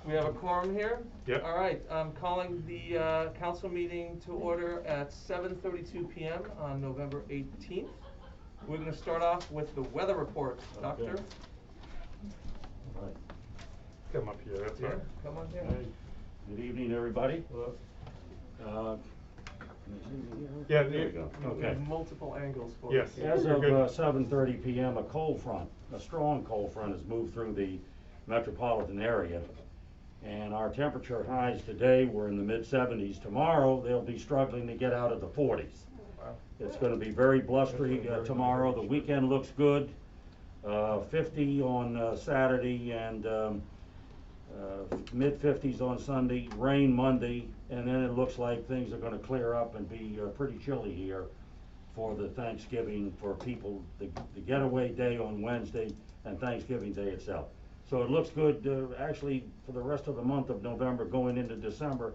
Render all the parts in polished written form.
We have a quorum here? Yep. All right, I'm calling the council meeting to order at 7:32 p.m. on November 18th. We're going to start off with the weather report. Okay. Doctor? All right. Come up here, that's Yeah, right. come on here. Hey, good evening, everybody. Yeah, there we go. We Okay. have multiple angles for Yes. us. As You're of good. 7:30 p.m., a cold front, a strong cold front, has moved through the metropolitan area. And our temperature highs today were in the mid-70s. Tomorrow, they'll be struggling to get out of the 40s. Wow. It's going to be very blustery tomorrow. The weekend looks good. 50 on Saturday and mid-50s on Sunday. Rain Monday, and then it looks like things are going to clear up and be pretty chilly here for the Thanksgiving for people. The getaway day on Wednesday and Thanksgiving Day itself. So it looks good actually for the rest of the month of November going into December.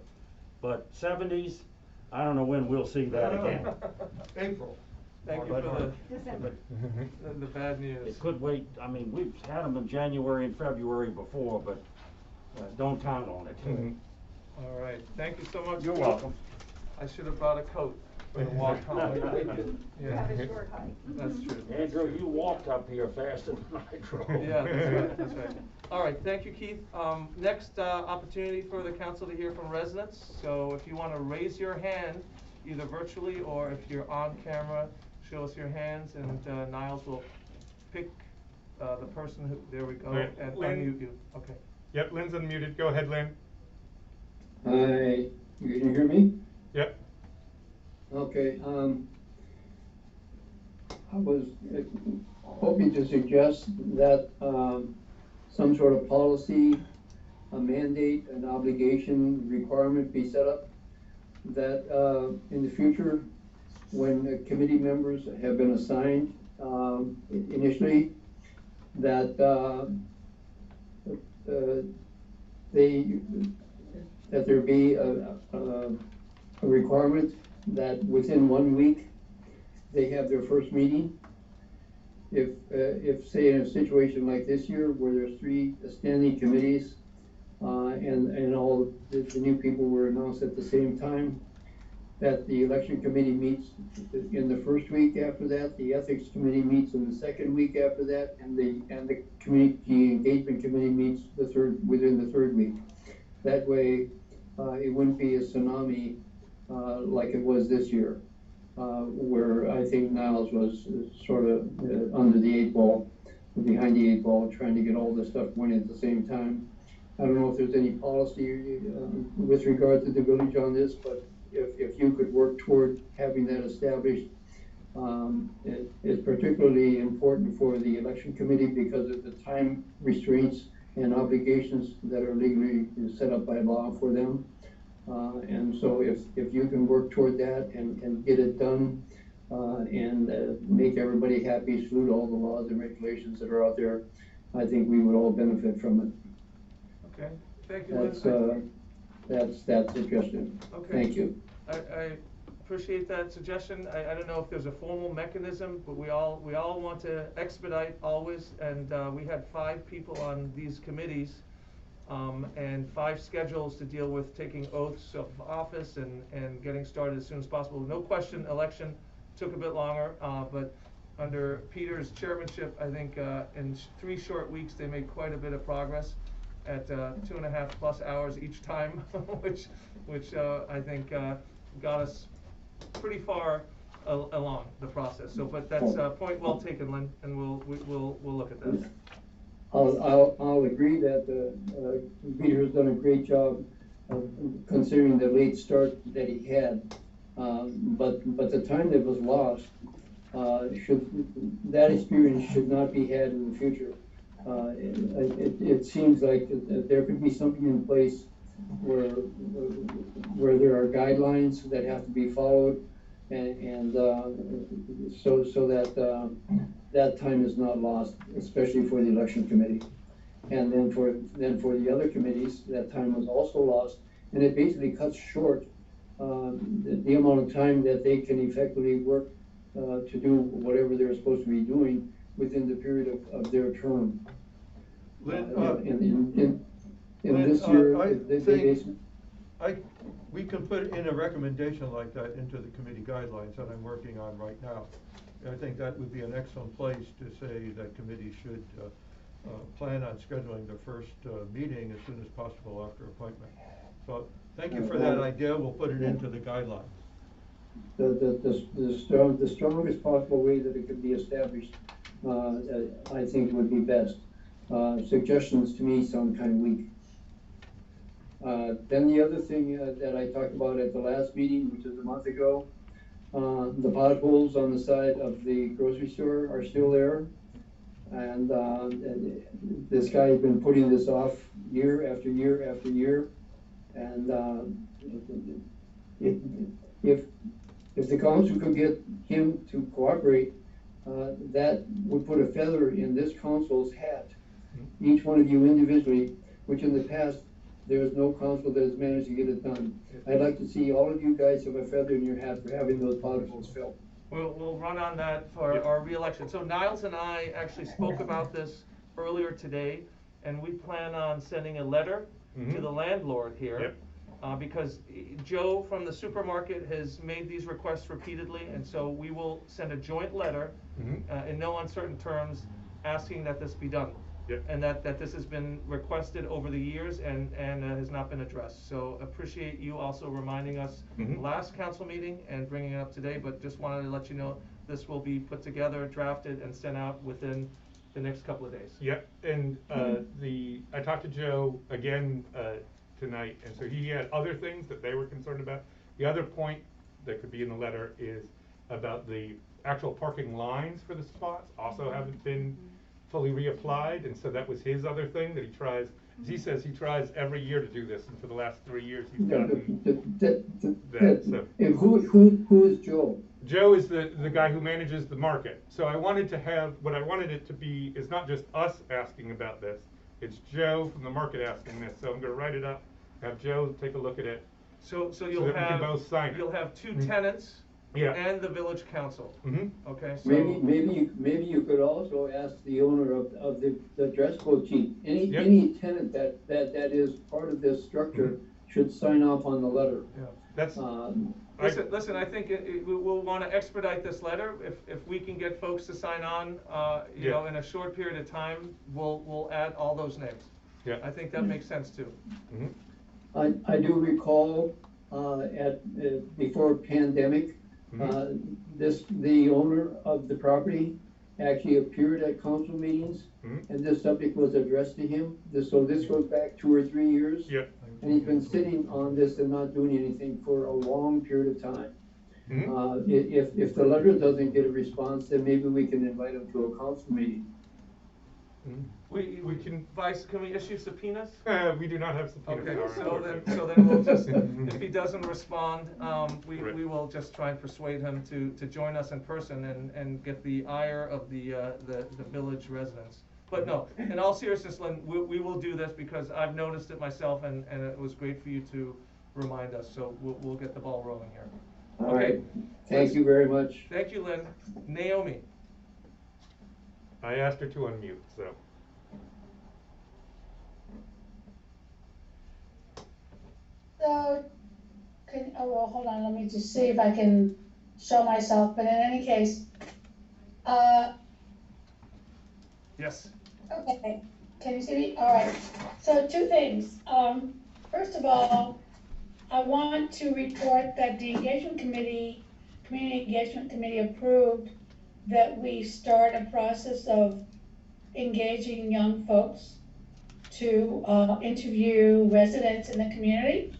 But 70s, I don't know when we'll see that again. April. Thank you for the bad news. It could wait. I mean, we've had them in January and February before, but don't count on it. All right, thank you so much. You're welcome. I should have brought a coat for the walk home. You have a short hike. That's true. Andrew, you walked up here faster than I drove. Yeah, that's right, that's right. All right, thank you, Keith. Next opportunity for the council to hear from residents. So if you want to raise your hand, either virtually or if you're on camera, show us your hands, and Niles will pick the person who, there we go, Right. and Lynn? unmute you. Okay. Yep, Lynn's unmuted. Go ahead, Lynn. Hi, you can hear me? Yep. Okay, I was hoping to suggest that, some sort of policy, a mandate, an obligation, requirement be set up that, in the future, when committee members have been assigned, initially, that, that there be a requirement that within 1 week, they have their first meeting. If say in a situation like this year, where there's 3 standing committees, and all the new people were announced at the same time, that the election committee meets in the first week after that, the ethics committee meets in the second week after that, and the community engagement committee meets within the third week. That way, it wouldn't be a tsunami like it was this year, where I think Niles was sort of under the 8 ball, behind the 8 ball, trying to get all this stuff going at the same time. I don't know if there's any policy with regard to the village on this, but if you could work toward having that established, it is particularly important for the election committee because of the time restraints and obligations that are legally set up by law for them. And so if you can work toward that and get it done, and make everybody happy, salute all the laws and regulations that are out there, I think we would all benefit from it. Okay, thank you. That's that suggestion. Okay. Thank you. I appreciate that suggestion. I don't know if there's a formal mechanism, but we all want to expedite always, and we had 5 people on these committees, and 5 schedules to deal with taking oaths of office and getting started as soon as possible. No question, election took a bit longer, but under Peter's chairmanship, I think in 3 short weeks they made quite a bit of progress at 2.5+ hours each time, which I think got us pretty far along the process. So, but that's a point well taken, Lynn, and we'll look at that. I'll agree that Peter has done a great job of considering the late start that he had, but the time that was lost, that experience should not be had in the future. It seems like there could be something in place where there are guidelines that have to be followed, and so that that time is not lost, especially for the election committee. And then for the other committees, that time was also lost, and it basically cuts short the amount of time that they can effectively work to do whatever they're supposed to be doing within the period of their term. Lynn, In this this year, I they think we can put in a recommendation like that into the committee guidelines that I'm working on right now. I think that would be an excellent place to say that committees should plan on scheduling their first meeting as soon as possible after appointment. So thank you for that idea. We'll put it into the guidelines. The strongest possible way that it could be established, I think would be best. Suggestions to me sound kind of weak. Then the other thing that I talked about at the last meeting, which is a month ago, the potholes on the side of the grocery store are still there. And this guy has been putting this off year after year after year. And if the council could get him to cooperate, that would put a feather in this council's hat, each one of you individually, which in the past, there is no council that has managed to get it done. I'd like to see all of you guys have a feather in your hat for having those potholes filled. We'll run on that for our re-election. So Niles and I actually spoke about this earlier today, and we plan on sending a letter to the landlord here. Because Joe from the supermarket has made these requests repeatedly, and so we will send a joint letter in no uncertain terms asking that this be done. And that this has been requested over the years and has not been addressed. So appreciate you also reminding us last council meeting and bringing it up today, but just wanted to let you know this will be put together, drafted, and sent out within the next couple of days. Yep, and I talked to Joe again tonight, and so he had other things that they were concerned about. The other point that could be in the letter is about the actual parking lines for the spots also haven't been fully reapplied, and so that was his other thing that he tries. He says he tries every year to do this, and for the last 3 years he's gotten that. So. Who is Joe? Joe is the guy who manages the market. So I wanted to have, what I wanted it to be is not just us asking about this, it's Joe from the market asking this. So I'm going to write it up, have Joe take a look at it. So that you'll we can have both sign it. You'll have two tenants and the village council. Okay. So Maybe you could also ask the owner of the dress code sheet. Any tenant that is part of this structure should sign off on the letter. That's listen. I think we'll want to expedite this letter. If we can get folks to sign on, you know, in a short period of time, we'll add all those names. I think that makes sense too. I do recall before pandemic, the owner of the property actually appeared at council meetings, and this subject was addressed to him. So this goes back 2 or 3 years. And he's been sitting on this and not doing anything for a long period of time. If the letter doesn't get a response, then maybe we can invite him to a council meeting. We can. Vice, can we issue subpoenas? We do not have subpoenas. Okay, so then we'll just, if he doesn't respond, we will just try and persuade him to join us in person and get the ire of the village residents. But no, in all seriousness, Lynn, we will do this because I've noticed it myself, and it was great for you to remind us. So we'll get the ball rolling here. All right. Thank you very much. Thank you, Lynn. Naomi. I asked her to unmute, so. So, well, hold on, let me just see if I can show myself, but in any case, Yes. okay, can you see me? All right, so 2 things. First of all, I want to report that the community engagement committee approved that we start a process of engaging young folks to interview residents in the community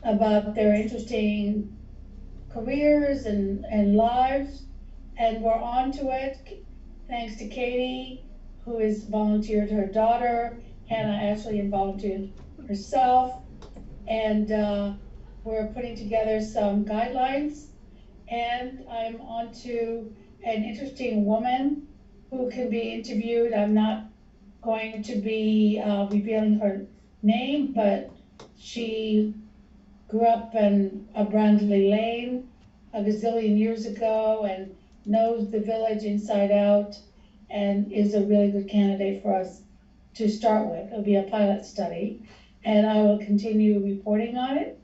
about their interesting careers and lives, and we're on to it thanks to Katie, who has volunteered her daughter. Hannah actually volunteered herself, and we're putting together some guidelines, and I'm on to an interesting woman who can be interviewed. I'm not going to be revealing her name, but she grew up in Brandley Lane a gazillion years ago and knows the village inside out and is a really good candidate for us to start with. It'll be a pilot study. and I will continue reporting on it.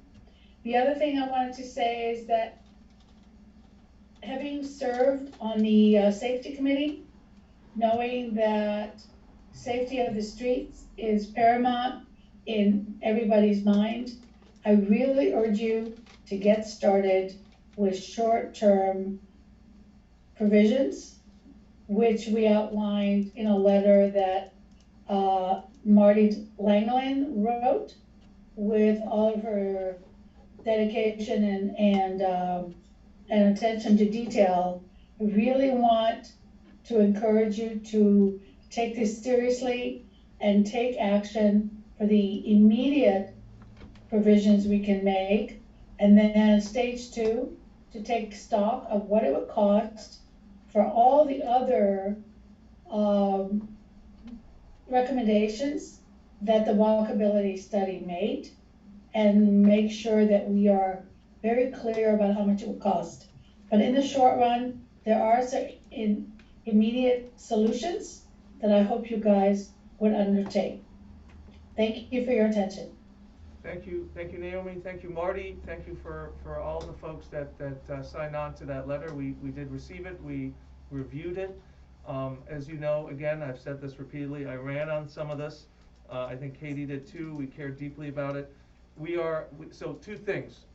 The other thing I wanted to say is that having served on the safety committee, knowing that safety of the streets is paramount in everybody's mind, I really urge you to get started with short-term provisions, which we outlined in a letter that Marty Langland wrote with all of her dedication and attention to detail. I really want to encourage you to take this seriously and take action for the immediate provisions we can make. And then stage 2, to take stock of what it would cost for all the other recommendations that the walkability study made, and make sure that we are very clear about how much it will cost. But in the short run, there are some immediate solutions that I hope you guys would undertake. Thank you for your attention. Thank you, Naomi, thank you, Marty, thank you for all the folks that signed on to that letter. We did receive it, we reviewed it. As you know, again, I've said this repeatedly, I ran on some of this. I think Katie did too, we care deeply about it. So 2 things.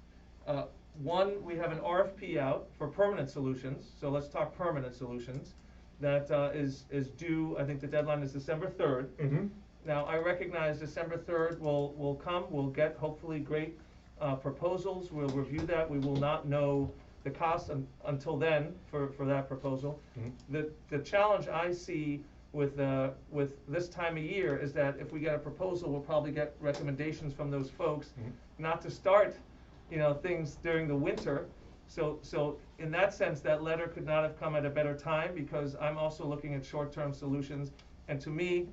One, we have an RFP out for permanent solutions, so let's talk permanent solutions. That is due, I think the deadline is December 3rd. Mm-hmm. Now, I recognize December 3rd will come, we'll get hopefully great proposals, we'll review that, we will not know the cost until then for that proposal. Mm-hmm. The challenge I see with this time of year is that if we get a proposal, we'll probably get recommendations from those folks, mm-hmm. not to start, things during the winter. So in that sense, that letter could not have come at a better time, because I'm also looking at short-term solutions. And to me,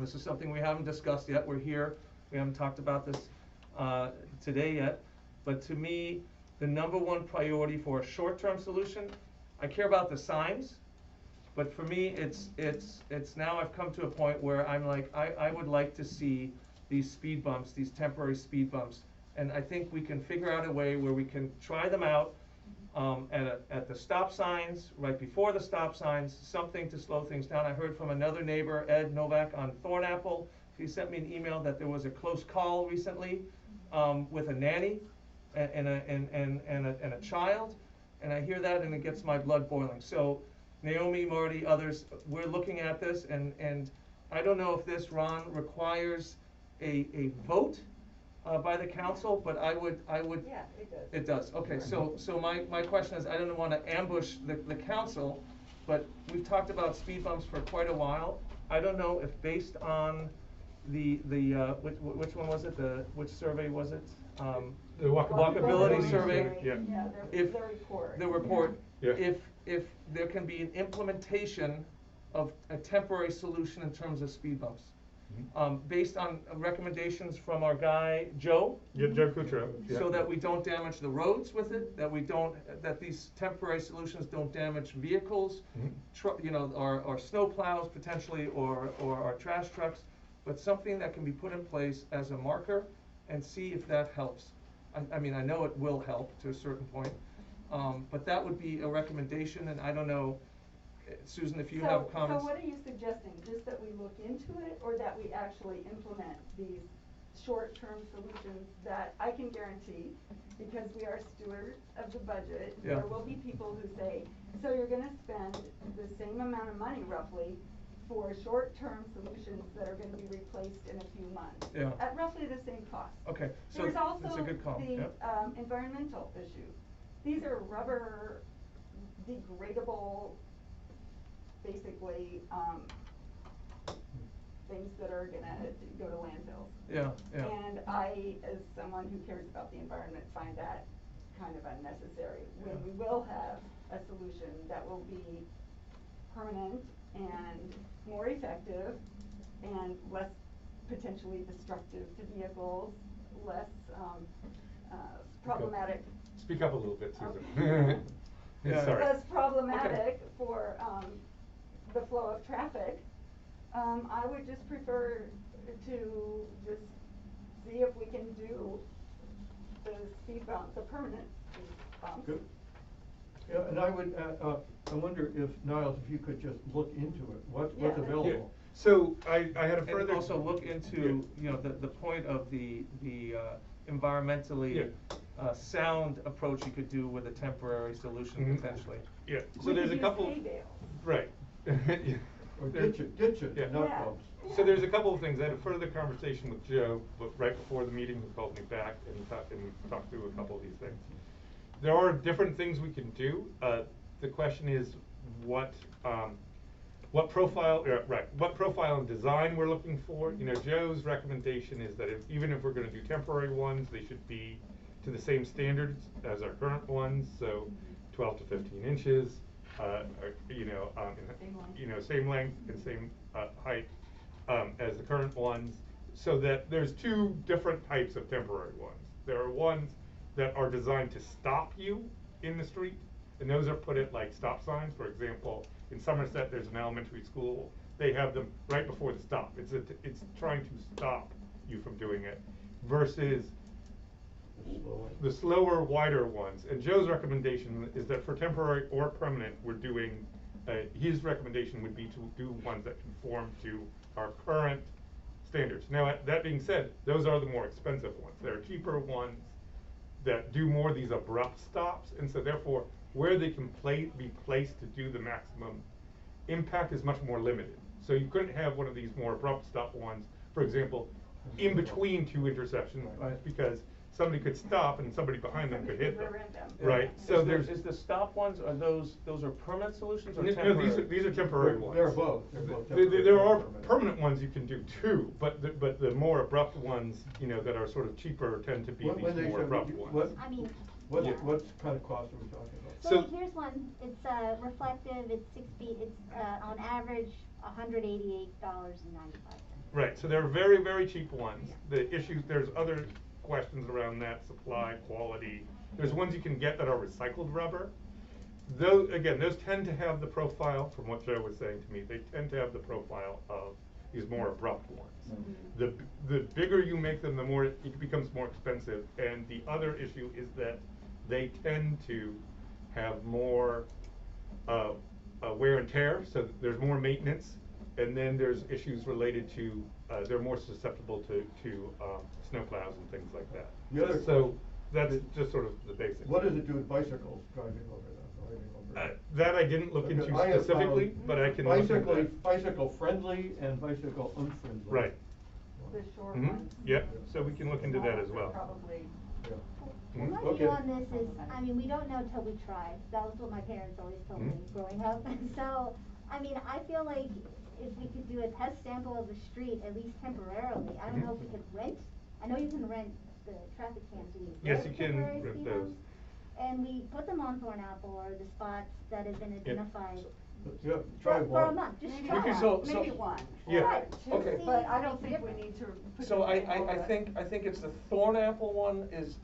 this is something we haven't discussed yet. We're here. We haven't talked about this today yet. But to me, the number 1 priority for a short-term solution, I care about the signs, but for me, it's now I've come to a point where I'm like, I would like to see these speed bumps, these temporary speed bumps. And I think we can figure out a way where we can try them out at the stop signs, right before the stop signs, something to slow things down. I heard from another neighbor, Ed Novak on Thornapple. He sent me an email that there was a close call recently with a nanny and a child. And I hear that and it gets my blood boiling. So Naomi, Marty, others, we're looking at this, and I don't know if this, Ron, requires a vote by the council, but I would. Yeah, it does. It does, okay, so my question is, I don't want to ambush the council, but we've talked about speed bumps for quite a while. I don't know if based on which one was it, which survey was it? The walkability survey. Yeah. The report. The report, yeah. If there can be an implementation of a temporary solution in terms of speed bumps. Based on recommendations from our guy, Joe. Yeah, Joe Kutro. Yeah. So that we don't damage the roads with it, that these temporary solutions don't damage vehicles, mm-hmm. Our snow plows potentially, or our trash trucks, but something that can be put in place as a marker and see if that helps. I mean, I know it will help to a certain point, but that would be a recommendation, and I don't know, Susan, if you have comments. So what are you suggesting? Just that we look into it, or that we actually implement these short-term solutions that I can guarantee, because we are stewards of the budget, yeah. There will be people who say, so you're going to spend the same amount of money roughly for short-term solutions that are going to be replaced in a few months, yeah. at roughly the same cost. Okay, so there's also that's a good call. the yeah. Environmental issue. These are rubber degradable, basically, things that are gonna go to landfills. Yeah, yeah. And I, as someone who cares about the environment, find that kind of unnecessary. Yeah. When we will have a solution that will be permanent and more effective and less potentially destructive to vehicles, less problematic. Speak up a little bit, Susan. Yeah. Sorry. Less problematic okay. for the flow of traffic. I would just prefer to just see if we can do the speed bump, the permanent speed bumps. Good. Yeah, and I would, I wonder if, Niles, if you could just look into it, what's Yeah. available? So I had a And further. also look into, you know, the point of the environmentally sound approach you could do with a temporary solution Mhm. potentially. Yeah, so We there's could a couple. use hay bales. Right. Yeah. Or There- ditch it, Yeah. not Yeah. bumps. So there's a couple of things. I had a further conversation with Joe, but right before the meeting, he called me back and talked through a couple of these things. There are different things we can do. The question is what profile, what profile and design we're looking for. You know, Joe's recommendation is that even if we're gonna do temporary ones, they should be to the same standards as our current ones, so 12 to 15 inches, same length and same height as the current ones, so that there's two different types of temporary ones. There are ones that are designed to stop you in the street, and those are put at like stop signs. For example, in Somerset, there's an elementary school. They have them right before the stop. It's trying to stop you from doing it, versus the slower, wider ones. And Joe's recommendation is that for temporary or permanent, we're doing, his recommendation would be to do ones that conform to our current standards. Now, that being said, those are the more expensive ones. There are cheaper ones that do more of these abrupt stops, and so therefore, where they can be placed to do the maximum impact is much more limited. So you couldn't have one of these more abrupt stop ones, for example, in between two intersections, because somebody could stop and somebody behind them could hit them. Right, so Is the stop ones, are those are permanent solutions or No, temporary? these are temporary ones. They're both. They're both There temporary are and permanent. permanent ones you can do too, but the more abrupt ones, you know, that are sort of cheaper tend to be When these they more say- abrupt ones. What, I mean, what, yeah. what kind of cost are we talking about? So So- like, here's one, it's reflective, it's 6 feet, it's on average $188.95. Right, so there are very, very cheap ones. The issue, there's other questions around that, supply, quality. There's ones you can get that are recycled rubber. Those tend to have the profile, from what Joe was saying to me, they tend to have the profile of these more abrupt ones. The bigger you make them, the more it becomes more expensive. And the other issue is that they tend to have more wear and tear, so there's more maintenance. And then there's issues related to, they're more susceptible to snowplows and things like that. The other So that's just sort of the basics. What does it do with bicycles driving over that? That I didn't look into I have specifically, found but I can look into that. bicycle friendly and bicycle unfriendly. Right. The short Mhm. ones. Yep, so we can look into that as well. Probably. Yeah. Mhm. My Okay. view on this is, I mean, we don't know till we try. That was what my parents always told me growing up. So, I mean, I feel like if we could do a test sample of the street, at least temporarily, I don't know if we could rent. I know you can rent the traffic cams, you need Yes, you can temporary rent speed those. bumps. And we put them on Thornapple or the spots that have been identified Yeah, try for a one. month, just Maybe try. one, So- maybe one. Yeah. or Right. two, Okay. But I don't See, think we different. need to put. So the whole I think it's the Thornapple one is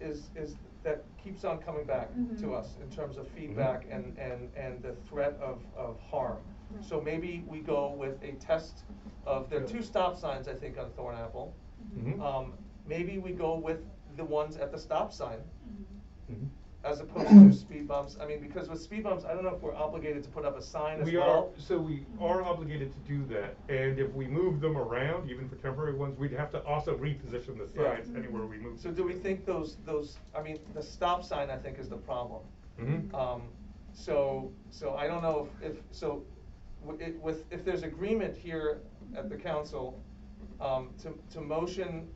that keeps on coming back Mhm. to us in terms of feedback and the threat of harm. Right. So maybe we go with a test of, there are 2 stop signs, I think, on Thornapple. Mhm. Maybe we go with the ones at the stop sign Mhm. as opposed to speed bumps. I mean, because with speed bumps, I don't know if we're obligated to put up a sign as We well. we are obligated to do that, and if we move them around, even for temporary ones, we'd have to also reposition the Yeah. signs anywhere we move. So do we think those, I mean, the stop sign, I think, is the problem. Mhm. So I don't know if there's agreement here at the council, to motion,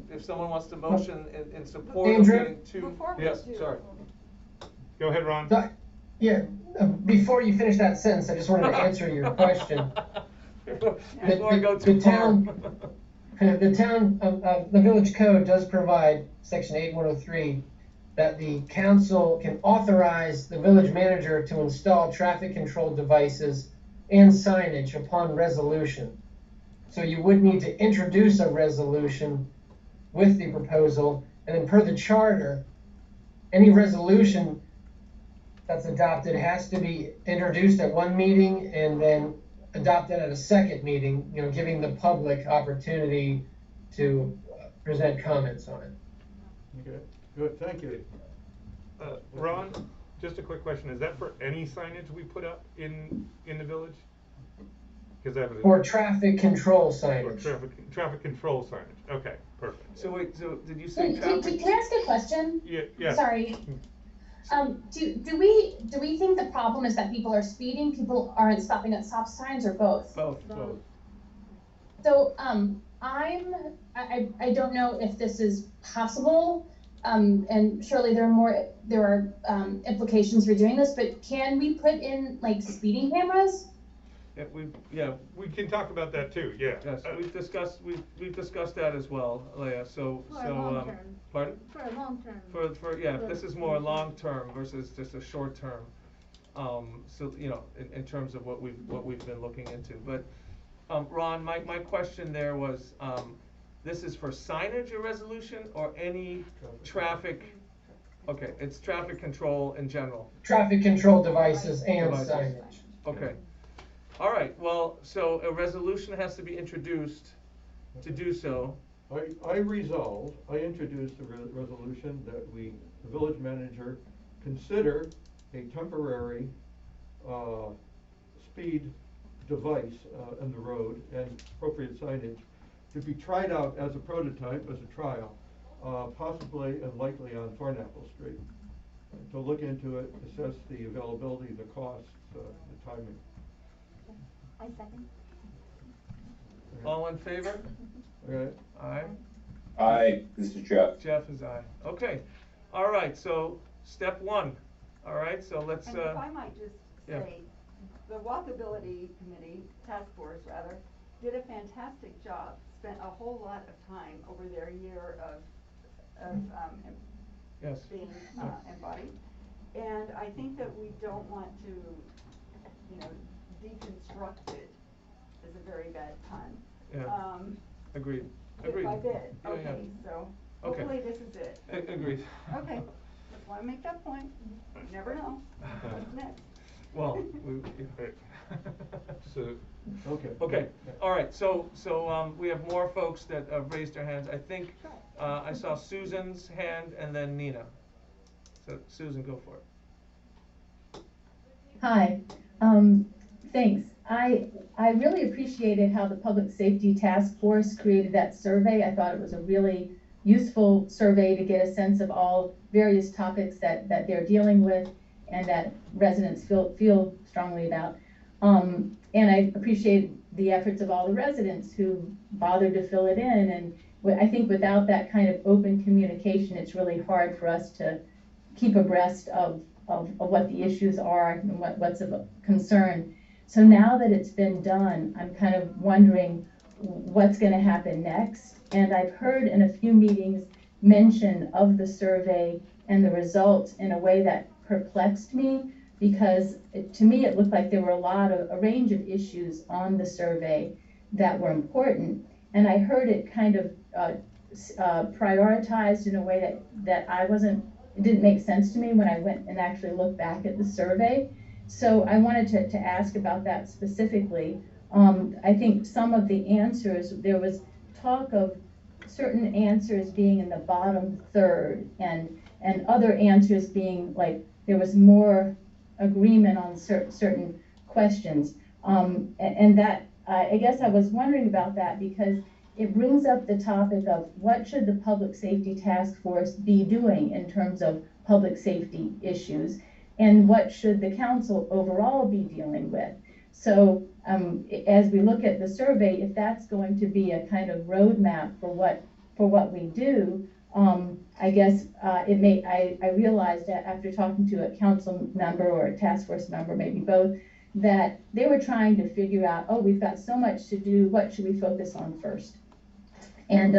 if someone wants to motion in support of Andrew? getting 2. Before we Yes, do- sorry. Go ahead, Ron. Yeah, before you finish that sentence, I just wanted to answer your question. Before I go too The far. town, the village code does provide, section 8103, that the council can authorize the village manager to install traffic control devices and signage upon resolution. So you would need to introduce a resolution with the proposal, and then per the charter, any resolution that's adopted has to be introduced at one meeting and then adopted at a second meeting, you know, giving the public opportunity to present comments on it. Okay, good, thank you. Ron, just a quick question, is that for any signage we put up in the village? Cause that was. For traffic control Or signage. traffic control signage, okay, perfect. So wait, so did you say Can traffic? I ask a question? Yeah. Sorry. Do we think the problem is that people are speeding, people aren't stopping at stop signs, or both? Both. So, I don't know if this is possible, and surely there are implications for doing this, but can we put in like speeding cameras? Yeah, We can talk about that too, yeah. yes, we've discussed that as well, Leah, so, For a long term. pardon? For a long term. Yeah, this is more long-term versus just a short-term, so, you know, in terms of what we've been looking into, but, Ron, my question there was, this is for signage or resolution, or any traffic? Okay, it's traffic control in general. Traffic control devices and Devices. signage. Okay. All right, well, so a resolution has to be introduced to do so. I introduced a resolution that the village manager consider a temporary, speed device, in the road and appropriate signage to be tried out as a prototype, as a trial, possibly and likely on Thornapple Street. To look into it, assess the availability, the costs, the timing. I second. All in favor? Okay. Aye. Aye, this is Jeff. Jeff is aye. Okay, all right, so step one. All right, so let's, And if I might just yeah. say, the Walkability Committee, task force rather, did a fantastic job, spent a whole lot of time over their year of yes. being embodied. And I think that we don't want to, you know, deconstruct it is a very bad pun. Yeah. Agreed. Bit Agreed. by bit, Yeah, yeah. okay, so Okay. hopefully this is it. Agreed. Okay, just wanna make that point, you never know, what's next? Well, So, okay, all right, so, we have more folks that have raised their hands. I think, I saw Susan's hand and then Nina. So Susan, go for it. Hi, thanks. I really appreciated how the Public Safety Task Force created that survey. I thought it was a really useful survey to get a sense of all various topics that they're dealing with and that residents feel strongly about. And I appreciate the efforts of all the residents who bothered to fill it in. And I think without that kind of open communication, it's really hard for us to keep abreast of what the issues are and what's of concern. So now that it's been done, I'm kind of wondering what's going to happen next. And I've heard in a few meetings mention of the survey and the results in a way that perplexed me, because to me it looked like there were a range of issues on the survey that were important. And I heard it kind of prioritized in a way that it didn't make sense to me when I went and actually looked back at the survey. So I wanted to ask about that specifically. I think some of the answers, there was talk of certain answers being in the bottom third and other answers being like there was more agreement on certain questions. And that, I guess I was wondering about that because it brings up the topic of what should the Public Safety Task Force be doing in terms of public safety issues, and what should the council overall be dealing with. So as we look at the survey, if that's going to be a kind of roadmap for what we do, I guess I realized that after talking to a council member or a task force member, maybe both, that they were trying to figure out, oh, we've got so much to do, what should we focus on first? And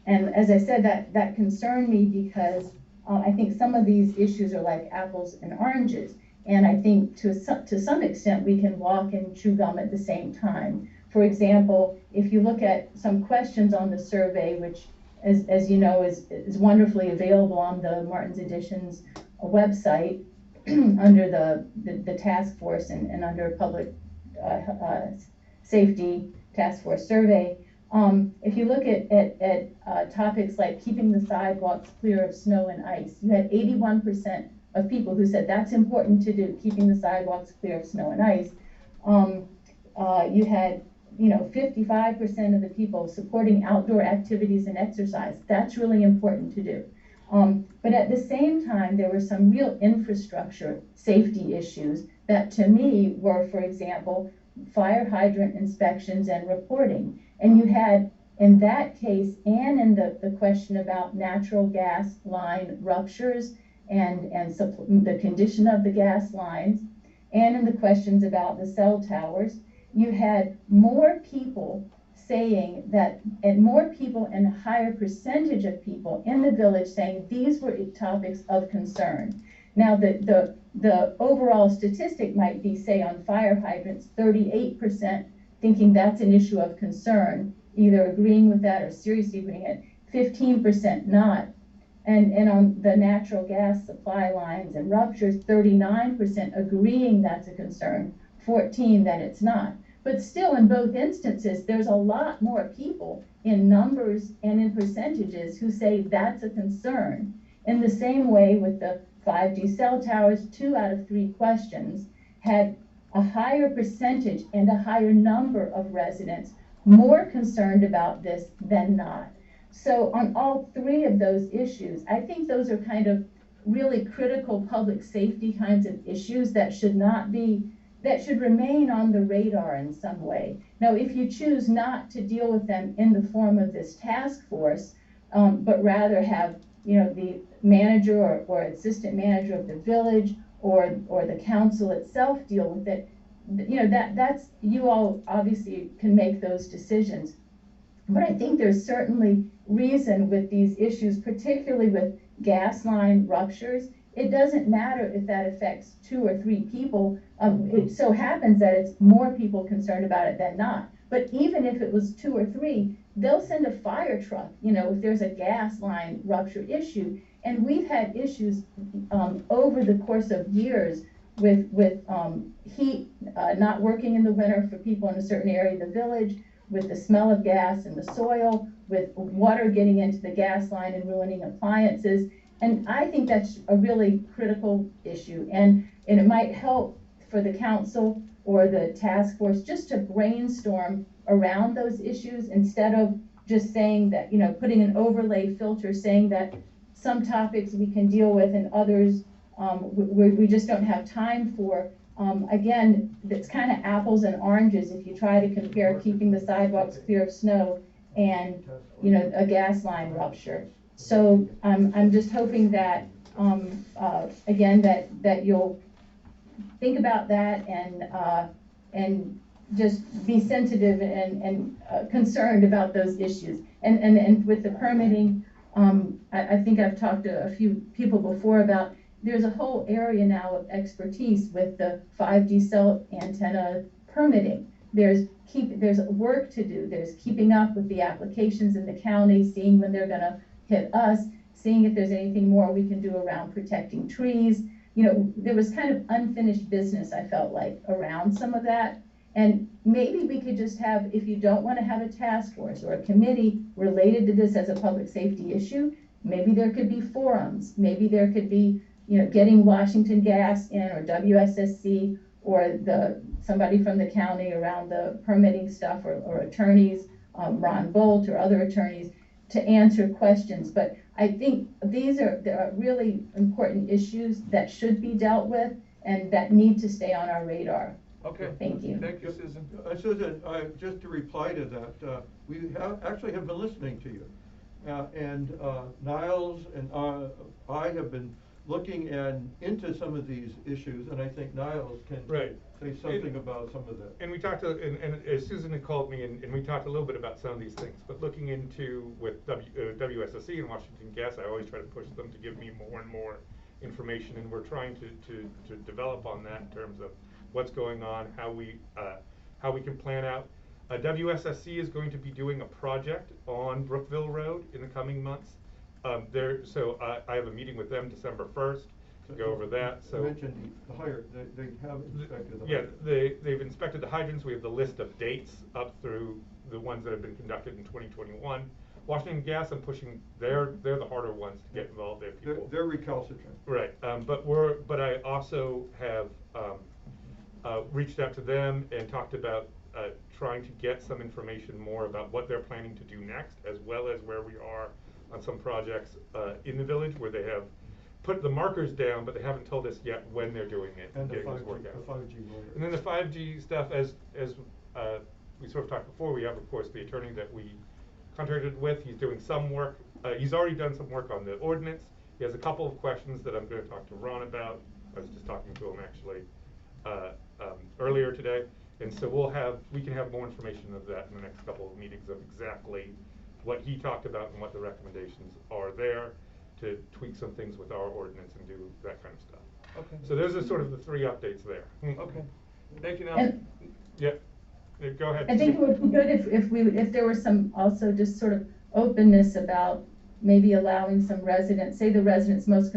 as I said, that concerned me because I think some of these issues are like apples and oranges. And I think to some extent we can walk and chew gum at the same time. For example, if you look at some questions on the survey, which as you know is wonderfully available on the Martin's Editions website under the task force and under Public Safety Task Force survey, If you look at topics like keeping the sidewalks clear of snow and ice, you had 81% of people who said that's important to do, keeping the sidewalks clear of snow and ice. You had 55% of the people supporting outdoor activities and exercise. That's really important to do. But at the same time, there were some real infrastructure safety issues that to me were, for example, fire hydrant inspections and reporting. And you had, in that case, and in the question about natural gas line ruptures and the condition of the gas lines, and in the questions about the cell towers, you had more people saying that, and more people and a higher percentage of people in the village saying these were topics of concern. Now, the overall statistic might be, say, on fire hydrants, 38% thinking that's an issue of concern, either agreeing with that or seriously agreeing it, 15% not. And on the natural gas supply lines and ruptures, 39% agreeing that's a concern, 14% that it's not. But still, in both instances, there's a lot more people in numbers and in percentages who say that's a concern. In the same way with the 5G cell towers, 2 out of 3 questions had a higher percentage and a higher number of residents more concerned about this than not. So on all 3 of those issues, I think those are kind of really critical public safety kinds of issues that should remain on the radar in some way. Now, if you choose not to deal with them in the form of this task force, but rather have the manager or assistant manager of the village or the council itself deal with it, that's you all obviously can make those decisions. But I think there's certainly reason with these issues, particularly with gas line ruptures. It doesn't matter if that affects 2 or 3 people. It so happens that it's more people concerned about it than not. But even if it was 2 or 3, they'll send a fire truck, if there's a gas line rupture issue. And we've had issues over the course of years with heat not working in the winter for people in a certain area of the village, with the smell of gas in the soil, with water getting into the gas line and ruining appliances. And I think that's a really critical issue. And it might help for the council or the task force just to brainstorm around those issues instead of just saying that, putting an overlay filter saying that some topics we can deal with and others we just don't have time for. Again, it's kind of apples and oranges if you try to compare keeping the sidewalks clear of snow and, a gas line rupture. So I'm just hoping that, again, that you'll think about that and just be sensitive and concerned about those issues. And with the permitting, I think I've talked to a few people before about there's a whole area now of expertise with the 5G cell antenna permitting. There's work to do. There's keeping up with the applications in the county, seeing when they're gonna hit us, seeing if there's anything more we can do around protecting trees. There was kind of unfinished business, I felt like, around some of that. And maybe we could just have, if you don't want to have a task force or a committee related to this as a public safety issue, maybe there could be forums. Maybe there could be, getting Washington Gas in or WSSC or somebody from the county around the permitting stuff or attorneys, Ron Bolt or other attorneys to answer questions. But I think there are really important issues that should be dealt with and that need to stay on our radar. Okay. Thank you. Thank you, Susan. Susan, just to reply to that, we actually have been listening to you. And Niles and I have been looking into some of these issues, and I think Niles can say something about some of that. And we talked and Susan had called me and we talked a little bit about some of these things, but looking into with WSSC and Washington Gas, I always try to push them to give me more and more information, and we're trying to develop on that in terms of what's going on, how we can plan out. WSSC is going to be doing a project on Brookville Road in the coming months. So I have a meeting with them December 1st to go over that, so. You mentioned the higher, they have inspected the Yeah, hydrant. they've inspected the hydrants, we have the list of dates up through the ones that have been conducted in 2021. Washington Gas, I'm pushing, they're the harder ones to get involved, they're people. They're recalcitrant. Right, but I also have, reached out to them and talked about, trying to get some information more about what they're planning to do next, as well as where we are on some projects, in the village where they have put the markers down, but they haven't told us yet when they're doing it And the getting this 5G, work the out. 5G lawyer. And then the 5G stuff, as we sort of talked before, we have, of course, the attorney that we contracted with. He's doing some work. He's already done some work on the ordinance. He has a couple of questions that I'm going to talk to Ron about. I was just talking to him actually earlier today. And so we can have more information of that in the next couple of meetings of exactly what he talked about and what the recommendations are there to tweak some things with our ordinance and do that kind of stuff. Okay. So those are sort of the three updates there. Okay, thank you now. And Yeah, go ahead. I think it would be good if there was some also just sort of openness about maybe allowing some residents, say the residents most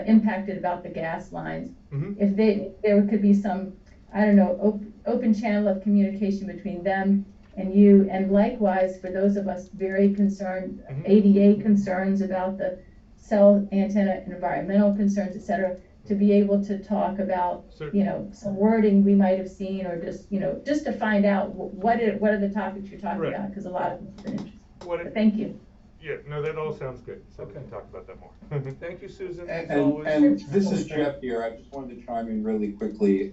impacted about the gas lines. Mhm. If there could be some, I don't know, open channel of communication between them and you, and likewise for those of us very concerned, Mhm. ADA concerns about the cell antenna, environmental concerns, et cetera, to be able to talk about, you know, some wording we might have seen, or just, you know, just to find out what are the topics you're talking Right. about, because a lot of them have been interesting. What But thank you. Yeah, no, that all sounds good, so we can talk about that more. Thank you, Susan, as And always. this is Jeff here. I just wanted to chime in really quickly.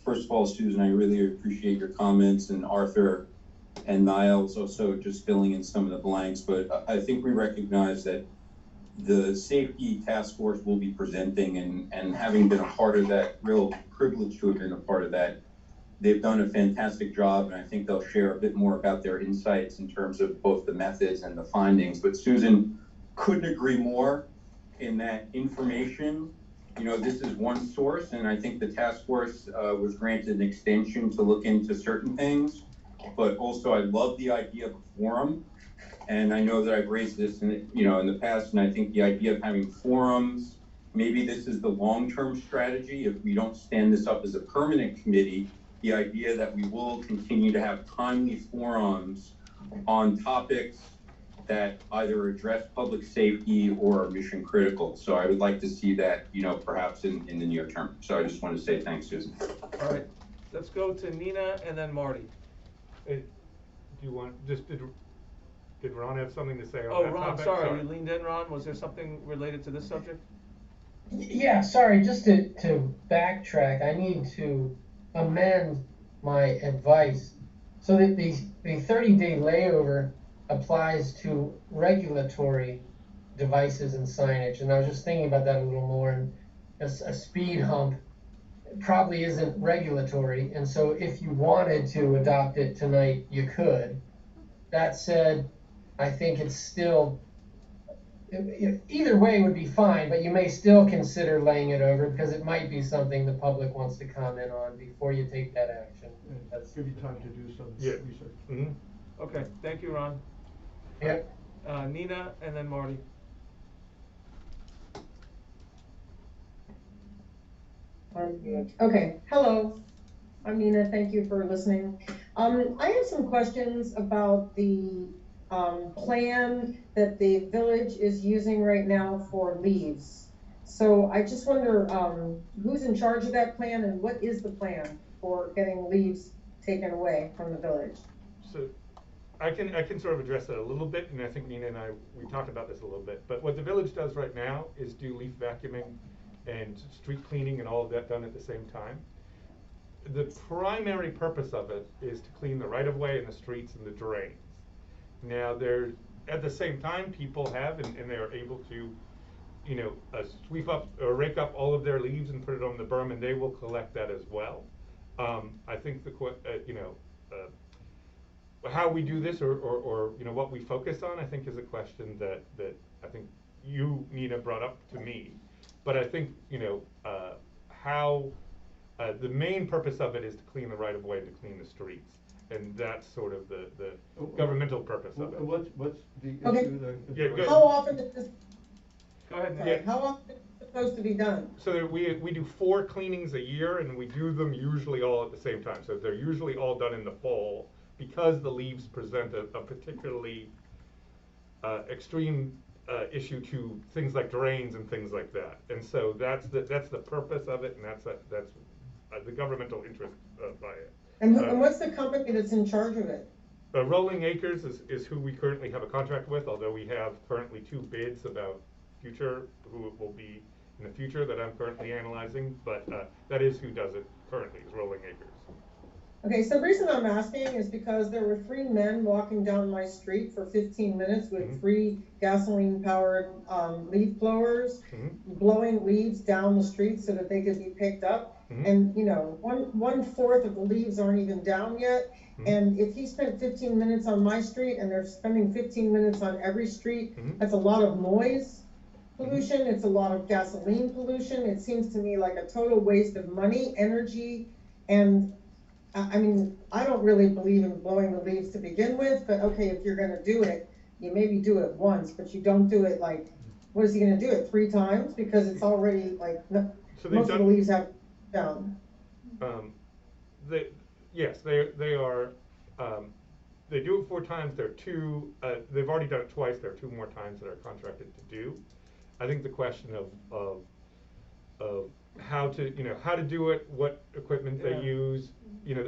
First of all, Susan, I really appreciate your comments, and Arthur and Niles also just filling in some of the blanks. But I think we recognize that the safety task force will be presenting, and having been a part of that, real privilege to have been a part of that, they've done a fantastic job, and I think they'll share a bit more about their insights in terms of both the methods and the findings. But Susan, couldn't agree more in that information. You know, this is one source, and I think the task force was granted an extension to look into certain things. But also, I love the idea of a forum, and I know that I've raised this in the past, and I think the idea of having forums, maybe this is the long-term strategy. If we don't stand this up as a permanent committee, the idea that we will continue to have timely forums on topics that either address public safety or are mission critical. So I would like to see that, perhaps in the near term. So I just want to say thanks, Susan. All right, let's go to Nina and then Marty. Do you want, did Ron have something to say on Oh, that Ron, topic? sorry, you leaned in, Ron. Was there something related to this subject? Yeah, sorry, just to backtrack, I need to amend my advice so that the 30-day layover applies to regulatory devices and signage. And I was just thinking about that a little more, and a speed hump probably isn't regulatory, and so if you wanted to adopt it tonight, you could. That said, I think it's still, either way would be fine, but you may still consider laying it over, because it might be something the public wants to comment on before you take that action. That's give you time to do some Yeah. research. Mm-hmm. Okay, thank you, Ron. Yep. Nina and then Marty. Okay, hello, I'm Nina, thank you for listening. I have some questions about the plan that the village is using right now for leaves. So I just wonder who's in charge of that plan, and what is the plan for getting leaves taken away from the village? So I can sort of address that a little bit, and I think Nina and we talked about this a little bit, but what the village does right now is do leaf vacuuming and street cleaning and all of that done at the same time. The primary purpose of it is to clean the right-of-way and the streets and the drains. Now, at the same time, people have, and they're able to, sweep up or rake up all of their leaves and put it on the berm, and they will collect that as well. I think how we do this or what we focus on, I think, is a question that I think you, Nina, brought up to me. But I think, how the main purpose of it is to clean the right-of-way, to clean the streets. And that's sort of the governmental purpose of it. What's the Okay. issue? Yeah, go ahead. How often does this, Go ahead, Nina. sorry, how often does the supposed to be done? So we do 4 cleanings a year, and we do them usually all at the same time. So they're usually all done in the fall because the leaves present a particularly extreme issue to things like drains and things like that. And so that's the purpose of it, and that's the governmental interest by it. And what's the company that's in charge of it? Rolling Acres is who we currently have a contract with, although we have currently 2 bids about who it will be in the future that I'm currently analyzing, but that is who does it currently, is Rolling Acres. Okay, so the reason I'm asking is because there were 3 men walking down my street for 15 minutes with 3 gasoline-powered leaf blowers, blowing leaves down the street so that they could be picked up. And, you know, one fourth of the leaves aren't even down yet. And if he spent 15 minutes on my street and they're spending 15 minutes on every street, that's a lot of noise pollution. It's a lot of gasoline pollution. It seems to me like a total waste of money, energy, and I mean, I don't really believe in blowing the leaves to begin with, but okay, if you're gonna do it, you maybe do it once, but you don't do it like, what is he gonna do it 3 times? Because it's already like, So most of the leaves have down. Yes, they are, they do it 4 times. There are 2, they've already done it twice. There are 2 more times that are contracted to do. I think the question of how to do it, what equipment they use,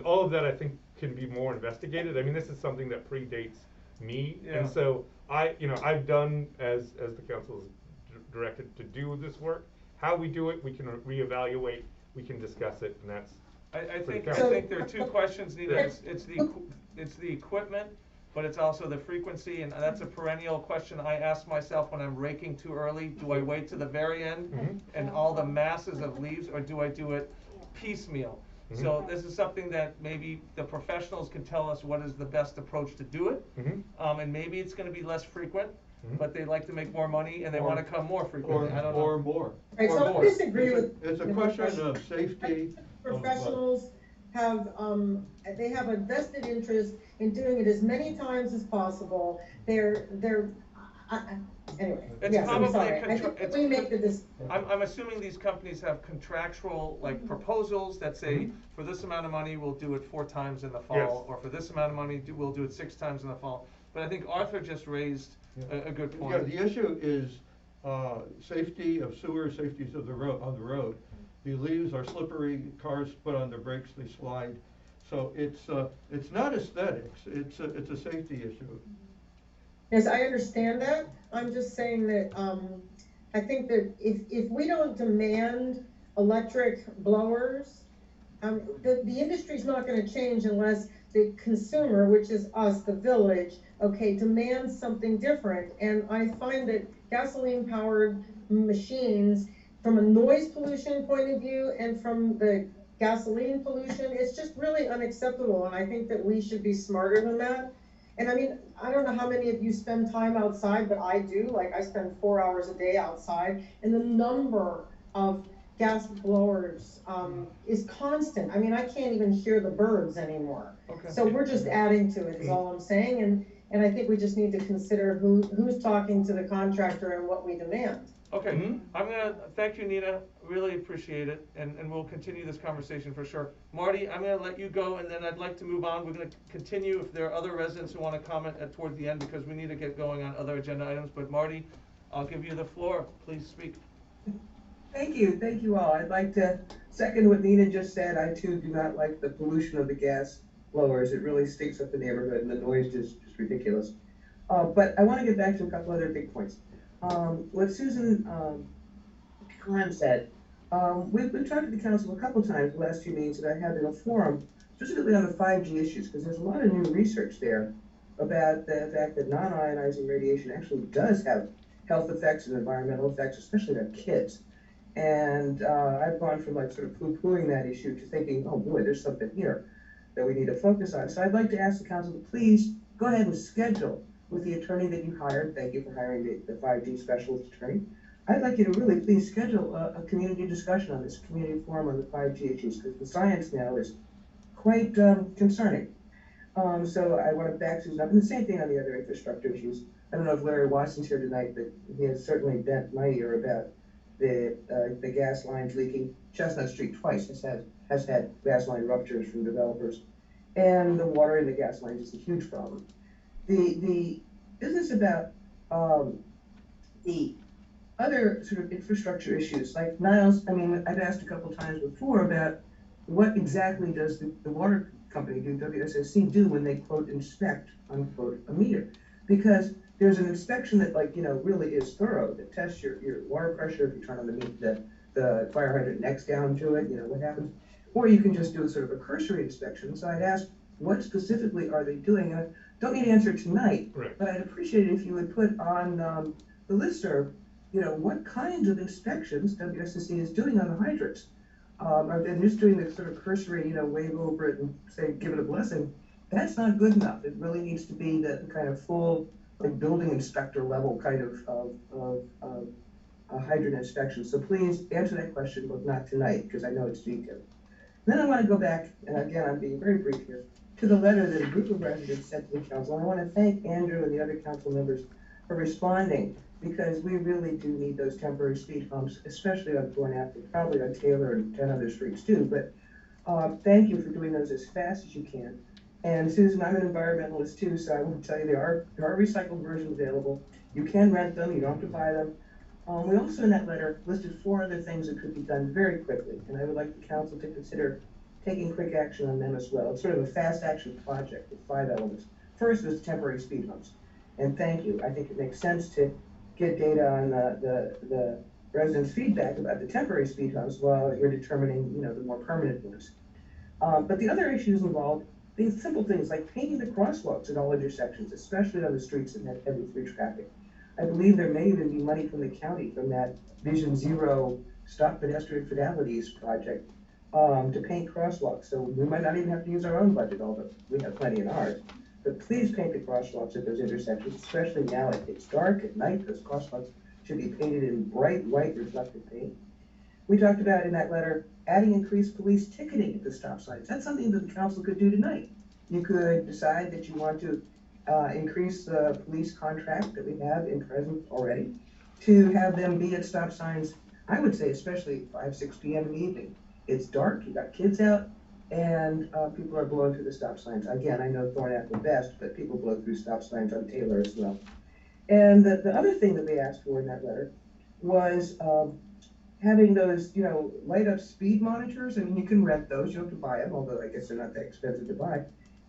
all of that I think can be more investigated. I mean, this is something that predates me, and so I've done as the council is directed to do this work. How we do it, we can reevaluate, we can discuss it, and that's. I think there are 2 questions, Nita. It's the equipment, but it's also the frequency, and that's a perennial question I ask myself when I'm raking too early. Do I wait to the very end and all the masses of leaves, or do I do it piecemeal? So this is something that maybe the professionals can tell us what is the best approach to do it, and maybe it's going to be less frequent, but they like to make more money and they want to come more frequently. I don't know. Or more. Right, so I disagree with. It's a question of safety. Professionals have, they have a vested interest in doing it as many times as possible. Anyway, It's yes, I'm probably sorry. I think we make the decision. I'm assuming these companies have contractual proposals that say for this amount of money we'll do it 4 times in the fall, or for this amount of money we'll do it 6 times in the fall. But I think Arthur just raised a good point. Yeah, the issue is safety of sewer, safety of the road on the road. The leaves are slippery. Cars put on their brakes, they slide. So it's not aesthetics. It's a safety issue. Yes, I understand that. I'm just saying that I think that if we don't demand electric blowers, the industry's not going to change unless the consumer, which is us, the village, demands something different. And I find that gasoline-powered machines, from a noise pollution point of view and from the gasoline pollution, it's just really unacceptable. And I think that we should be smarter than that. And I mean, I don't know how many of you spend time outside, but I do. Like, I spend 4 hours a day outside, and the number of gas blowers is constant. I mean, I can't even hear the birds anymore. So we're just adding to it, is all I'm saying. And I think we just need to consider who's talking to the contractor and what we demand. Okay, I'm gonna thank you, Nina. Really appreciate it, and we'll continue this conversation for sure. Marty, I'm gonna let you go, and then I'd like to move on. We're gonna continue if there are other residents who want to comment toward the end, because we need to get going on other agenda items. But Marty, I'll give you the floor. Please speak. Thank you all. I'd like to second what Nina just said. I too do not like the pollution of the gas blowers. It really stinks up the neighborhood, and the noise is just ridiculous. But I want to get back to a couple other big points. What Susan Clem said, we've talked to the council a couple times, the last few meetings that I had in a forum, specifically on the 5G issues, because there's a lot of new research there about the fact that non-ionizing radiation actually does have health effects and environmental effects, especially on kids. And I've gone from sort of poo-pooing that issue to thinking, oh boy, there's something here that we need to focus on. So I'd like to ask the council to please go ahead and schedule with the attorney that you hired. Thank you for hiring the 5G specialist attorney. I'd like you to really please schedule a community discussion on this, community forum on the 5G issues, because the science now is quite concerning. So I want to back Susan up. And the same thing on the other infrastructure issues. I don't know if Larry Watson's here tonight, but he has certainly bent my ear about the gas lines leaking. Chestnut Street twice has had gas line ruptures from developers, and the water in the gas lines is a huge problem. The business about the other sort of infrastructure issues, like Niles, I mean, I've asked a couple times before about what exactly does the water company, do WSSC, do when they quote inspect, unquote, a meter? Because there's an inspection that, like, you know, really is thorough, that tests your water pressure, if you turn on the fire hydrant next down to it, you know, what happens? Or you can just do a sort of a cursory inspection. So I'd ask, what specifically are they doing? And I don't need an answer tonight, Right. but I'd appreciate it if you would put on the listserv, you know, what kinds of inspections WSSC is doing on the hydrants. Are they just doing the sort of cursory, you know, wave over it and say, give it a blessing? That's not good enough. It really needs to be the kind of full, like, building inspector level kind of hydrant inspection. So please answer that question, but not tonight, because I know it's detailed. Then I want to go back, and again, I'm being very brief here, to the letter that a group of residents sent to the council. And I want to thank Andrew and the other council members for responding, because we really do need those temporary speed bumps, especially on Thornapple, probably on Taylor and 10 other streets too. But thank you for doing those as fast as you can. And Susan, I'm an environmentalist too, so I want to tell you there are recycled versions available. You can rent them, you don't have to buy them. We also in that letter listed 4 other things that could be done very quickly, and I would like the council to consider taking quick action on them as well. It's sort of a fast action project with 5 elements. First was temporary speed bumps, and thank you. I think it makes sense to get data on the residents' feedback about the temporary speed bumps while you're determining, you know, the more permanent ones. But the other issues involve these simple things like painting the crosswalks at all intersections, especially on the streets that have heavy through traffic. I believe there may even be money from the county from that Vision Zero Stop Pedestrian Fatalities project to paint crosswalks. So we might not even have to use our own budget, although we have plenty in ours. But please paint the crosswalks at those intersections, especially now it's dark at night. Those crosswalks should be painted in bright white reflective paint. We talked about in that letter adding increased police ticketing at the stop signs. That's something that the council could do tonight. You could decide that you want to increase the police contract that we have in present already to have them be at stop signs, I would say especially 5, 6 p.m. in the evening. It's dark, you've got kids out, and people are blowing through the stop signs. Again, I know Thornapple best, but people blow through stop signs on Taylor as well. And the other thing that they asked for in that letter was having those, you know, light up speed monitors. I mean, you can rent those, you don't have to buy them, although I guess they're not that expensive to buy,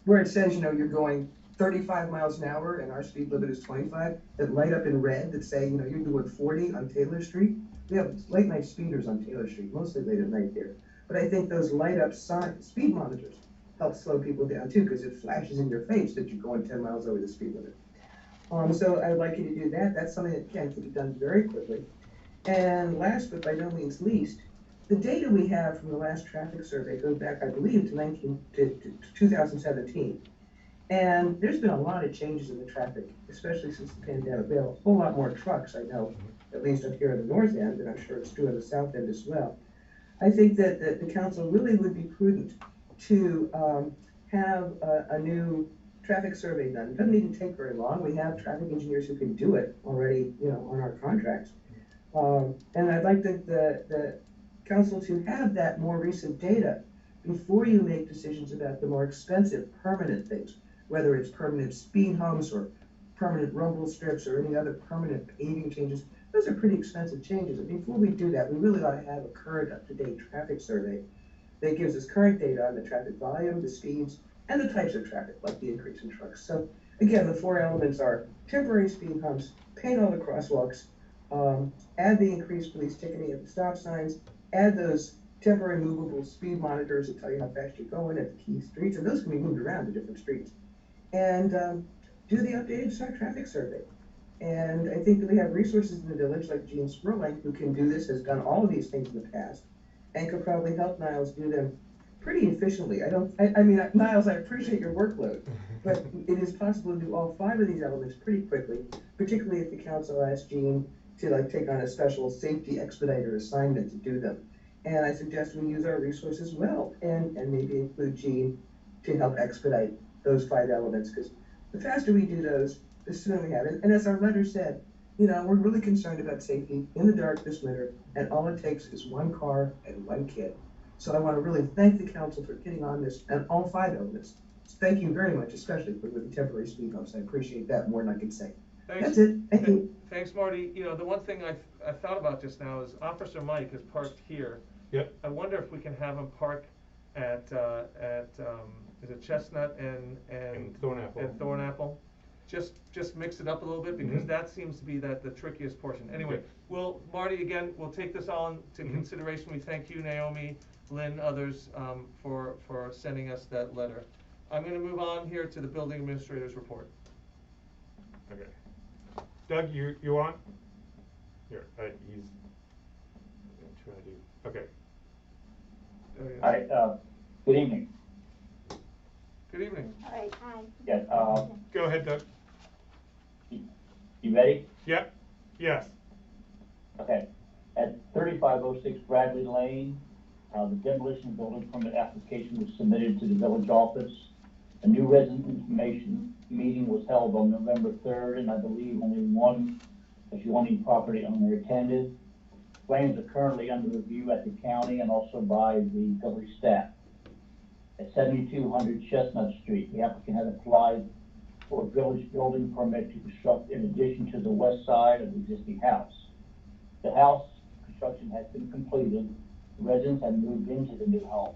where it says, you know, you're going 35 miles an hour and our speed limit is 25, that light up in red that say, you know, you're doing 40 on Taylor Street. We have late night speeders on Taylor Street, mostly late at night there. But I think those light up speed monitors help slow people down too, because it flashes in your face that you're going 10 miles over the speed limit. So I would like you to do that. That's something that can be done very quickly. And last but by no means least, the data we have from the last traffic survey goes back, I believe, to 2017. And there's been a lot of changes in the traffic, especially since the pandemic. We have a whole lot more trucks, I know, at least up here in the north end, and I'm sure it's true in the south end as well. I think that the council really would be prudent to have a new traffic survey done. It doesn't need to take very long. We have traffic engineers who can do it already, you know, on our contracts. And I'd like the council to have that more recent data before you make decisions about the more expensive permanent things, whether it's permanent speed humps or permanent rumble strips or any other permanent paving changes. Those are pretty expensive changes. And before we do that, we really ought to have a current up-to-date traffic survey that gives us current data on the traffic volume, the speeds, and the types of traffic, like the increase in trucks. So again, the 4 elements are temporary speed humps, paint all the crosswalks, add the increased police ticketing at the stop signs, add those temporary movable speed monitors that tell you how fast you're going at the key streets, and those can be moved around to different streets. And do the updated SAR traffic survey. And I think that we have resources in the village like Gene Sperling, who can do this, has done all of these things in the past, and could probably help Niles do them pretty efficiently. I mean, Niles, I appreciate your workload, but it is possible to do all 5 of these elements pretty quickly, particularly if the council asks Gene to take on a special safety expediter assignment to do them. And I suggest we use our resources well, and maybe include Gene to help expedite those 5 elements, because the faster we do those, the sooner we have it. And as our letter said, You know, we're really concerned about safety in the dark this winter, and all it takes is one car and one kid. So I want to really thank the council for getting on this, and all 5 elements. Thank you very much, especially for the temporary speed bumps. I appreciate that more than I can say. Thanks. That's it. Thank you. Thanks, Marty. You know, the one thing I thought about just now is Officer Mike is parked here. Yep. I wonder if we can have him park at is it Chestnut and Thornapple. And Thornapple. Just mix it up a little bit, because that seems to be the trickiest portion. Anyway, Okay. Marty, again, we'll take this all into consideration. We thank you, Naomi, Lynn, others, for sending us that letter. I'm gonna move on here to the building administrator's report. Okay. Doug, you on? Here, he's trying to do, okay. Hi, good evening. Good evening. All right, hi. Yes, Go ahead, Doug. you ready? Yep, yes. Okay. At 3506 Bradley Lane, the demolition building permit application was submitted to the village office. A new resident information meeting was held on November 3rd, and I believe only one adjoining property owner attended. Plans are currently under review at the county and also by the village staff. At 7200 Chestnut Street, the applicant has applied for a village building permit to construct in addition to the west side of the existing house. The house construction has been completed. The residents have moved into the new home.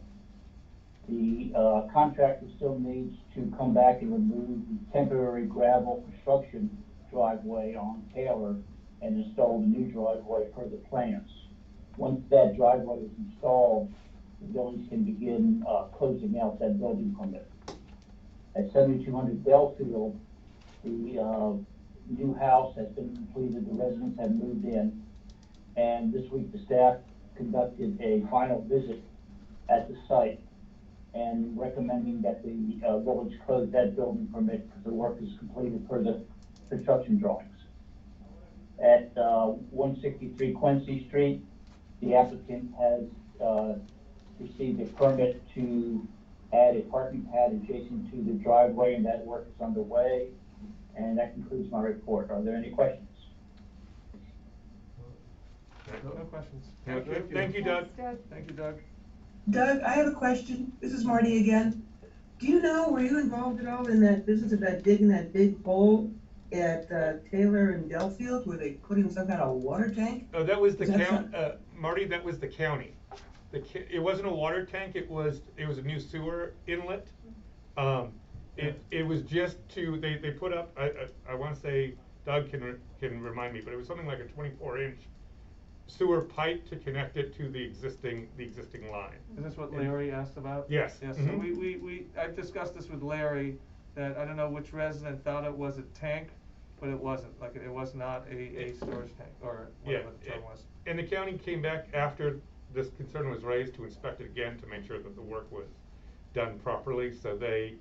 The contractor still needs to come back and remove the temporary gravel construction driveway on Taylor and install the new driveway per the plans. Once that driveway is installed, the village can begin closing out that building permit. At 7200 Belfield, the new house has been completed, the residents have moved in, and this week the staff conducted a final visit at the site and recommending that the village close that building permit because the work is completed per the construction drawings. At 163 Quincy Street, the applicant has received a permit to add a parking pad adjacent to the driveway, and that work is underway. And that concludes my report. Are there any questions? No questions. Thank you, Doug. Thank you, Doug. Doug, I have a question. This is Marty again. Do you know, were you involved at all in that business about digging that big hole at Taylor and Delfield where they put in some kind of water tank? Oh, that was the Is that county, Marty, that was the county. It wasn't a water tank, it was a new sewer inlet. It was just to, they put up, I wanna say, Doug can remind me, but it was something like a 24-inch sewer pipe to connect it to the existing line. Is this what Larry asked about? Yes. Yes, so I discussed this with Larry, that I don't know which resident thought it was a tank, but it wasn't, like, it was not a storage tank, or whatever the term was. And the county came back after this concern was raised to inspect it again to make sure that the work was done properly, so they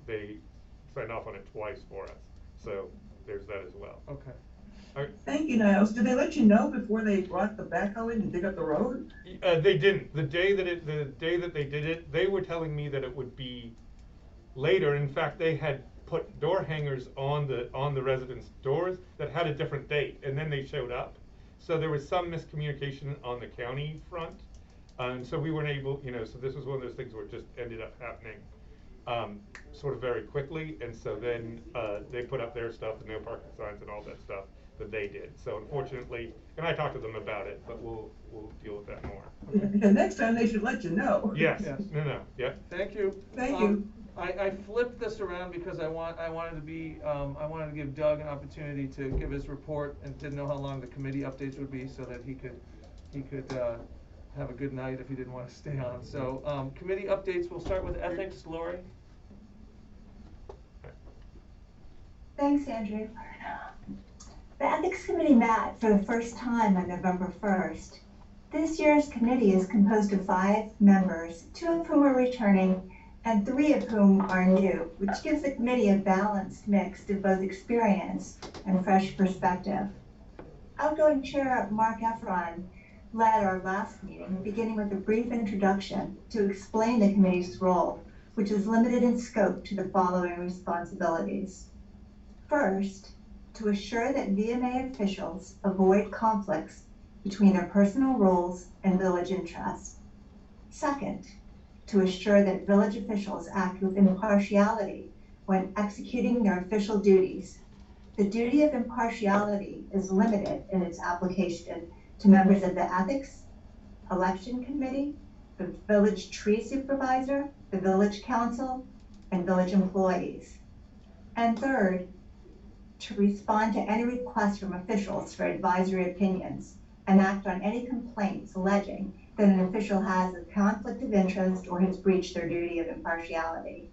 signed off on it twice for us. So there's that as well. Okay. Thank you, Niles. Did they let you know before they brought the backhoe in to dig up the road? They didn't. The day that they did it, they were telling me that it would be later. In fact, they had put door hangers on the residents' doors that had a different date, and then they showed up. So there was some miscommunication on the county front, and so we weren't able, so this was one of those things where it just ended up happening sort of very quickly, and so then they put up their stuff, the no parking signs and all that stuff that they did. So unfortunately, and I talked to them about it, but we'll deal with that more. Yeah, next time they should let you know. Yes. No. Yep. Thank you. Thank you. I flipped this around because I wanted to give Doug an opportunity to give his report, and didn't know how long the committee updates would be, so that he could have a good night if he didn't want to stay on. So committee updates, we'll start with ethics. Lori? Thanks, Andrew. The Ethics Committee met for the first time on November 1st. This year's committee is composed of 5 members, 2 of whom are returning and 3 of whom are new, which gives the committee a balanced mix of both experience and fresh perspective. Outgoing Chair Mark Efron led our last meeting, beginning with a brief introduction to explain the committee's role, which is limited in scope to the following responsibilities. First, to assure that VMA officials avoid conflicts between their personal roles and village interests. Second, to assure that village officials act with impartiality when executing their official duties. The duty of impartiality is limited in its application to members of the Ethics, Election Committee, the village tree supervisor, the village council, and village employees. And third, to respond to any requests from officials for advisory opinions and act on any complaints alleging that an official has a conflict of interest or has breached their duty of impartiality.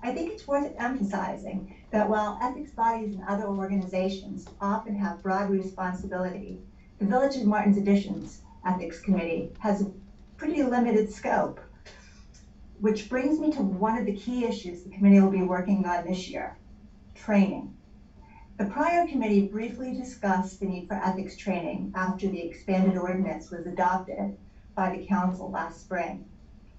I think it's worth emphasizing that while ethics bodies and other organizations often have broad responsibility, the Village of Martin's Additions Ethics Committee has a pretty limited scope, which brings me to one of the key issues the committee will be working on this year: training. The prior committee briefly discussed the need for ethics training after the expanded ordinance was adopted by the council last spring.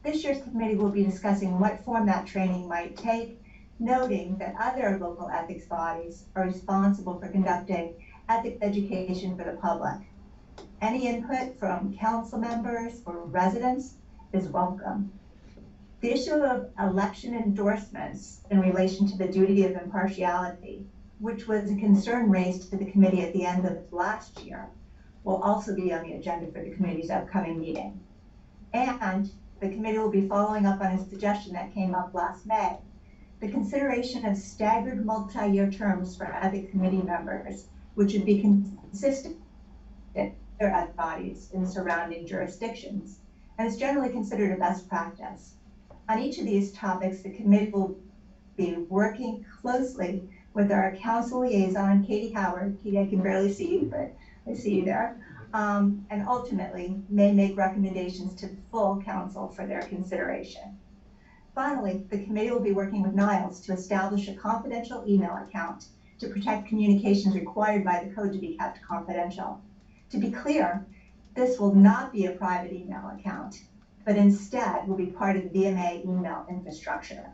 This year's committee will be discussing what form that training might take, noting that other local ethics bodies are responsible for conducting ethics education for the public. Any input from council members or residents is welcome. The issue of election endorsements in relation to the duty of impartiality, which was a concern raised to the committee at the end of last year, will also be on the agenda for the committee's upcoming meeting. And the committee will be following up on a suggestion that came up last May: the consideration of staggered multi-year terms for ethics committee members, which would be consistent with their ethics bodies in surrounding jurisdictions, and is generally considered a best practice. On each of these topics, the committee will be working closely with our council liaison, Katie Howard. Katie, I can barely see you, but I see you there. And ultimately may make recommendations to the full council for their consideration. Finally, the committee will be working with Niles to establish a confidential email account to protect communications required by the code to be kept confidential. To be clear, this will not be a private email account, but instead will be part of the VMA email infrastructure.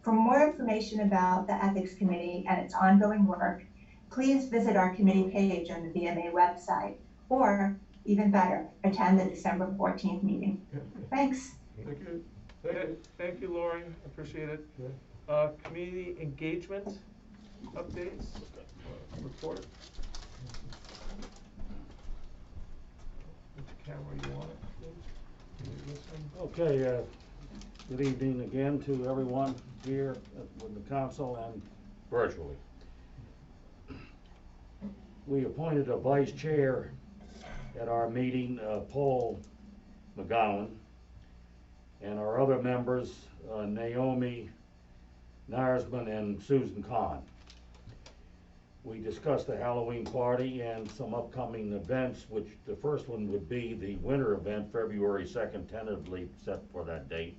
For more information about the Ethics Committee and its ongoing work, please visit our committee page on the VMA website, or even better, attend the December 14th meeting. Thanks. Thank you. Thank you, Lori. Appreciate it. Community engagement updates, report. Which camera you want it, please? Okay, good evening again to everyone here with the council and virtually. We appointed a vice chair at our meeting, Paul McGowan, and our other members, Naomi Narsman and Susan Kahn. We discussed the Halloween party and some upcoming events, which the first one would be the winter event, February 2nd, tentatively set for that date,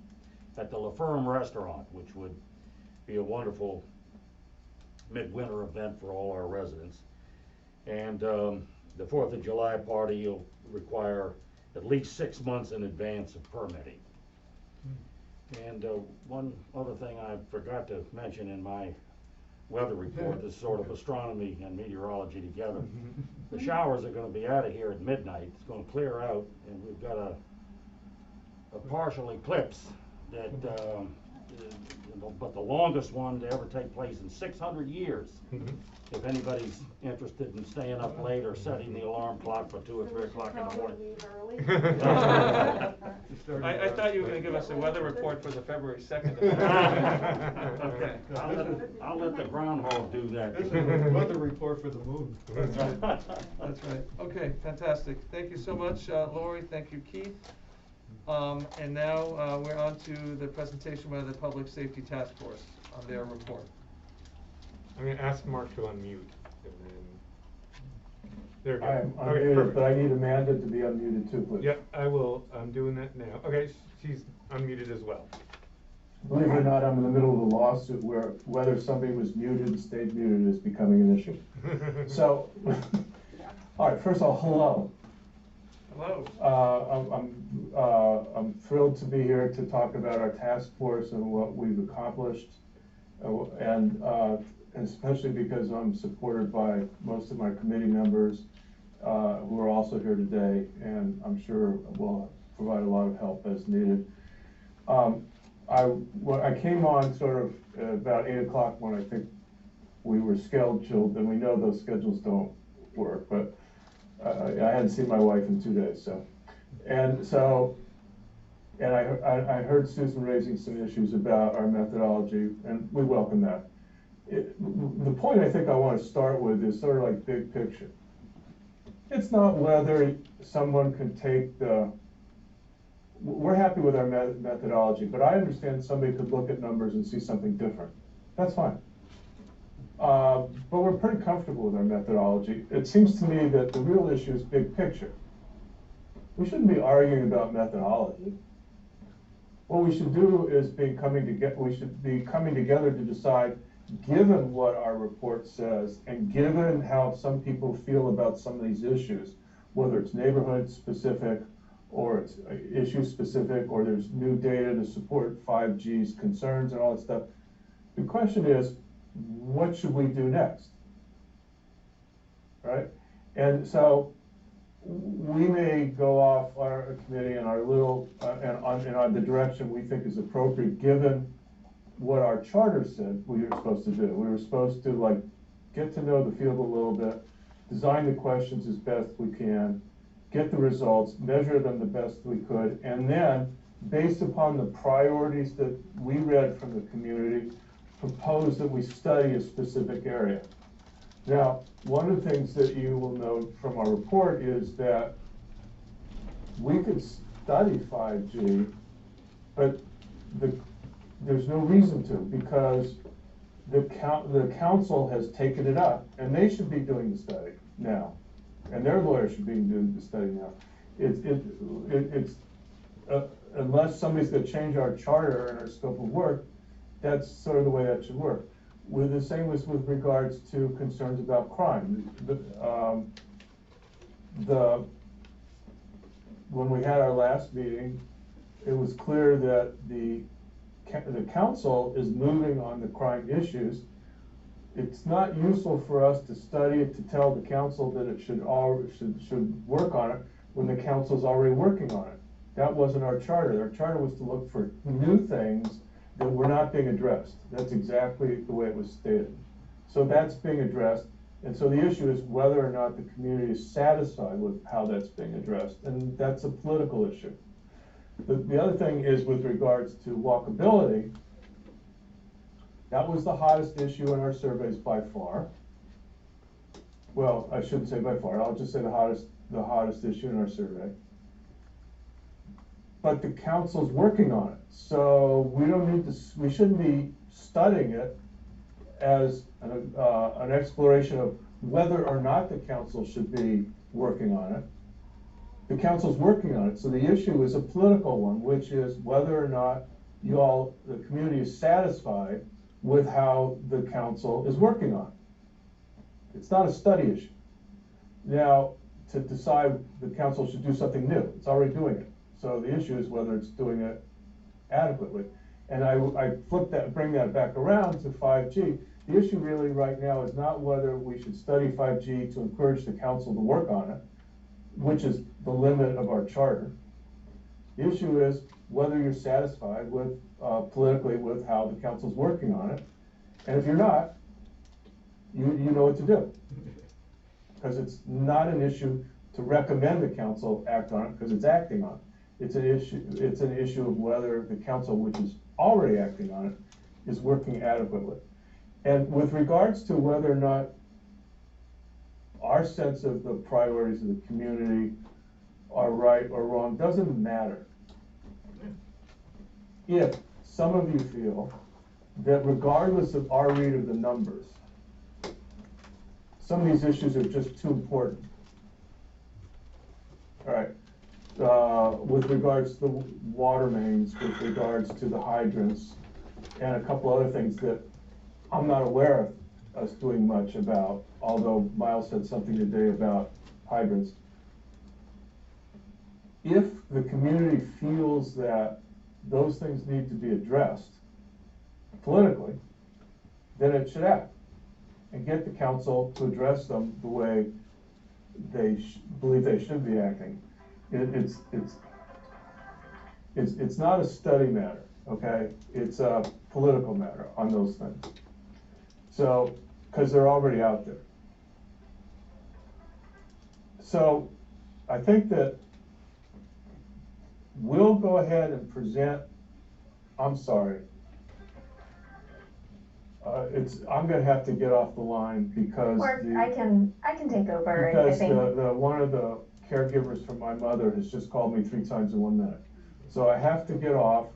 at the La Ferme restaurant, which would be a wonderful midwinter event for all our residents. And the 4th of July party will require at least 6 months in advance of permitting. And one other thing I forgot to mention in my weather report, this sort of astronomy and meteorology together. The showers are going to be out of here at midnight. It's going to clear out, and we've got a partial eclipse that, but the longest one to ever take place in 600 years. If anybody's interested in staying up late or setting the alarm clock for 2 or 3 o'clock in the morning. I thought you were going to give us a weather report for the February 2nd. Okay. I'll let the groundhog do that. This is a weather report for the moon. That's right. That's right. Okay, fantastic. Thank you so much, Lori. Thank you, Keith. And now we're on to the presentation by the Public Safety Task Force on their report. I'm going to ask Mark to unmute, and then there we go. I'm Okay, unmuted, perfect. but I need Amanda to be unmuted too, please. Yep, I will. I'm doing that now. Okay, she's unmuted as well. Believe it or not, I'm in the middle of a lawsuit where whether somebody was muted and stayed muted is becoming an issue. So, all right, first of all, hello. Hello. I'm thrilled to be here to talk about our task force and what we've accomplished. And and especially because I'm supported by most of my committee members, who are also here today, and I'm sure will provide a lot of help as needed. I came on sort of about 8 o'clock when I think we were scheduled, and we know those schedules don't work, but I hadn't seen my wife in 2 days, and I heard Susan raising some issues about our methodology, and we welcome that. The point I think I want to start with is sort of like big picture. It's not whether someone can take we're happy with our methodology, but I understand somebody could look at numbers and see something different. That's fine. But we're pretty comfortable with our methodology. It seems to me that the real issue is big picture. We shouldn't be arguing about methodology. What we should do is we should be coming together to decide, given what our report says, and given how some people feel about some of these issues, whether it's neighborhood specific, or it's issue specific, or there's new data to support 5G's concerns and all that stuff. The question is, what should we do next? Right? And so we may go off our committee and our little, and on the direction we think is appropriate, given what our charter said we were supposed to do. We were supposed to like get to know the field a little bit, design the questions as best we can, get the results, measure them the best we could, and then, based upon the priorities that we read from the community, propose that we study a specific area. Now, one of the things that you will note from our report is that we could study 5G, but there's no reason to, because the council has taken it up, and they should be doing the study now. And their lawyers should be doing the study now. Unless somebody's going to change our charter and our scope of work, that's sort of the way that should work. The same was with regards to concerns about crime. When we had our last meeting, it was clear that the council is moving on the crime issues. It's not useful for us to study it to tell the council that it should work on it when the council's already working on it. That wasn't our charter. Our charter was to look for new things that were not being addressed. That's exactly the way it was stated. So that's being addressed. And so the issue is whether or not the community is satisfied with how that's being addressed. And that's a political issue. The other thing is with regards to walkability. That was the hottest issue in our surveys by far. Well, I shouldn't say by far. I'll just say the hottest issue in our survey. But the council's working on it, so we shouldn't be studying it as an exploration of whether or not the council should be working on it. The council's working on it, so the issue is a political one, which is whether or not the community is satisfied with how the council is working on it. It's not a study issue. Now, to decide the council should do something new, it's already doing it. So the issue is whether it's doing it adequately. And I bring that back around to 5G. The issue really right now is not whether we should study 5G to encourage the council to work on it, which is the limit of our charter. The issue is whether you're satisfied with politically with how the council's working on it. And if you're not, you know what to do. Because it's not an issue to recommend the council act on it, because it's acting on it. It's an issue of whether the council, which is already acting on it, is working adequately. And with regards to whether or not our sense of the priorities of the community are right or wrong doesn't matter. If some of you feel that regardless of our read of the numbers, some of these issues are just too important. All right. With regards to the water mains, with regards to the hydrants, and a couple other things that I'm not aware of us doing much about, although Miles said something today about hydrants. If the community feels that those things need to be addressed politically, then it should act. and get the council to address them the way they believe they should be acting. It's not a study matter, okay? It's a political matter on those things. So, because they're already out there. So, I think that we'll go ahead and present, I'm sorry. I'm gonna have to get off the line because Mark, I can take over. I because think. one of the caregivers for my mother has just called me 3 times in 1 minute. So I have to get off.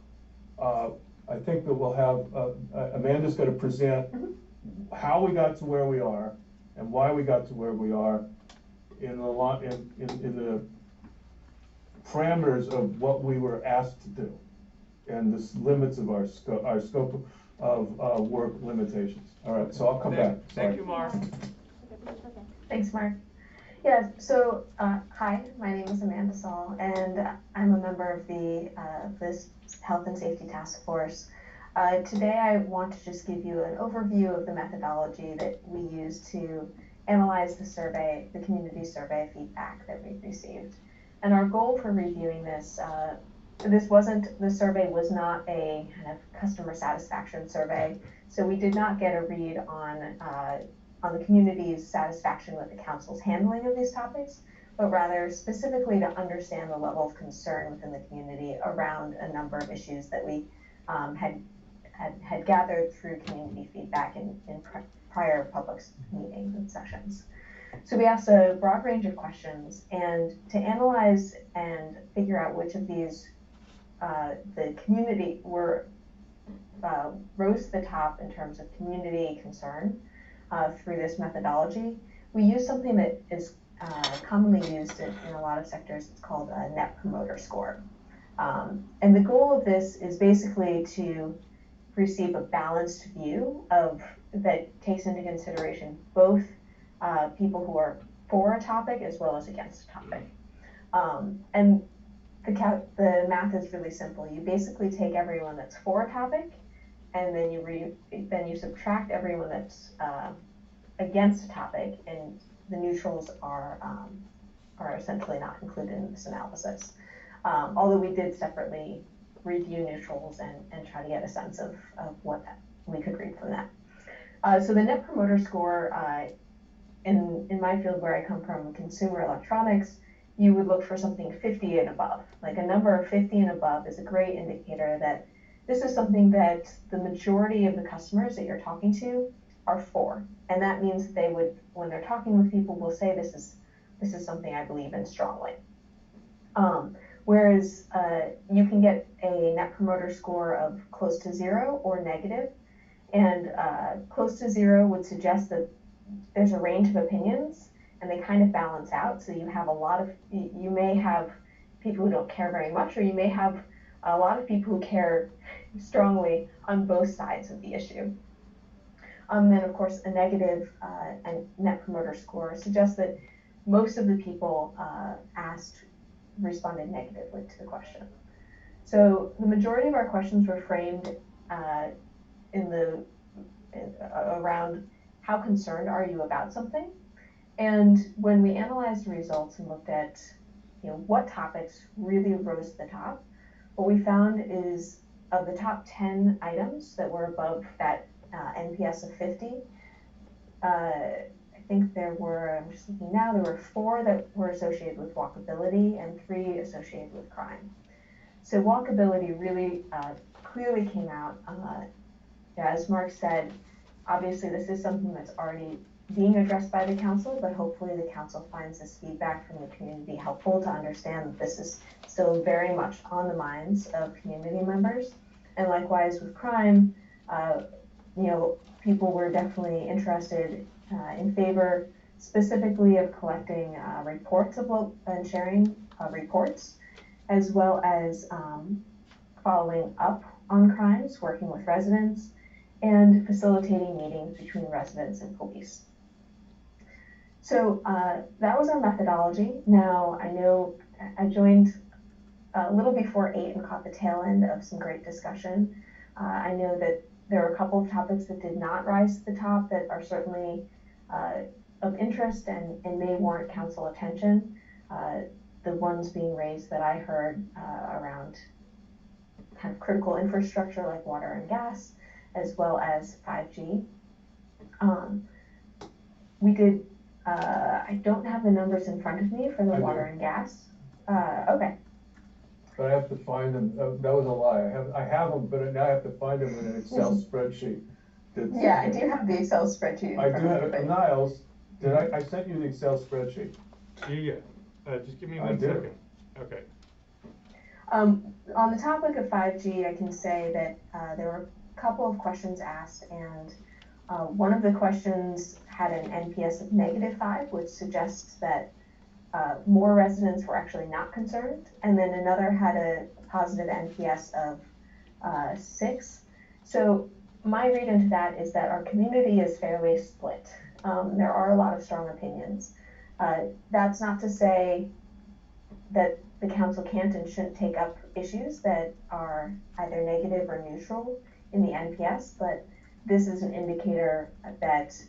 I think that we'll have, Amanda's gonna present how we got to where we are and why we got to where we are in the parameters of what we were asked to do and the limits of our scope of work limitations. All right, so I'll come back. Thank you, Mark. Thanks, Mark. Yeah, so, hi, my name is Amanda Saul, and I'm a member of the this Health and Safety Task Force. Today I want to just give you an overview of the methodology that we use to analyze the survey, the community survey feedback that we've received. And our goal for reviewing this, the survey was not a kind of customer satisfaction survey, so we did not get a read on the community's satisfaction with the council's handling of these topics, but rather specifically to understand the level of concern within the community around a number of issues that we had gathered through community feedback in prior public meetings and sessions. So we asked a broad range of questions, and to analyze and figure out which of these the community rose to the top in terms of community concern through this methodology, we use something that is commonly used in a lot of sectors. It's called a Net Promoter Score. And the goal of this is basically to receive a balanced view that takes into consideration both people who are for a topic as well as against a topic. And the math is really simple. You basically take everyone that's for a topic, and then you subtract everyone that's against a topic, and the neutrals are essentially not included in this analysis. Although we did separately review neutrals and try to get a sense of what we could read from that. So the Net Promoter Score, in my field where I come from, consumer electronics, you would look for something 50 and above. Like a number of 50 and above is a great indicator that this is something that the majority of the customers that you're talking to are for. And that means they would, when they're talking with people, will say this is something I believe in strongly. Whereas you can get a Net Promoter Score of close to 0 or negative, and close to 0 would suggest that there's a range of opinions and they kind of balance out. So you have you may have people who don't care very much, or you may have a lot of people who care strongly on both sides of the issue. Then of course a negative and Net Promoter Score suggests that most of the people responded negatively to the question. So the majority of our questions were framed around how concerned are you about something? And when we analyzed the results and looked at what topics really rose to the top, what we found is of the top 10 items that were above that NPS of 50, I think there were, I'm just looking now, there were 4 that were associated with walkability and 3 associated with crime. So walkability really clearly came out. As Mark said, obviously this is something that's already being addressed by the council, but hopefully the council finds this feedback from the community helpful to understand that this is still very much on the minds of community members. And likewise with crime, people were definitely interested in favor specifically of collecting reports and sharing reports, as well as following up on crimes, working with residents, and facilitating meetings between residents and police. So that was our methodology. Now, I know I joined a little before 8 and caught the tail end of some great discussion. I know that There were a couple of topics that did not rise to the top that are certainly of interest and may warrant council attention. The ones being raised that I heard around kind of critical infrastructure like water and gas, as well as 5G. We did, I don't have the numbers in front of me for the water and gas. Okay. But I have to find them. That was a lie. I have them, but now I have to find them in an Excel spreadsheet. Yeah, I do have the Excel spreadsheet. I do have it. Niles, I sent you the Excel spreadsheet. Yeah. Just give me 1 second. Okay. On the topic of 5G, I can say that there were a couple of questions asked, and one of the questions had an NPS of -5, which suggests that more residents were actually not concerned, and then another had a positive NPS of 6. So my read into that is that our community is fairly split. There are a lot of strong opinions. That's not to say that the council can't and shouldn't take up issues that are either negative or neutral in the NPS, but this is an indicator that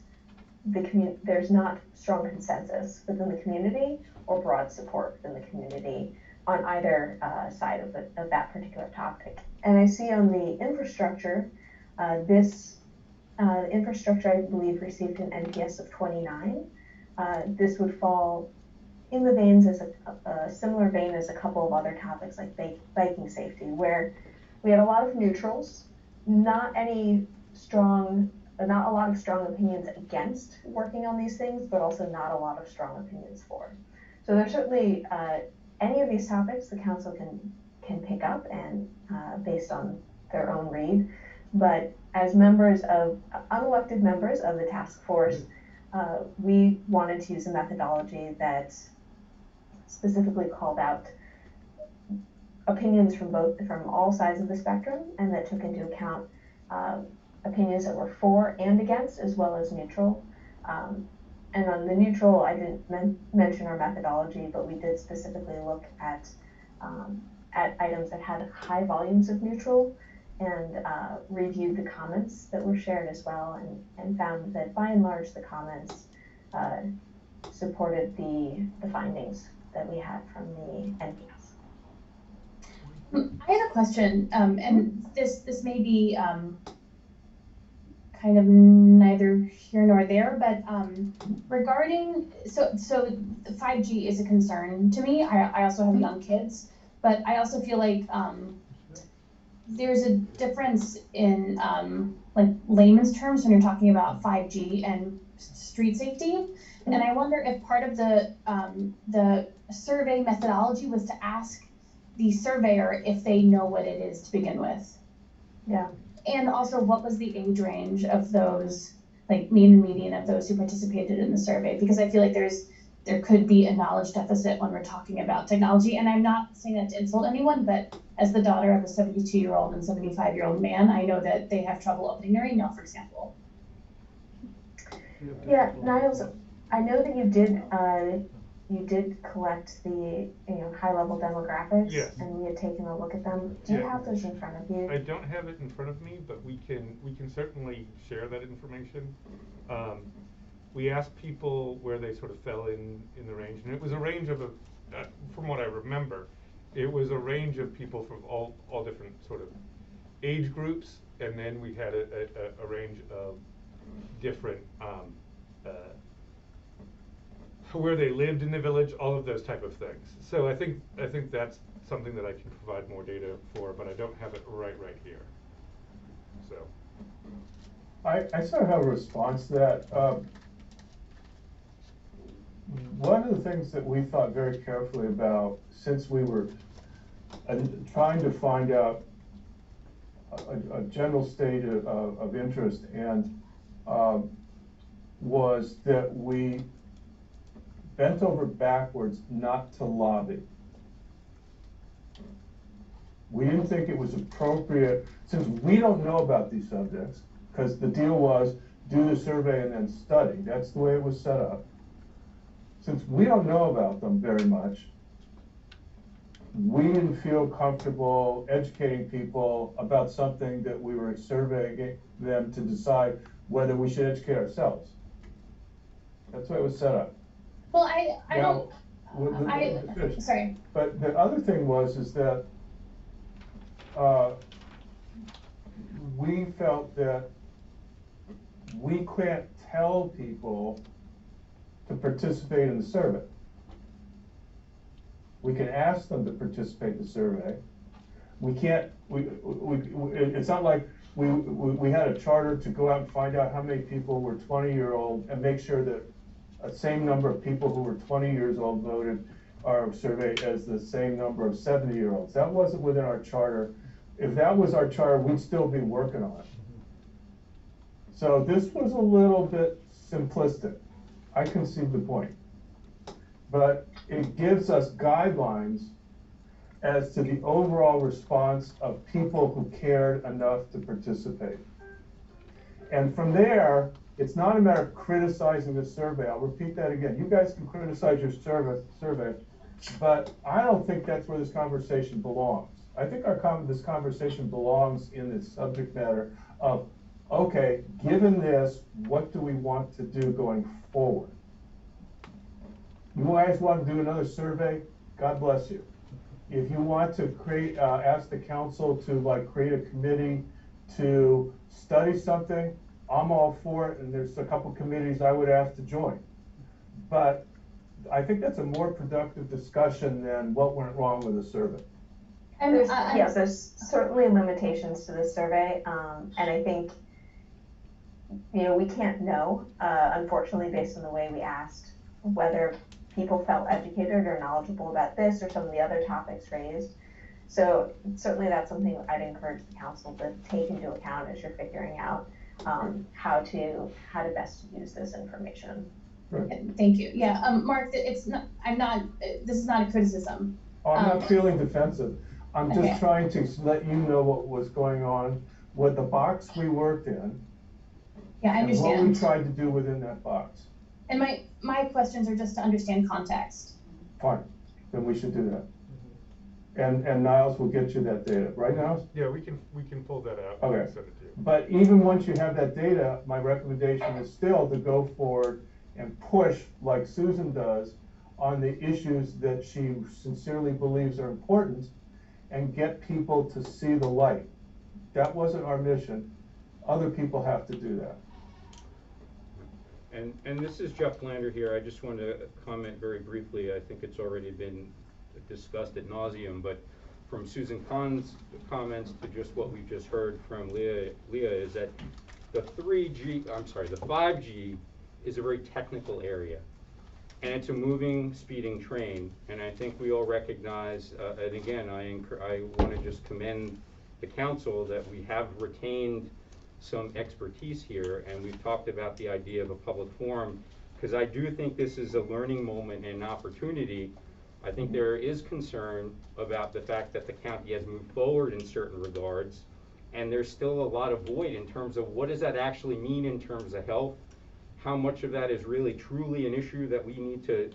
there's not strong consensus within the community or broad support within the community on either side of that particular topic. And I see on the infrastructure, this infrastructure, I believe, received an NPS of 29. This would fall in the veins as a similar vein as a couple of other topics like biking safety, where we had a lot of neutrals, not a lot of strong opinions against working on these things, but also not a lot of strong opinions for. So there's certainly any of these topics the council can pick up and based on their own read, but as unelected members of the task force, we wanted to use a methodology that specifically called out opinions from all sides of the spectrum, and that took into account opinions that were for and against, as well as neutral. And on the neutral, I didn't mention our methodology, but we did specifically look at items that had high volumes of neutral, and reviewed the comments that were shared as well, and found that by and large the comments supported the findings that we had from the NPS. I had a question, and this may be kind of neither here nor there, but regarding, so 5G is a concern to me. I also have young kids, but I also feel like there's a difference in like layman's terms when you're talking about 5G and street safety. And I wonder if part of the survey methodology was to ask the surveyor if they know what it is to begin with. Yeah. And also, what was the age range of those, like mean and median of those who participated in the survey? Because I feel like there could be a knowledge deficit when we're talking about technology. And I'm not saying that to insult anyone, but as the daughter of a 72-year-old and 75-year-old man, I know that they have trouble opening their email, for example. Yeah, Niles, I know that you did collect the high-level demographics, yes, and we had taken a look at them. Do you have those in front of you? I don't have it in front of me, but we can certainly share that information. We asked people where they sort of fell in the range, and it was a range of from what I remember, it was a range of people from all different sort of age groups, and then we had a range of different where they lived in the village, all of those type of things. So I think that's something that I can provide more data for, but I don't have it right here. So I sort of have a response to that. One of the things that we thought very carefully about, since we were trying to find out a general state of interest, and was that we bent over backwards not to lobby. We didn't think it was appropriate, since we don't know about these subjects, because the deal was do the survey and then study. That's the way it was set up. Since we don't know about them very much, we didn't feel comfortable educating people about something that we were surveying them to decide whether we should educate ourselves. That's why it was set up. Well, I Now, don't, sorry. But the other thing is that we felt that we can't tell people to participate in the survey. We can ask them to participate in the survey. We can't, it's not like we had a charter to go out and find out how many people were 20-year-old and make sure that a same number of people who were 20 years old voted our survey as the same number of 70-year-olds. That wasn't within our charter. If that was our charter, we'd still be working on it. So this was a little bit simplistic. I concede the point. But it gives us guidelines as to the overall response of people who cared enough to participate. And from there, it's not a matter of criticizing the survey. I'll repeat that again. You guys can criticize your survey, but I don't think that's where this conversation belongs. I think this conversation belongs in the subject matter of, okay, given this, what do we want to do going forward? You guys want to do another survey? God bless you. If you want to create, ask the council to create a committee to study something, I'm all for it, and there's a couple committees I would ask to join. But I think that's a more productive discussion than what went wrong with the survey. There's certainly limitations to this survey, and I think, we can't know, unfortunately, based on the way we asked, whether people felt educated or knowledgeable about this or some of the other topics raised. So certainly that's something I'd encourage the council to take into account as you're figuring out how to best use this information. Thank you. Yeah, Mark, this is not a criticism. Oh, I'm not feeling defensive. I'm just trying to let you know what was going on with the box we worked in. Yeah, I understand. And what we tried to do within that box. And my questions are just to understand context. Fine, then we should do that. And Niles will get you that data, right, Niles? Yeah, we can pull that out. Okay. And send it to you. But even once you have that data, my recommendation is still to go forward and push like Susan does on the issues that she sincerely believes are important and get people to see the light. That wasn't our mission. Other people have to do that. And this is Jeff Lander here. I just wanted to comment very briefly. I think it's already been discussed ad nauseum, but from Susan Kahn's comments to just what we just heard from Leah is that the 5G is a very technical area, and it's a moving, speeding train. And I think we all recognize, and again, I want to just commend the council that we have retained some expertise here, and we've talked about the idea of a public forum, because I do think this is a learning moment and an opportunity. I think there is concern about the fact that the county has moved forward in certain regards, and there's still a lot of void in terms of what does that actually mean in terms of health, how much of that is really truly an issue that we need to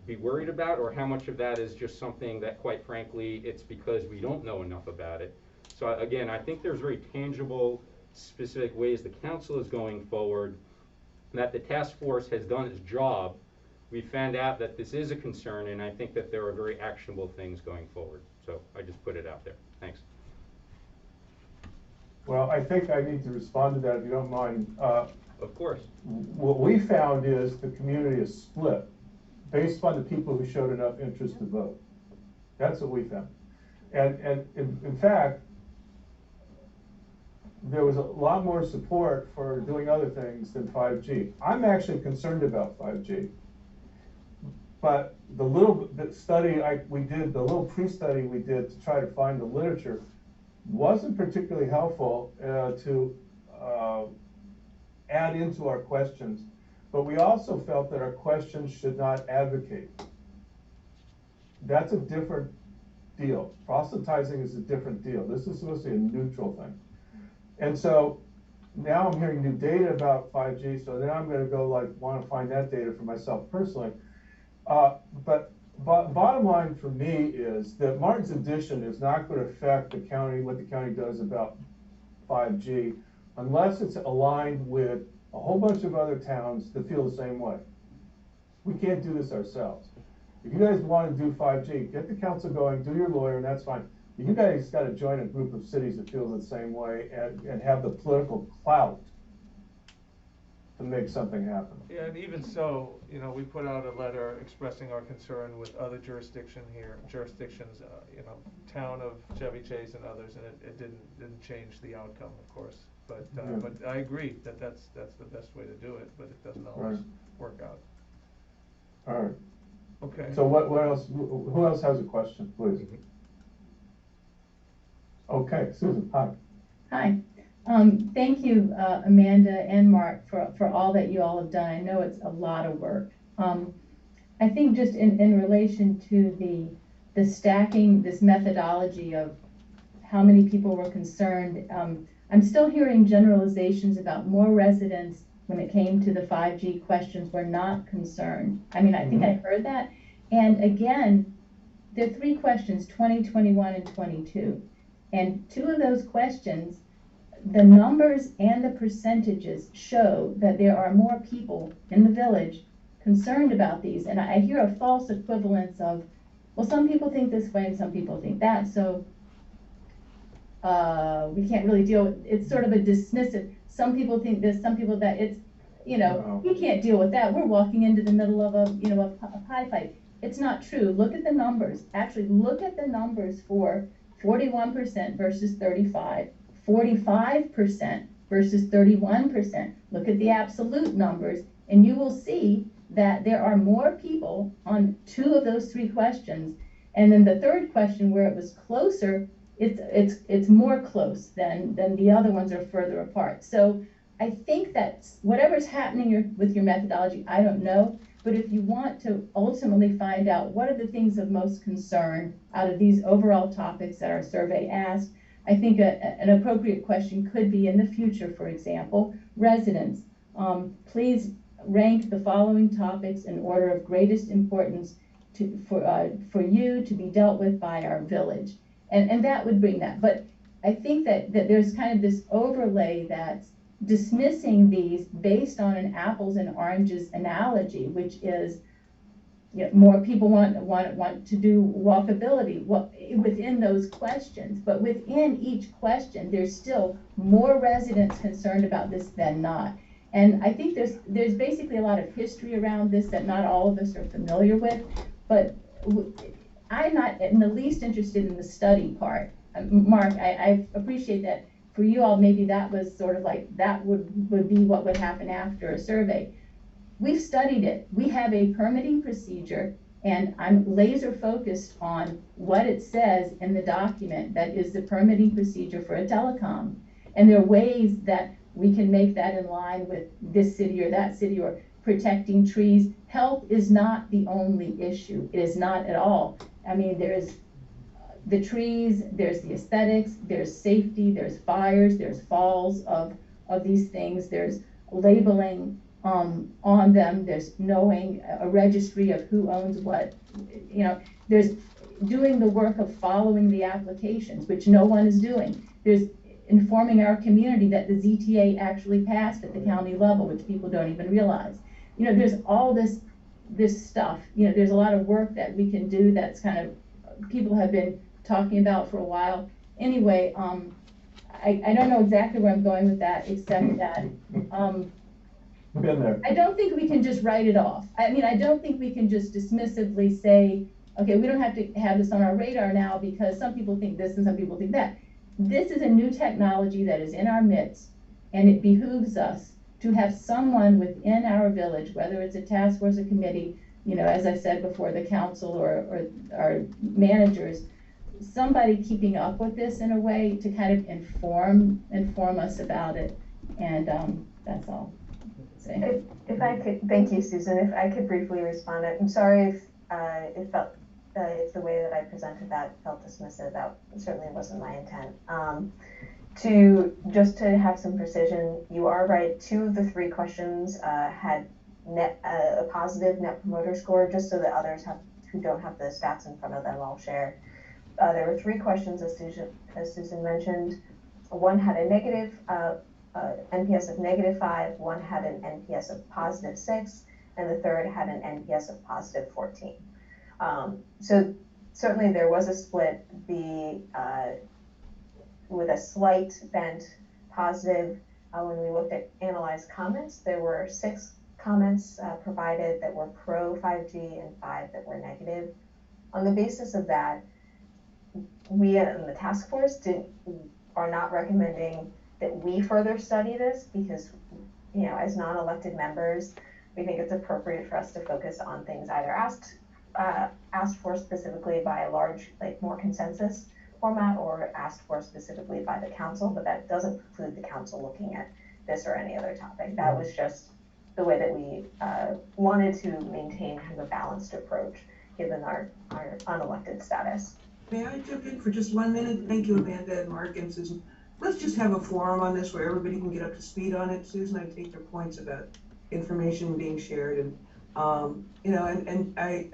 be worried about, or how much of that is just something that, quite frankly, it's because we don't know enough about it. So again, I think there's very tangible, specific ways the council is going forward, that the task force has done its job. We found out that this is a concern, and I think that there are very actionable things going forward. So I just put it out there. Thanks. Well, I think I need to respond to that if you don't mind. Of course. What we found is the community is split based on the people who showed enough interest to vote. That's what we found. And in fact, there was a lot more support for doing other things than 5G. I'm actually concerned about 5G. But the little study we did, the little pre-study we did to try to find the literature wasn't particularly helpful to add into our questions. But we also felt that our questions should not advocate. That's a different deal. Proselytizing is a different deal. This is supposed to be a neutral thing. And so now I'm hearing new data about 5G, so then I'm going to go want to find that data for myself personally. But bottom line for me is that Martin's addition is not going to affect the county, what the county does about 5G, unless it's aligned with a whole bunch of other towns that feel the same way. We can't do this ourselves. If you guys want to do 5G, get the council going, do your lawyer, and that's fine. But you guys got to join a group of cities that feel the same way and have the political clout to make something happen. Yeah, and even so, you know, we put out a letter expressing our concern with other jurisdictions, you know, town of Chevy Chase and others, and it didn't change the outcome, of course. But I agree that that's the best way to do it, but it doesn't always work out. All right. Okay. So what else? Who else has a question, please? Okay, Susan, hi. Hi. Thank you, Amanda and Mark, for all that you all have done. I know it's a lot of work. I think just in relation to the stacking, this methodology of how many people were concerned, I'm still hearing generalizations about more residents when it came to the 5G questions were not concerned. I mean, I think I heard that. And again, there are 3 questions, 20, 21, and 22. And 2 of those questions, the numbers and the percentages show that there are more people in the village concerned about these. And I hear a false equivalence of, well, some people think this way and some people think that, so we can't really deal with, it's sort of a dismissive, some people think this, some people that, it's, you know, we can't deal with that. We're walking into the middle of a, you know, a pie fight. It's not true. Look at the numbers. Actually, look at the numbers for 41% versus 35, 45% versus 31%. Look at the absolute numbers, and you will see that there are more people on 2 of those 3 questions. And then the 3rd question, where it was closer, it's more close than the other ones are further apart. So I think that whatever's happening with your methodology, I don't know, but if you want to ultimately find out what are the things of most concern out of these overall topics that our survey asked, I think an appropriate question could be in the future, for example, residents. Please rank the following topics in order of greatest importance for you to be dealt with by our village. And that would bring that. But I think that there's kind of this overlay that's dismissing these based on an apples and oranges analogy, which is, you know, more people want to do walkability within those questions, but within each question, there's still more residents concerned about this than not. And I think there's basically a lot of history around this that not all of us are familiar with, but I'm not in the least interested in the study part. Mark, I appreciate that for you all, maybe that was sort of like, that would be what would happen after a survey. We've studied it. We have a permitting procedure, and I'm laser focused on what it says in the document that is the permitting procedure for a telecom. And there are ways that we can make that in line with this city or that city, or protecting trees. Health is not the only issue. It is not at all. I mean, there's the trees, there's the aesthetics, there's safety, there's fires, there's falls of these things, there's labeling on them, there's knowing a registry of who owns what, you know, there's doing the work of following the applications, which no one is doing. There's informing our community that the ZTA actually passed at the county level, which people don't even realize. You know, there's all this stuff, you know, there's a lot of work that we can do that's kind of, people have been talking about for a while. Anyway, I don't know exactly where I'm going with that, except that Been there. I don't think we can just write it off. I mean, I don't think we can just dismissively say, okay, we don't have to have this on our radar now because some people think this and some people think that. This is a new technology that is in our midst, and it behooves us to have someone within our village, whether it's a task force, a committee, you know, as I said before, the council or our managers, somebody keeping up with this in a way to kind of inform us about it. And that's all. If I could, thank you, Susan. If I could briefly respond, I'm sorry if it felt, if the way that I presented that felt dismissive. That certainly wasn't my intent. Just to have some precision, you are right. 2 of the 3 questions had a positive net promoter score, just so that others have who don't have the stats in front of them, I'll share. There were 3 questions, as Susan mentioned. One had a negative NPS of -5, one had an NPS of +6, and the third had an NPS of +14. So certainly there was a split, with a slight bent positive. When we looked at analyzed comments, there were 6 comments provided that were pro 5G and 5 that were negative. On the basis of that, we in the task force are not recommending that we further study this because, as non-elected members, we think it's appropriate for us to focus on things either asked for specifically by a large, more consensus format, or asked for specifically by the council, but that doesn't preclude the council looking at this or any other topic. That was just the way that we wanted to maintain kind of a balanced approach given our unelected status. May I jump in for just 1 minute? Thank you, Amanda and Mark and Susan. Let's just have a forum on this where everybody can get up to speed on it. Susan, I take your points about information being shared, and I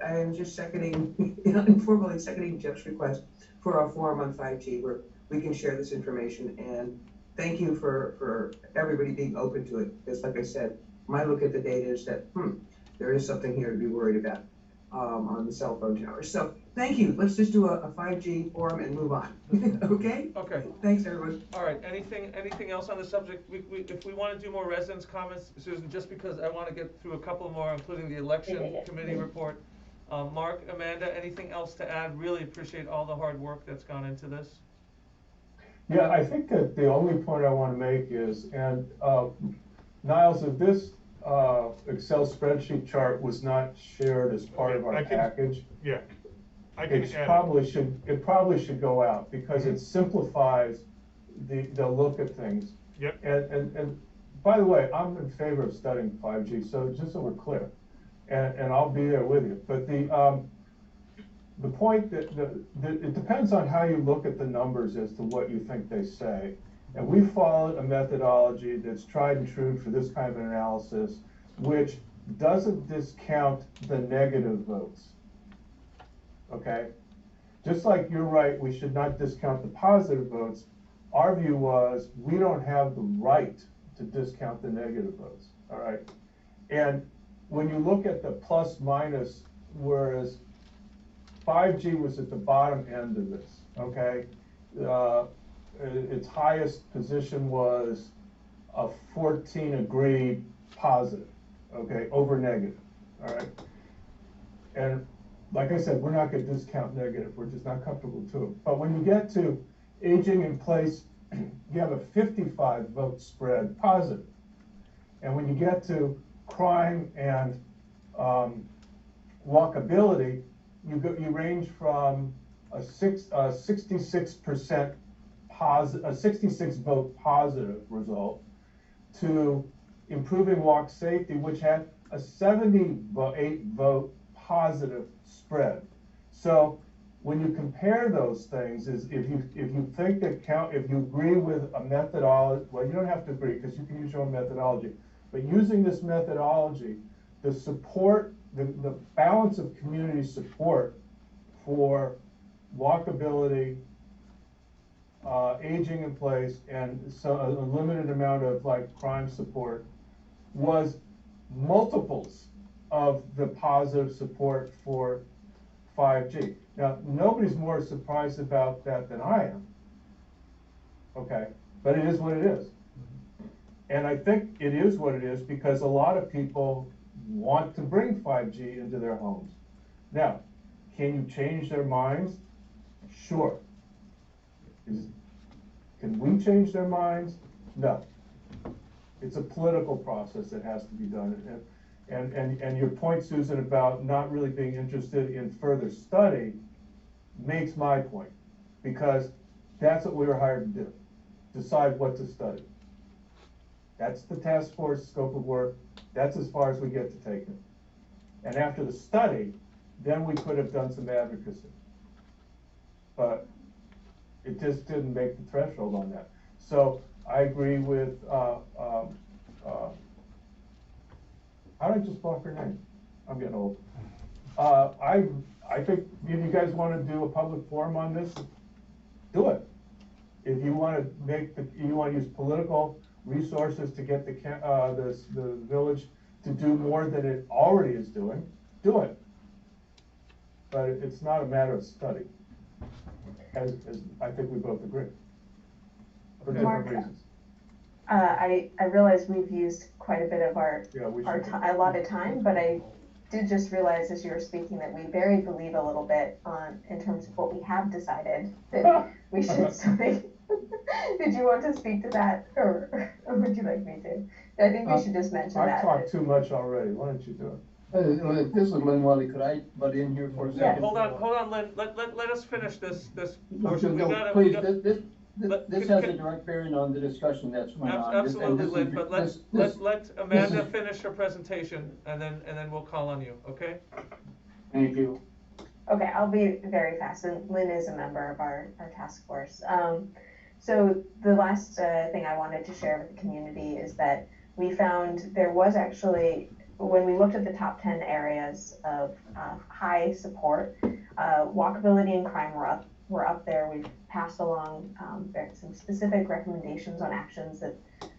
am just seconding, informally seconding Jeff's request for a forum on 5G where we can share this information. And thank you for everybody being open to it. Because like I said, my look at the data is that, there is something here to be worried about on the cell phone towers. So thank you. Let's just do a 5G forum and move on. Okay? Okay. Thanks, everyone. All right, anything else on the subject? If we want to do more residents' comments, Susan, just because I want to get through a couple more, including the election committee report. Mark, Amanda, anything else to add? Really appreciate all the hard work that's gone into this. Yeah, I think that the only point I want to make is, and Niles, if this Excel spreadsheet chart was not shared as part of our package, yeah, it probably should go out because it simplifies the look at things. Yep. And by the way, I'm in favor of studying 5G, so just so we're clear, and I'll be there with you. But the point that it depends on how you look at the numbers as to what you think they say. And we followed a methodology that's tried and true for this kind of an analysis, which doesn't discount the negative votes. Okay? Just like you're right, we should not discount the positive votes. Our view was we don't have the right to discount the negative votes. All right? And when you look at the plus minus, whereas 5G was at the bottom end of this, okay? Its highest position was a 14 agreed positive, okay, over negative, all right? And like I said, we're not going to discount negative. We're just not comfortable to it. But when you get to aging in place, you have a 55 vote spread positive. And when you get to crime and walkability, you range from a 66% a 66 vote positive result to improving walk safety, which had a 78 vote positive spread. So when you compare those things, is if you think that if you agree with a methodology, well, you don't have to agree because you can use your own methodology, but using this methodology, the support, the balance of community support for walkability, aging in place, and so a limited amount of crime support was multiples of the positive support for 5G. Now, nobody's more surprised about that than I am, okay? But it is what it is. And I think it is what it is because a lot of people want to bring 5G into their homes. Now, can you change their minds? Sure. Can we change their minds? No. It's a political process that has to be done. And your point, Susan, about not really being interested in further study makes my point, because that's what we were hired to do, decide what to study. That's the task force scope of work. That's as far as we get to take it. And after the study, then we could have done some advocacy. But it just didn't make the threshold on that. So I agree with, how did I just block her name? I'm getting old. I I think if you guys wanna do a public forum on this, do it. If you wanna you wanna use political resources to get the village to do more than it already is doing, do it. But it's not a matter of study, as I think we both agree, for different Mark, reasons. I realize we've used quite a bit of our allotted time, but I did just realize as you were speaking that we buried the lead a little bit in terms of what we have decided that we should study. Did you want to speak to that, or would you like me to? I think we should just mention that. I've talked too much already. Why don't you do it? This is Lynn Wiley. Could I butt in here for a Yeah, second? hold on, Lynn. Let us finish this portion. No, please, this has a direct bearing on the discussion that's going on. Absolutely, Lynn, but let Amanda finish her presentation, and then we'll call on you, okay? Thank you. Okay, I'll be very fast, and Lynn is a member of our task force. So the last thing I wanted to share with the community is that we found there was actually, when we looked at the top 10 areas of high support, walkability and crime were up there. We've passed along some specific recommendations on actions that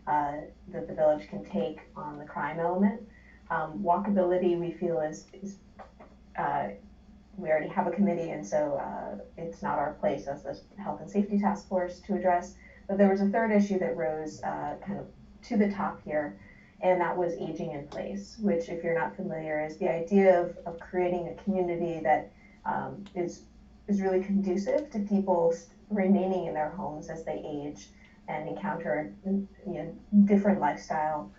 the village can take on the crime element. Walkability, we feel is we already have a committee, and so it's not our place as the Health and Safety Task Force to address. But there was a third issue that rose kind of to the top here, and that was aging in place, which, if you're not familiar, is the idea of creating a community that is really conducive to people remaining in their homes as they age and encounter different lifestyle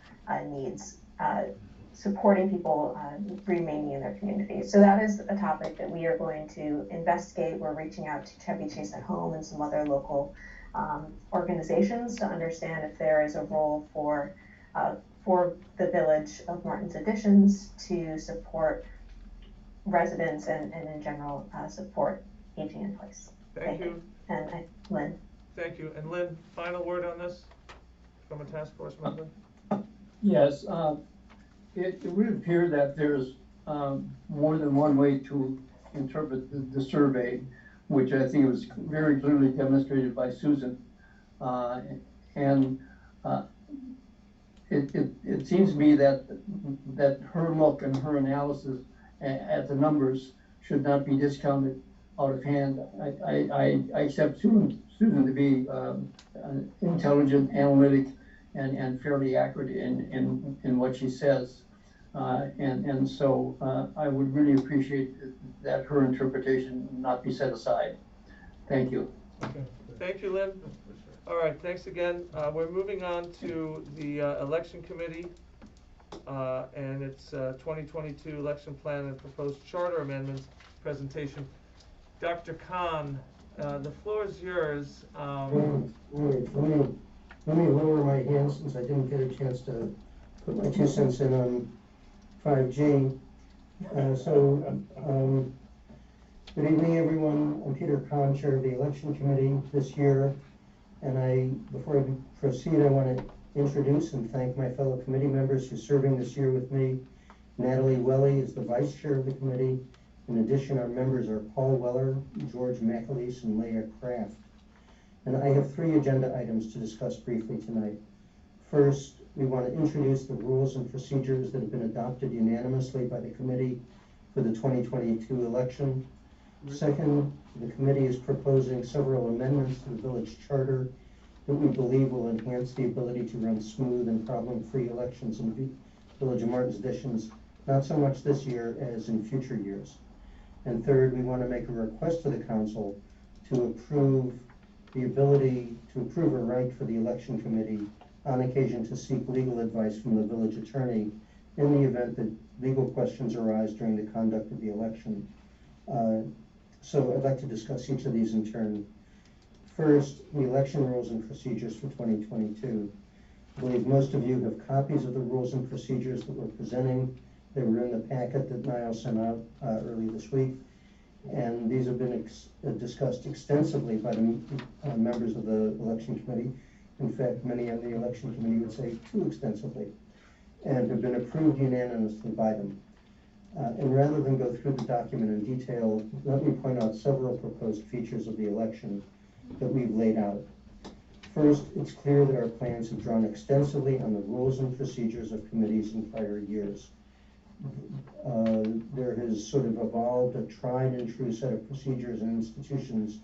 needs, supporting people remaining in their communities. So that is a topic that we are going to investigate. We're reaching out to Chevy Chase at Home and some other local organizations to understand if there is a role for the Village of Martin's Additions to support residents and in general support aging in place. Thank you. And Lynn. Thank you. And Lynn, final word on this from a task force member? Yes, it would appear that there's more than one way to interpret the survey, which I think was very clearly demonstrated by Susan. It seems to me that her look and her analysis at the numbers should not be discounted out of hand. I accept Susan to be intelligent, analytic, and fairly accurate in what she says. So I would really appreciate that her interpretation not be set aside. Thank you. Okay. Thank you, Lynn. All right, thanks again. We're moving on to the election committee, and its 2022 election plan and proposed charter amendments presentation. Dr. Khan, the floor is yours. Let me lower my hand since I didn't get a chance to put my 2 cents in on 5G. Good evening, everyone. I'm Peter Khan, Chair of the Election Committee this year. And before I proceed, I want to introduce and thank my fellow committee members who are serving this year with me. Natalie Welly is the Vice Chair of the committee. In addition, our members are Paul Weller, George McAleese, and Leah Kraft. And I have 3 agenda items to discuss briefly tonight. First, we want to introduce the rules and procedures that have been adopted unanimously by the committee for the 2022 election. Second, the committee is proposing several amendments to the village charter that we believe will enhance the ability to run smooth and problem-free elections in the Village of Martin's Additions, not so much this year as in future years. And third, we want to make a request to the council to approve a right for the election committee on occasion to seek legal advice from the village attorney in the event that legal questions arise during the conduct of the election. So I'd like to discuss each of these in turn. First, the election rules and procedures for 2022. I believe most of you have copies of the rules and procedures that we're presenting. They were in the packet that Niall sent out early this week. And these have been discussed extensively by the members of the election committee. In fact, many on the election committee would say too extensively, and have been approved unanimously by them. And rather than go through the document in detail, let me point out several proposed features of the election that we've laid out. First, it's clear that our plans have drawn extensively on the rules and procedures of committees in prior years. There has sort of evolved a tried and true set of procedures and institutions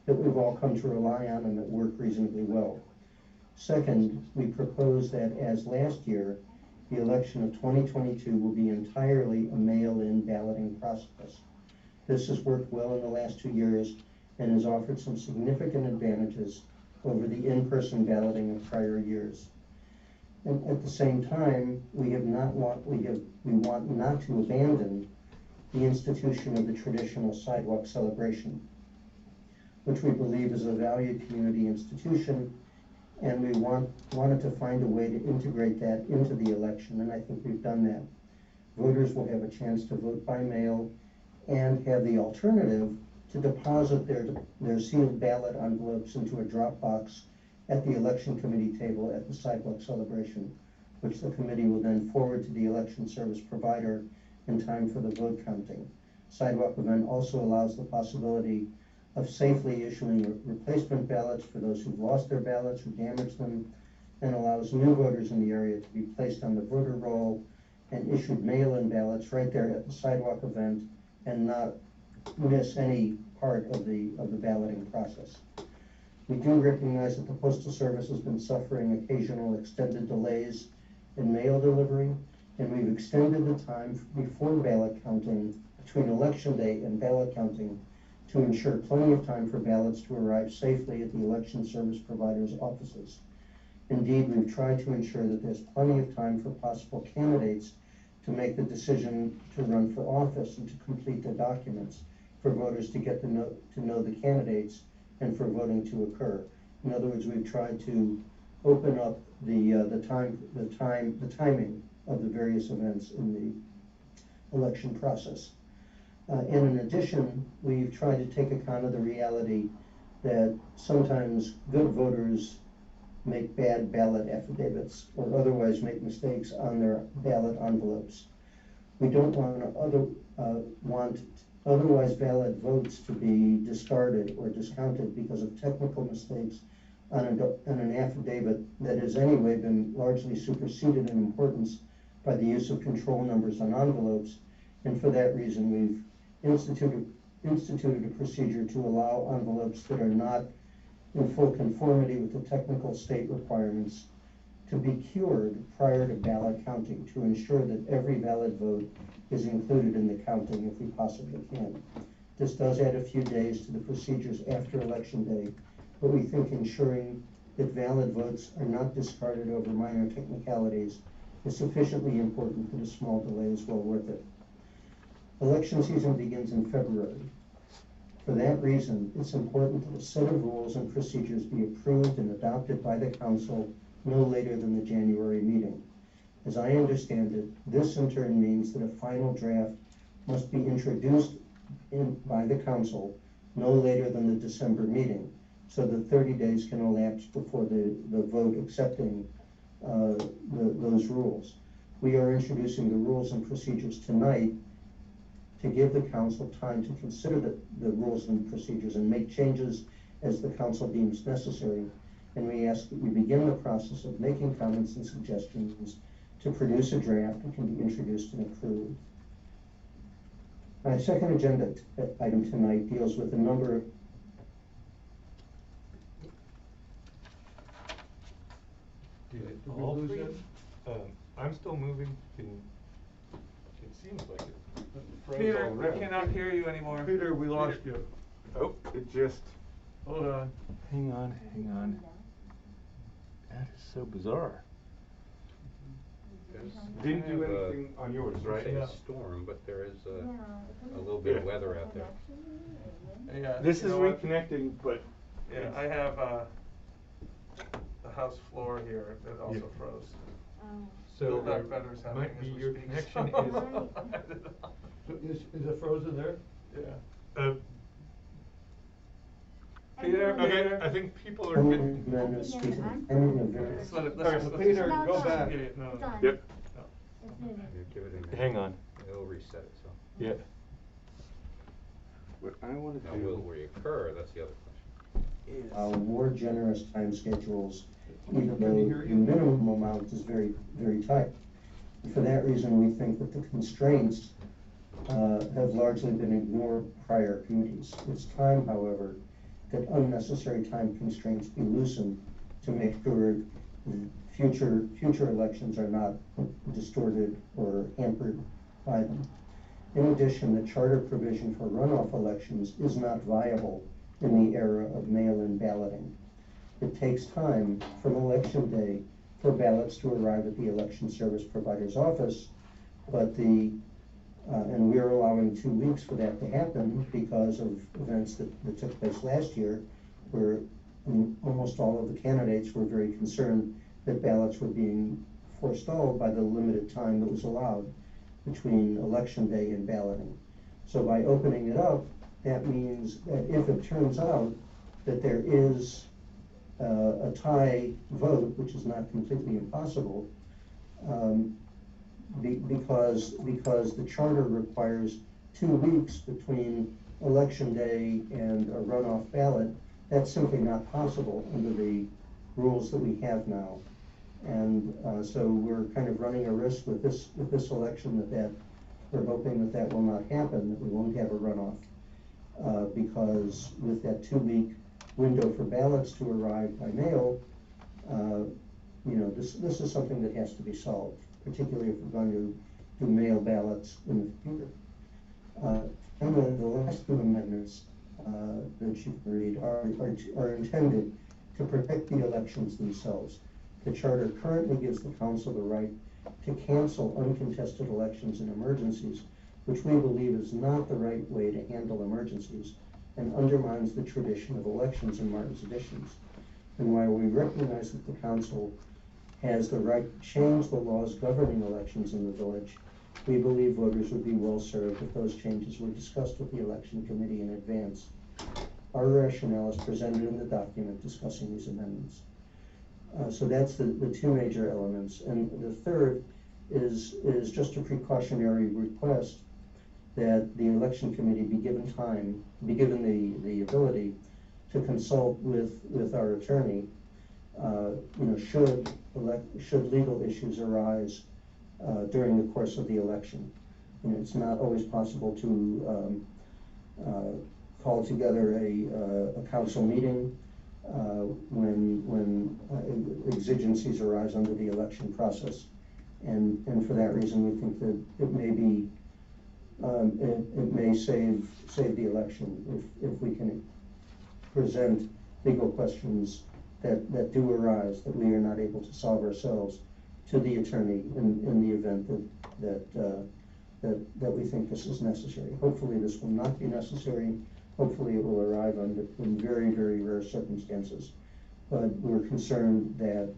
that we've all come to rely on and that work reasonably well. Second, we propose that, as last year, the election of 2022 will be entirely a mail-in balloting process. This has worked well in the last 2 years and has offered some significant advantages over the in-person balloting of prior years. And at the same time, we want not to abandon the institution of the traditional sidewalk celebration, which we believe is a valued community institution, and we wanted to find a way to integrate that into the election, and I think we've done that. Voters will have a chance to vote by mail and have the alternative to deposit their sealed ballot envelopes into a drop box at the election committee table at the sidewalk celebration, which the committee will then forward to the election service provider in time for the vote counting. Sidewalk event also allows the possibility of safely issuing replacement ballots for those who've lost their ballots or damaged them, and allows new voters in the area to be placed on the voter roll and issued mail-in ballots right there at the sidewalk event and not miss any part of the balloting process. We do recognize that the Postal Service has been suffering occasional extended delays in mail delivery, and we've extended the time before ballot counting, between election day and ballot counting, to ensure plenty of time for ballots to arrive safely at the election service providers' offices. Indeed, we've tried to ensure that there's plenty of time for possible candidates to make the decision to run for office and to complete their documents, for voters to get to know the candidates and for voting to occur. In other words, we've tried to open up the timing of the various events in the election process. And in addition, we've tried to take account of the reality that sometimes good voters make bad ballot affidavits or otherwise make mistakes on their ballot envelopes. We don't want otherwise valid votes to be discarded or discounted because of technical mistakes on an affidavit that has anyway been largely superseded in importance by the use of control numbers on envelopes. And for that reason, we've instituted a procedure to allow envelopes that are not in full conformity with the technical state requirements to be cured prior to ballot counting, to ensure that every valid vote is included in the counting if we possibly can. This does add a few days to the procedures after election day, but we think ensuring that valid votes are not discarded over minor technicalities is sufficiently important that a small delay is well worth it. Election season begins in February. For that reason, it's important that a set of rules and procedures be approved and adopted by the council no later than the January meeting. As I understand it, this in turn means that a final draft must be introduced by the council no later than the December meeting, so that 30 days can elapse before the vote accepting those rules. We are introducing the rules and procedures tonight to give the council time to consider the rules and procedures and make changes as the council deems necessary. And we ask that we begin the process of making comments and suggestions to produce a draft that can be introduced and approved. My second agenda item tonight deals with a number of all three? I'm still moving. It seems like it. Peter, we cannot hear you anymore. Peter, we lost you. Oh, it just. Hold on. Hang on. That is so bizarre. Didn't do anything on yours, right? Say a storm, but there is a little bit of weather out there. Yeah, This you is know what? reconnecting, but Yeah, I have the house floor here that also froze. so Bill Betters having might be as we your speak. connection So is it frozen there? Yeah. Peter, okay, I think people are getting. Let's let it, Peter, go back. Yep. It's moving. Give it a minute. Hang on. it'll reset itself. Yeah. What I wanna do. Now, will it reoccur? That's the other question. More generous time schedules, even though the minimum amount is very, very tight. And for that reason, we think that the constraints have largely been ignored prior committees. It's time, however, that unnecessary time constraints be loosened to make sure future elections are not distorted or hampered by them. In addition, the charter provision for runoff elections is not viable in the era of mail-in balloting. It takes time from election day for ballots to arrive at the election service provider's office, but and we're allowing 2 weeks for that to happen because of events that took place last year, where almost all of the candidates were very concerned that ballots were being forestalled by the limited time that was allowed between election day and balloting. So by opening it up, that means that if it turns out that there is a tie vote, which is not completely impossible, because the charter requires 2 weeks between election day and a runoff ballot, that's simply not possible under the rules that we have now. And so we're kind of running a risk with this election that we're hoping that will not happen, that we won't have a runoff, because with that 2-week window for ballots to arrive by mail, this is something that has to be solved, particularly if we're going to do mail ballots in the future. And then the last two amendments that you can read are intended to protect the elections themselves. The charter currently gives the council the right to cancel uncontested elections in emergencies, which we believe is not the right way to handle emergencies and undermines the tradition of elections in Martin's editions. And while we recognize that the council has the right to change the laws governing elections in the village, we believe voters would be well served if those changes were discussed with the election committee in advance. Our rationale is presented in the document discussing these amendments. So that's the two major elements. And the third is just a precautionary request that the election committee be given the ability to consult with our attorney, should legal issues arise during the course of the election. It's not always possible to call together a council meeting when exigencies arise under the election process, and for that reason we think that it may save the election if we can present legal questions that do arise that we are not able to solve ourselves to the attorney in the event that we think this is necessary. Hopefully this will not be necessary. Hopefully it will arrive in very, very rare circumstances. But we're concerned that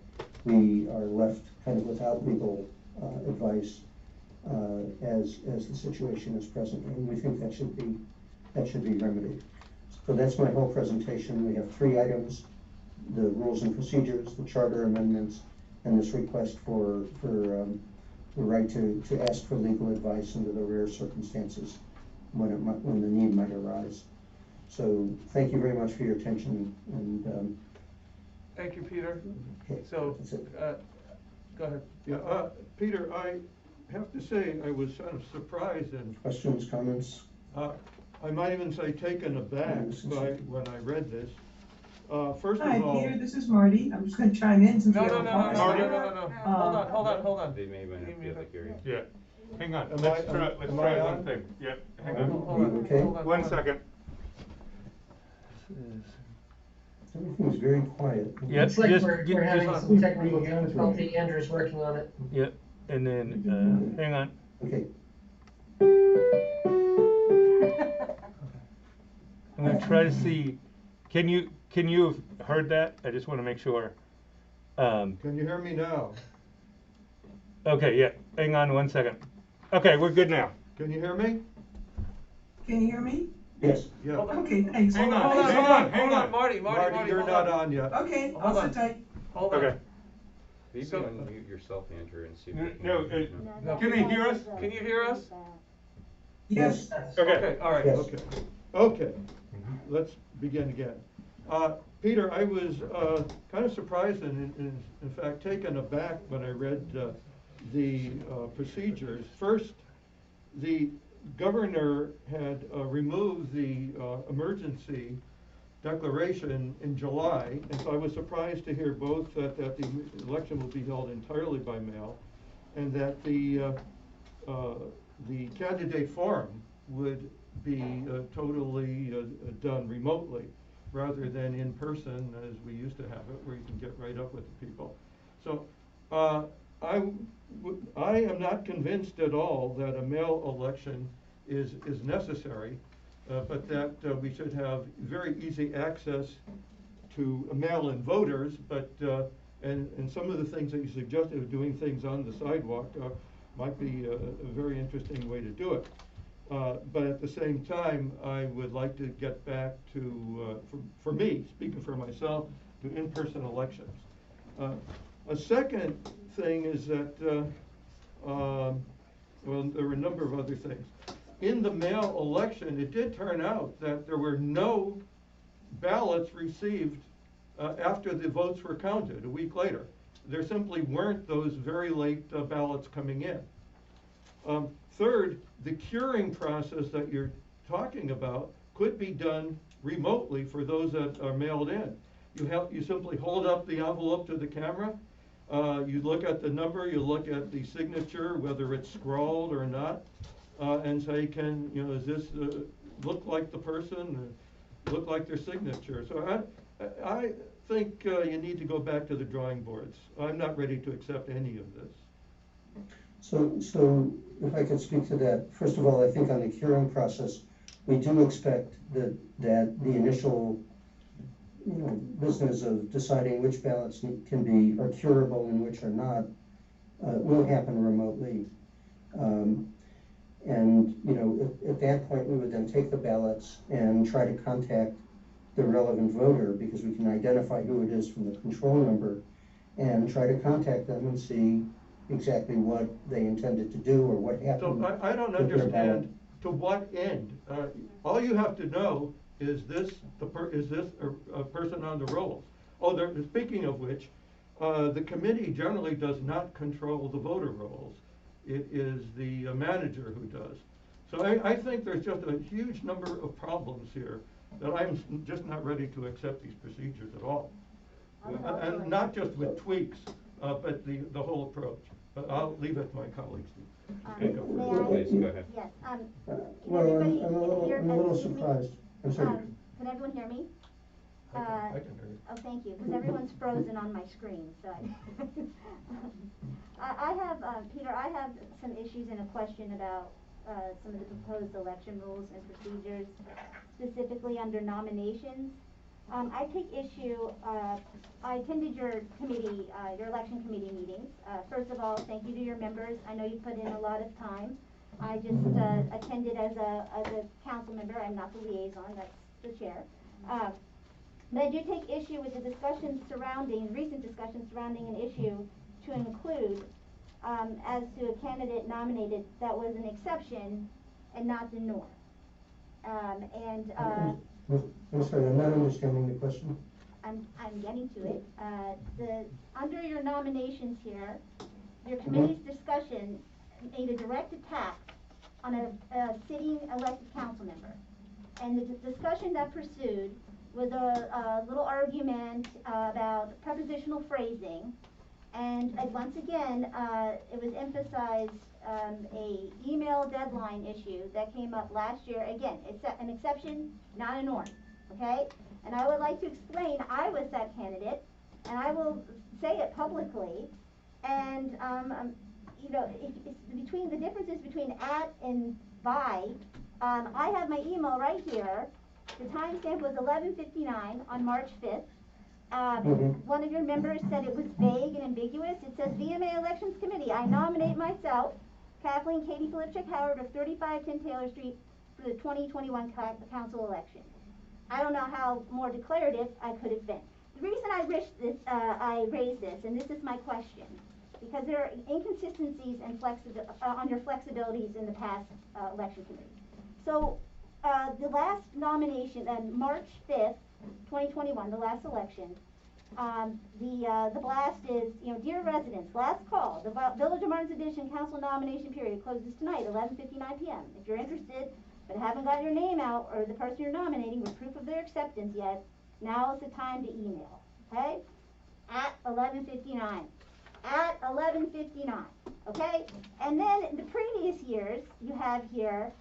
we are left kind of without legal advice as the situation is presently, and we think that should be remedied. So that's my whole presentation. We have 3 items: the rules and procedures, the charter amendments, and this request for the right to ask for legal advice under the rare circumstances when the need might arise. So thank you very much for your attention, and thank you, Peter. Okay, so go ahead. Yeah, Peter, I have to say I was kind of surprised and questions, comments. I might even say taken aback when I read this. First Hi, of all, Peter, this is Marty. I'm just gonna chime in since No. we have a pause. Hold on. They may have been the other hearing. Yeah. Hang on. Am Let's I try on? one thing. Yep. Hang Hold on. Okay. 1 second. Everything's very quiet. It's like we're having some technical difficulty. Andrew's working on it. Yep. And then hang on. Okay. I'm gonna try to see. Can you have heard that? I just want to make sure. can you hear me now? Okay. Yeah. Hang on 1 second. Okay, we're good now. Can you hear me? Can you hear me? Yes. Yeah. Okay, thanks. Hang on. Hold on, Marty, you're not on yet. Okay, I'll sit tight. Hold on. Okay. You can unmute yourself, Andrew, and see if you can. No, can they hear us? Can you hear us? Yes. Okay, all right, Yes. okay, let's begin again. Peter, I was kind of surprised and in fact taken aback when I read the procedures. First, the governor had removed the emergency declaration in July, and so I was surprised to hear both that the election will be held entirely by mail, and that the candidate forum would be totally done remotely, rather than in person as we used to have it, where you can get right up with the people. So I am not convinced at all that a mail election is necessary, but that we should have very easy access to mail-in voters, but and some of the things that you suggested of doing things on the sidewalk might be a very interesting way to do it. But at the same time, I would like to get back to, for me, speaking for myself, to in-person elections. A second thing is that, well, there were a number of other things. In the mail election, it did turn out that there were no ballots received after the votes were counted a week later. There simply weren't those very late ballots coming in. Third, the curing process that you're talking about could be done remotely for those that are mailed in. You simply hold up the envelope to the camera, you look at the number, you look at the signature, whether it's scrawled or not, and say, does this look like the person, look like their signature? So I think you need to go back to the drawing boards. I'm not ready to accept any of this. So if I could speak to that, first of all, I think on the curing process, we do expect that the initial, business of deciding which ballots are curable and which are not, will happen remotely. And at that point, we would then take the ballots and try to contact the relevant voter, because we can identify who it is from the control number, and try to contact them and see exactly what they intended to do or what happened. So I don't understand to what end. All you have to know is this a person on the rolls? Oh, speaking of which, the committee generally does not control the voter rolls. It is the manager who does. So I think there's just a huge number of problems here that I'm just not ready to accept these procedures at all. And not just with tweaks, but the whole approach. I'll leave it to my colleagues to take up. Please, go ahead. Yes, Well, I'm a little surprised. I'm sorry. Can everyone hear me? I can hear you. Oh, thank you, because everyone's frozen on my screen, so. I have, Peter, I have some issues and a question about some of the proposed election rules and procedures, specifically under nominations. I take issue, I attended your committee, your election committee meetings. First of all, thank you to your members. I know you put in a lot of time. I just attended as a council member. I'm not the liaison, that's the chair. But I do take issue with the discussions surrounding, recent discussions surrounding an issue to include as to a candidate nominated that was an exception and not the norm. I'm sorry, I'm not understanding the question. I'm getting to it. Under your nominations here, your committee's discussion made a direct attack on a sitting elected council member. And the discussion that pursued was a little argument about prepositional phrasing. And once again, it was emphasized a email deadline issue that came up last year. Again, it's an exception, not a norm, okay? And I would like to explain, I was that candidate, and I will say it publicly. And, it's between the differences between at and by, I have my email right here. The timestamp was 11:59 on March 5th. One of your members said it was vague and ambiguous. It says, VMA Elections Committee, I nominate myself, Kathleen Katie Filipczyk Howard of 3510 Taylor Street, for the 2021 council election. I don't know how more declarative I could have been. The reason I raised this, and this is my question, because there are inconsistencies and on your flexibilities in the past election committee. So, the last nomination, March 5th, 2021, the last election, the blast is, dear residents, last call, the Village of Martins Edition Council nomination period closes tonight, 11:59 p.m. If you're interested, but haven't got your name out or the person you're nominating with proof of their acceptance yet, now is the time to email, okay? At 11:59. At 11:59, okay? And then in the previous years, you have here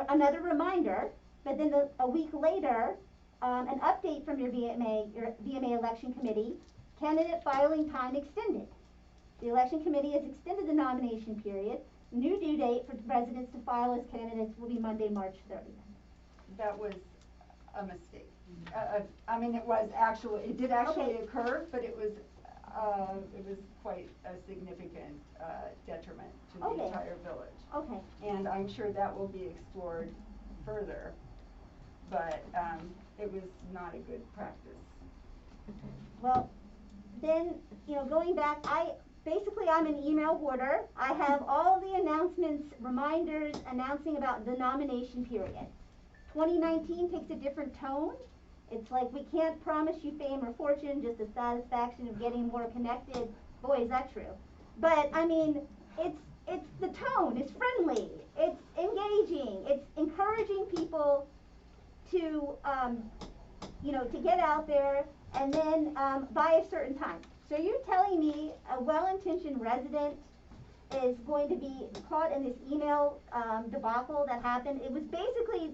another reminder, but then a week later, an update from your VMA election committee, candidate filing time extended. The election committee has extended the nomination period. New due date for residents to file as candidates will be Monday, March 30th. That was a mistake. I mean, it did actually occur, but it was quite a significant detriment to the entire village. Okay. And I'm sure that will be explored further, but it was not a good practice. Well, then, going back, I'm an email hoarder. I have all the announcements, reminders announcing about the nomination period. 2019 takes a different tone. It's like we can't promise you fame or fortune, just the satisfaction of getting more connected. Boy, is that true. But I mean, it's the tone, it's friendly, it's engaging, it's encouraging people to to get out there and then by a certain time. So you're telling me a well-intentioned resident is going to be caught in this email debacle that happened? It was basically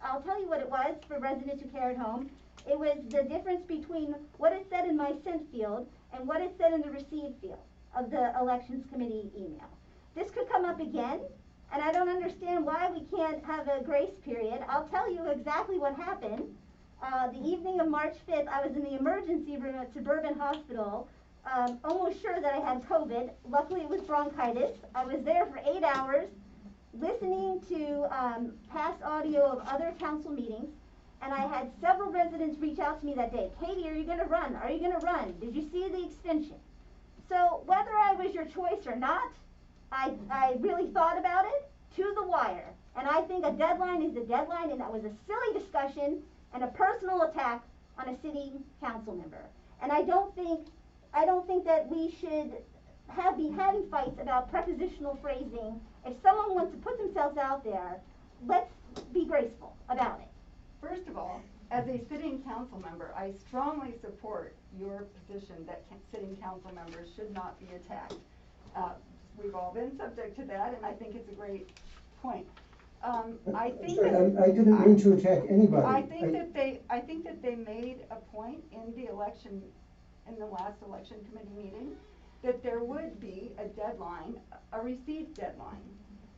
I'll tell you what it was for residents who care at home. It was the difference between what it said in my sent field and what it said in the received field of the elections committee email. This could come up again, and I don't understand why we can't have a grace period. I'll tell you exactly what happened. The evening of March 5th, I was in the emergency room at Suburban Hospital, almost sure that I had COVID. Luckily, it was bronchitis. I was there for 8 hours, listening to past audio of other council meetings, and I had several residents reach out to me that day. Katie, are you going to run? Are you going to run? Did you see the extension? So whether I was your choice or not, I really thought about it to the wire. And I think a deadline is a deadline, and that was a silly discussion and a personal attack on a city council member. And I don't think that we should be having fights about prepositional phrasing. If someone wants to put themselves out there, let's be graceful about it. First of all, as a sitting council member, I strongly support your position that sitting council members should not be attacked. We've all been subject to that, and I think it's a great point. I didn't mean to attack anybody. I think that they made a point in the last election committee meeting, that there would be a deadline, a received deadline,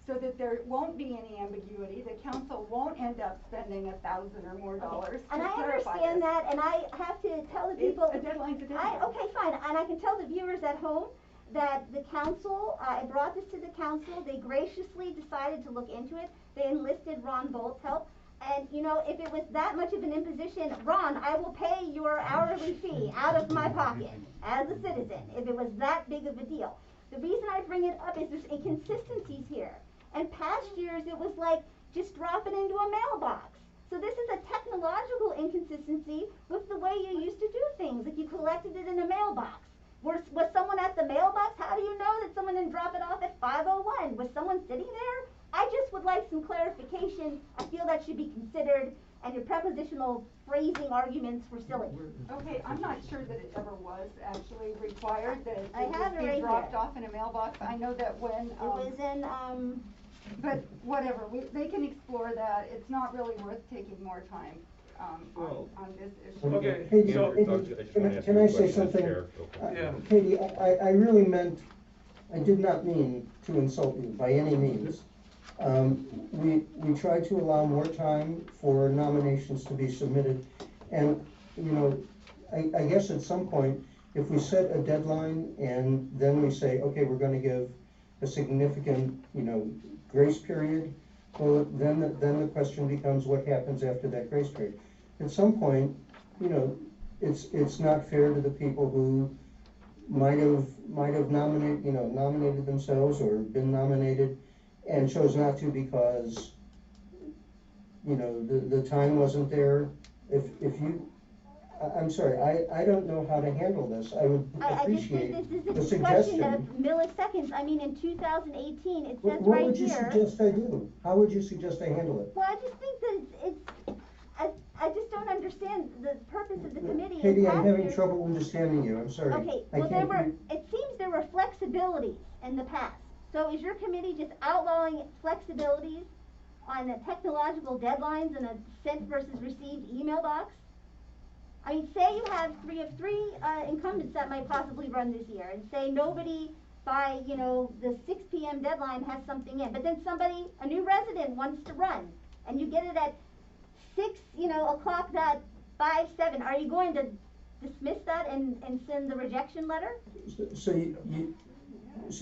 so that there won't be any ambiguity. The council won't end up spending $1,000 or more dollars. And I understand that, and I have to tell the people. A deadline's a deadline. Okay, fine, and I can tell the viewers at home that the council, I brought this to the council, they graciously decided to look into it. They enlisted Ron Bolt's help. And if it was that much of an imposition, Ron, I will pay your hourly fee out of my pocket as a citizen, if it was that big of a deal. The reason I bring it up is there's inconsistencies here. And past years, it was like, just drop it into a mailbox. So this is a technological inconsistency with the way you used to do things, like you collected it in a mailbox. Was someone at the mailbox? How do you know that someone didn't drop it off at 5:01? Was someone sitting there? I just would like some clarification. I feel that should be considered, and your prepositional phrasing arguments were silly. Okay, I'm not sure that it ever was actually required that it be right dropped off in a mailbox. I know that when it was in but whatever, they can explore that. It's not really worth taking more time on this issue. Okay, Katie, so can I say something? Yeah. Katie, I really I did not mean to insult you by any means. We tried to allow more time for nominations to be submitted, and I guess at some point, if we set a deadline and then we say, okay, we're going to give a significant grace period, well, then the question becomes what happens after that grace period. At some point, it's not fair to the people who might have nominated themselves or been nominated, and chose not to because, you know, the time wasn't there. If you, I'm sorry, I don't know how to handle this. I would I just appreciate think the this is a question of suggestion. milliseconds. I mean, in 2018, it says What right would you here. suggest I do? How would you suggest I handle it? Well, I just think that I just don't understand the purpose of the committee. Katie, I'm having years- trouble understanding you. I'm sorry. Okay, I well, can't hear you. it seems there were flexibilities in the past. So is your committee just outlawing flexibilities on the technological deadlines in a sent versus received email box? I mean, say you have three incumbents that might possibly run this year, and say nobody by, you know, the 6 p.m. deadline has something in, but then somebody, a new resident wants to run, and you get it at 6, you know, o'clock that 5-7. Are you going to dismiss that and send the rejection letter? So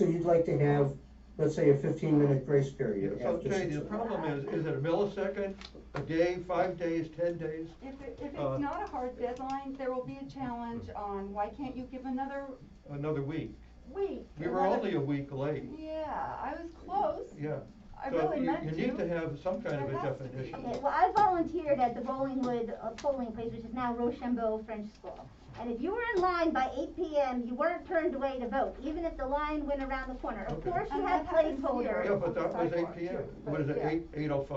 you'd like to have, let's say, a 15-minute grace period So after Katie, the problem is it a millisecond, a day, 5 days, 10 days? If it's not a hard deadline, there will be a challenge on why can't you give another Another week. week? We were only a week late. Yeah, I was close. Yeah. I So really you meant need to have some kind of a definition. Okay, well, I volunteered at the Rollingwood polling place, which is now Rochambeau French School. And if you were in line by 8 p.m., you weren't turned away to vote, even if the line went around the corner. Of course, you had placeholders. Yeah, but that was 8 p.m. What is it, 8:05,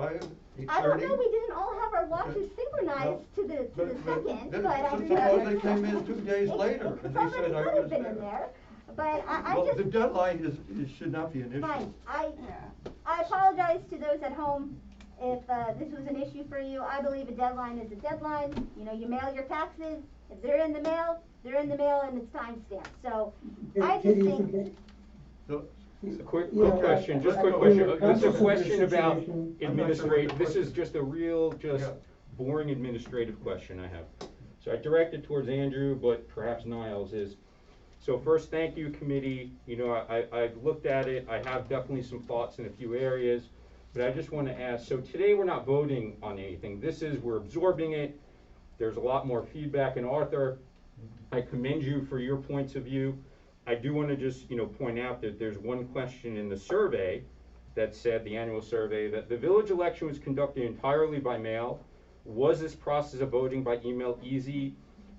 8:30? I don't know, we didn't all have our watches synchronized to the second, but I mean. Suppose they came in 2 days later and they said I Somebody could have was been there. in there, but I Well, just. the deadline should not be an issue. Fine, I apologize to those at home if this was an issue for you. I believe a deadline is a deadline. You know, you mail your taxes. If they're in the mail, they're in the mail and it's time stamped. So I just think. Just a quick question, It's a question about administrative, this is just a real, boring administrative question I have. So I direct it towards Andrew, but perhaps Niles is, so first, thank you, committee. You know, I've looked at it. I have definitely some thoughts in a few areas, but I just want to ask, so today we're not voting on anything. We're absorbing it. There's a lot more feedback. And Arthur, I commend you for your points of view. I do want to just, point out that there's one question in the survey that said, the annual survey, that the village election was conducted entirely by mail. Was this process of voting by email easy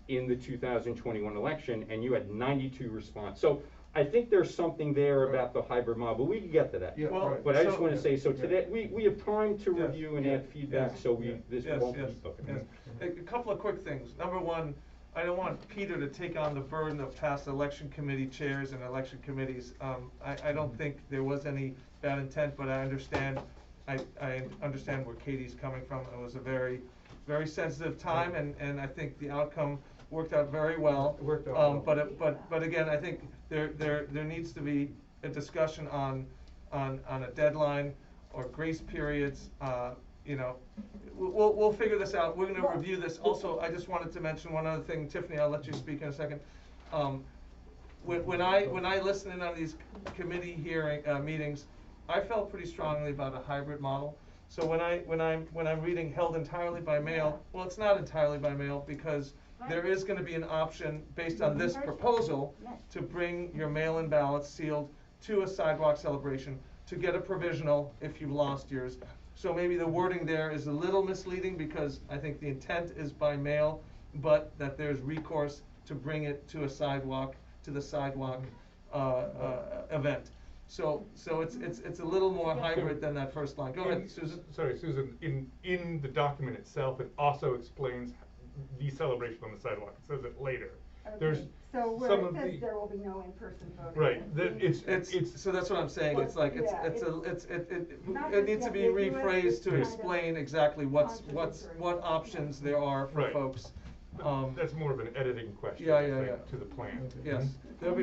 in the 2021 election? And you had 92 response. So I think there's something there about the hybrid model, but we can get to that. Yeah, Well, but I just so- want to say, so today, we have time to Yes, review and yeah, add feedback, yes, so yes, won't be. yes, yes. A couple of quick things. Number one, I don't want Peter to take on the burden of past election committee chairs and election committees. I don't think there was any bad intent, but I understand where Katie's coming from. It was a very, very sensitive time, and I think the outcome worked out very well. It worked out well. But again, I think there needs to be a discussion on a deadline or grace periods. We'll figure this out. We're gonna review this. Also, I just wanted to mention one other thing. Tiffany, I'll let you speak in a second. When I listen in on these committee hearing meetings, I felt pretty strongly about a hybrid model. So when I'm reading held entirely by mail, well, it's not entirely by mail, because there is gonna be an option based on this proposal to bring your mail-in ballots sealed to a sidewalk celebration to get a provisional if you've lost yours. So maybe the wording there is a little misleading, because I think the intent is by mail, but that there's recourse to bring it to the sidewalk event. So it's a little more hybrid than that first line. Go ahead, Susan. Sorry, Susan, in the document itself, it also explains the celebration on the sidewalk. It says it later. There's So where some it of says the, there will be no in-person voting. right, it's, So that's what I'm saying. It's like, Yeah, it needs to be rephrased to explain exactly what options there are for Right. folks. That's more of an editing question, Yeah, I yeah, think, yeah. to the plan. Yes, there'll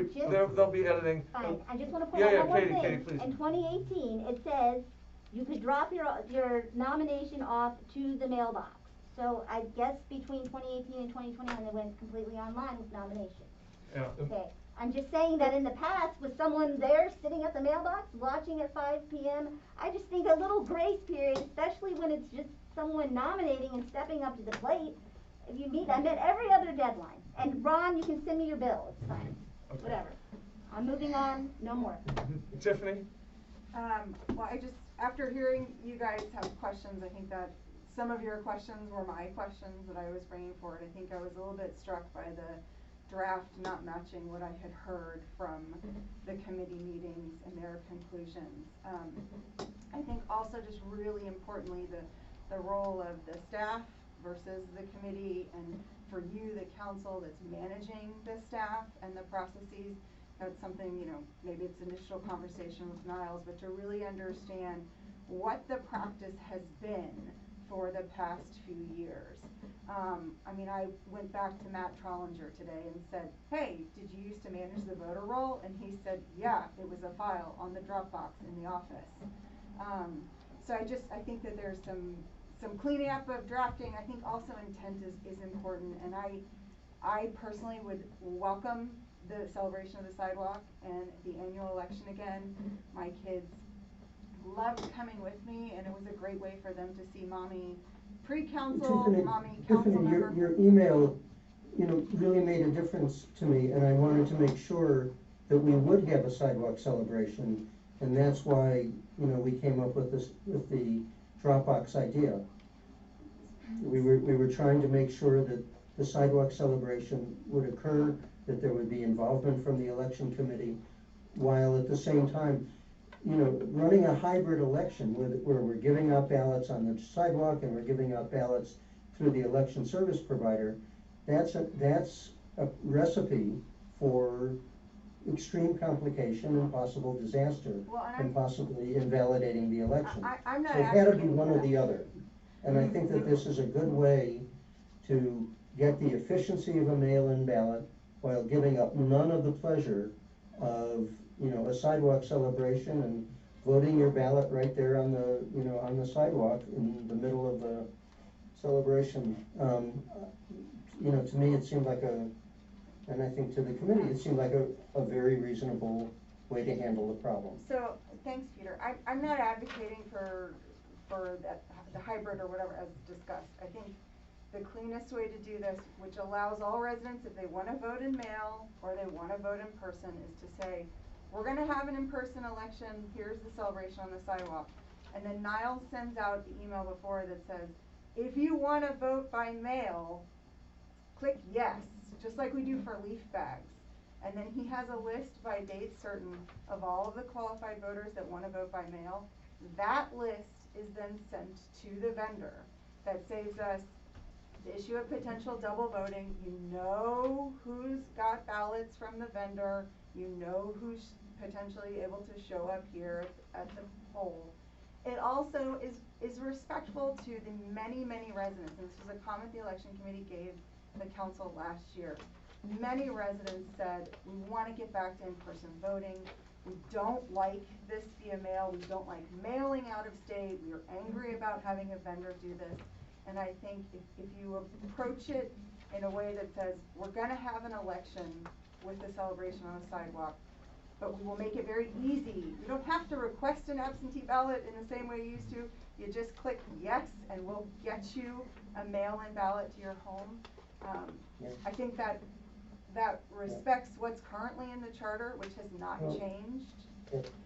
be editing. Fine, I just wanna point Yeah, out one Katie, more Katie, thing. please. In 2018, it says you could drop your nomination off to the mailbox. So I guess between 2018 and 2021, they went completely online with nominations. Yeah. Okay, I'm just saying that in the past, with someone there sitting at the mailbox, watching at 5 p.m., I just think a little grace period, especially when it's just someone nominating and stepping up to the plate. If you meet, I met every other deadline. And Ron, you can send me your bill, it's fine, Okay. whatever. I'm moving on, no more. Tiffany? Well, after hearing you guys have questions, I think that some of your questions were my questions that I was bringing forward. I think I was a little bit struck by the draft not matching what I had heard from the committee meetings and their conclusions. I think also just really importantly, the role of the staff versus the committee, and for you, the council that's managing the staff and the processes. That's something, maybe it's initial conversation with Niles, but to really understand what the practice has been for the past few years. I went back to Matt Trollinger today and said, hey, did you used to manage the voter roll? And he said, yeah, it was a file on the Dropbox in the office. So I think that there's some cleaning up of drafting. I think also intent is important, and I personally would welcome the celebration of the sidewalk and the annual election again. My kids loved coming with me, and it was a great way for them to see mommy pre-council, mommy council member. Your email, really made a difference to me, and I wanted to make sure that we would have a sidewalk celebration, and that's why, we came up with the Dropbox idea. We were trying to make sure that the sidewalk celebration would occur, that there would be involvement from the election committee, while at the same time, running a hybrid election where we're giving out ballots on the sidewalk and we're giving out ballots through the election service provider, that's a recipe for extreme complication and possible disaster, and possibly invalidating the election. I'm not so it had to be advocating one for or that. the other. And I think that this is a good way to get the efficiency of a mail-in ballot while giving up none of the pleasure of, a sidewalk celebration and voting your ballot right there on the sidewalk in the middle of the celebration. To me, it seemed like and I think to the committee, it seemed like a very reasonable way to handle the problem. So, thanks, Peter. I'm not advocating for the hybrid or whatever as discussed. I think the cleanest way to do this, which allows all residents, if they want to vote in mail or they want to vote in person, is to say, we're going to have an in-person election, here's the celebration on the sidewalk. And then Niles sends out the email before that says, if you want to vote by mail, click yes, just like we do for leaf bags. And then he has a list by date certain of all of the qualified voters that want to vote by mail. That list is then sent to the vendor. That saves us the issue of potential double voting. You know who's got ballots from the vendor. You know who's potentially able to show up here at the poll. It also is respectful to the many, many residents. And this was a comment the election committee gave the council last year. Many residents said, we want to get back to in-person voting. We don't like this via mail. We don't like mailing out of state. We are angry about having a vendor do this. And I think if you approach it in a way that says, we're going to have an election with the celebration on the sidewalk, but we will make it very easy. You don't have to request an absentee ballot in the same way you used to. You just click yes, and we'll get you a mail-in ballot to your home. I think that respects what's currently in the charter, which has not changed.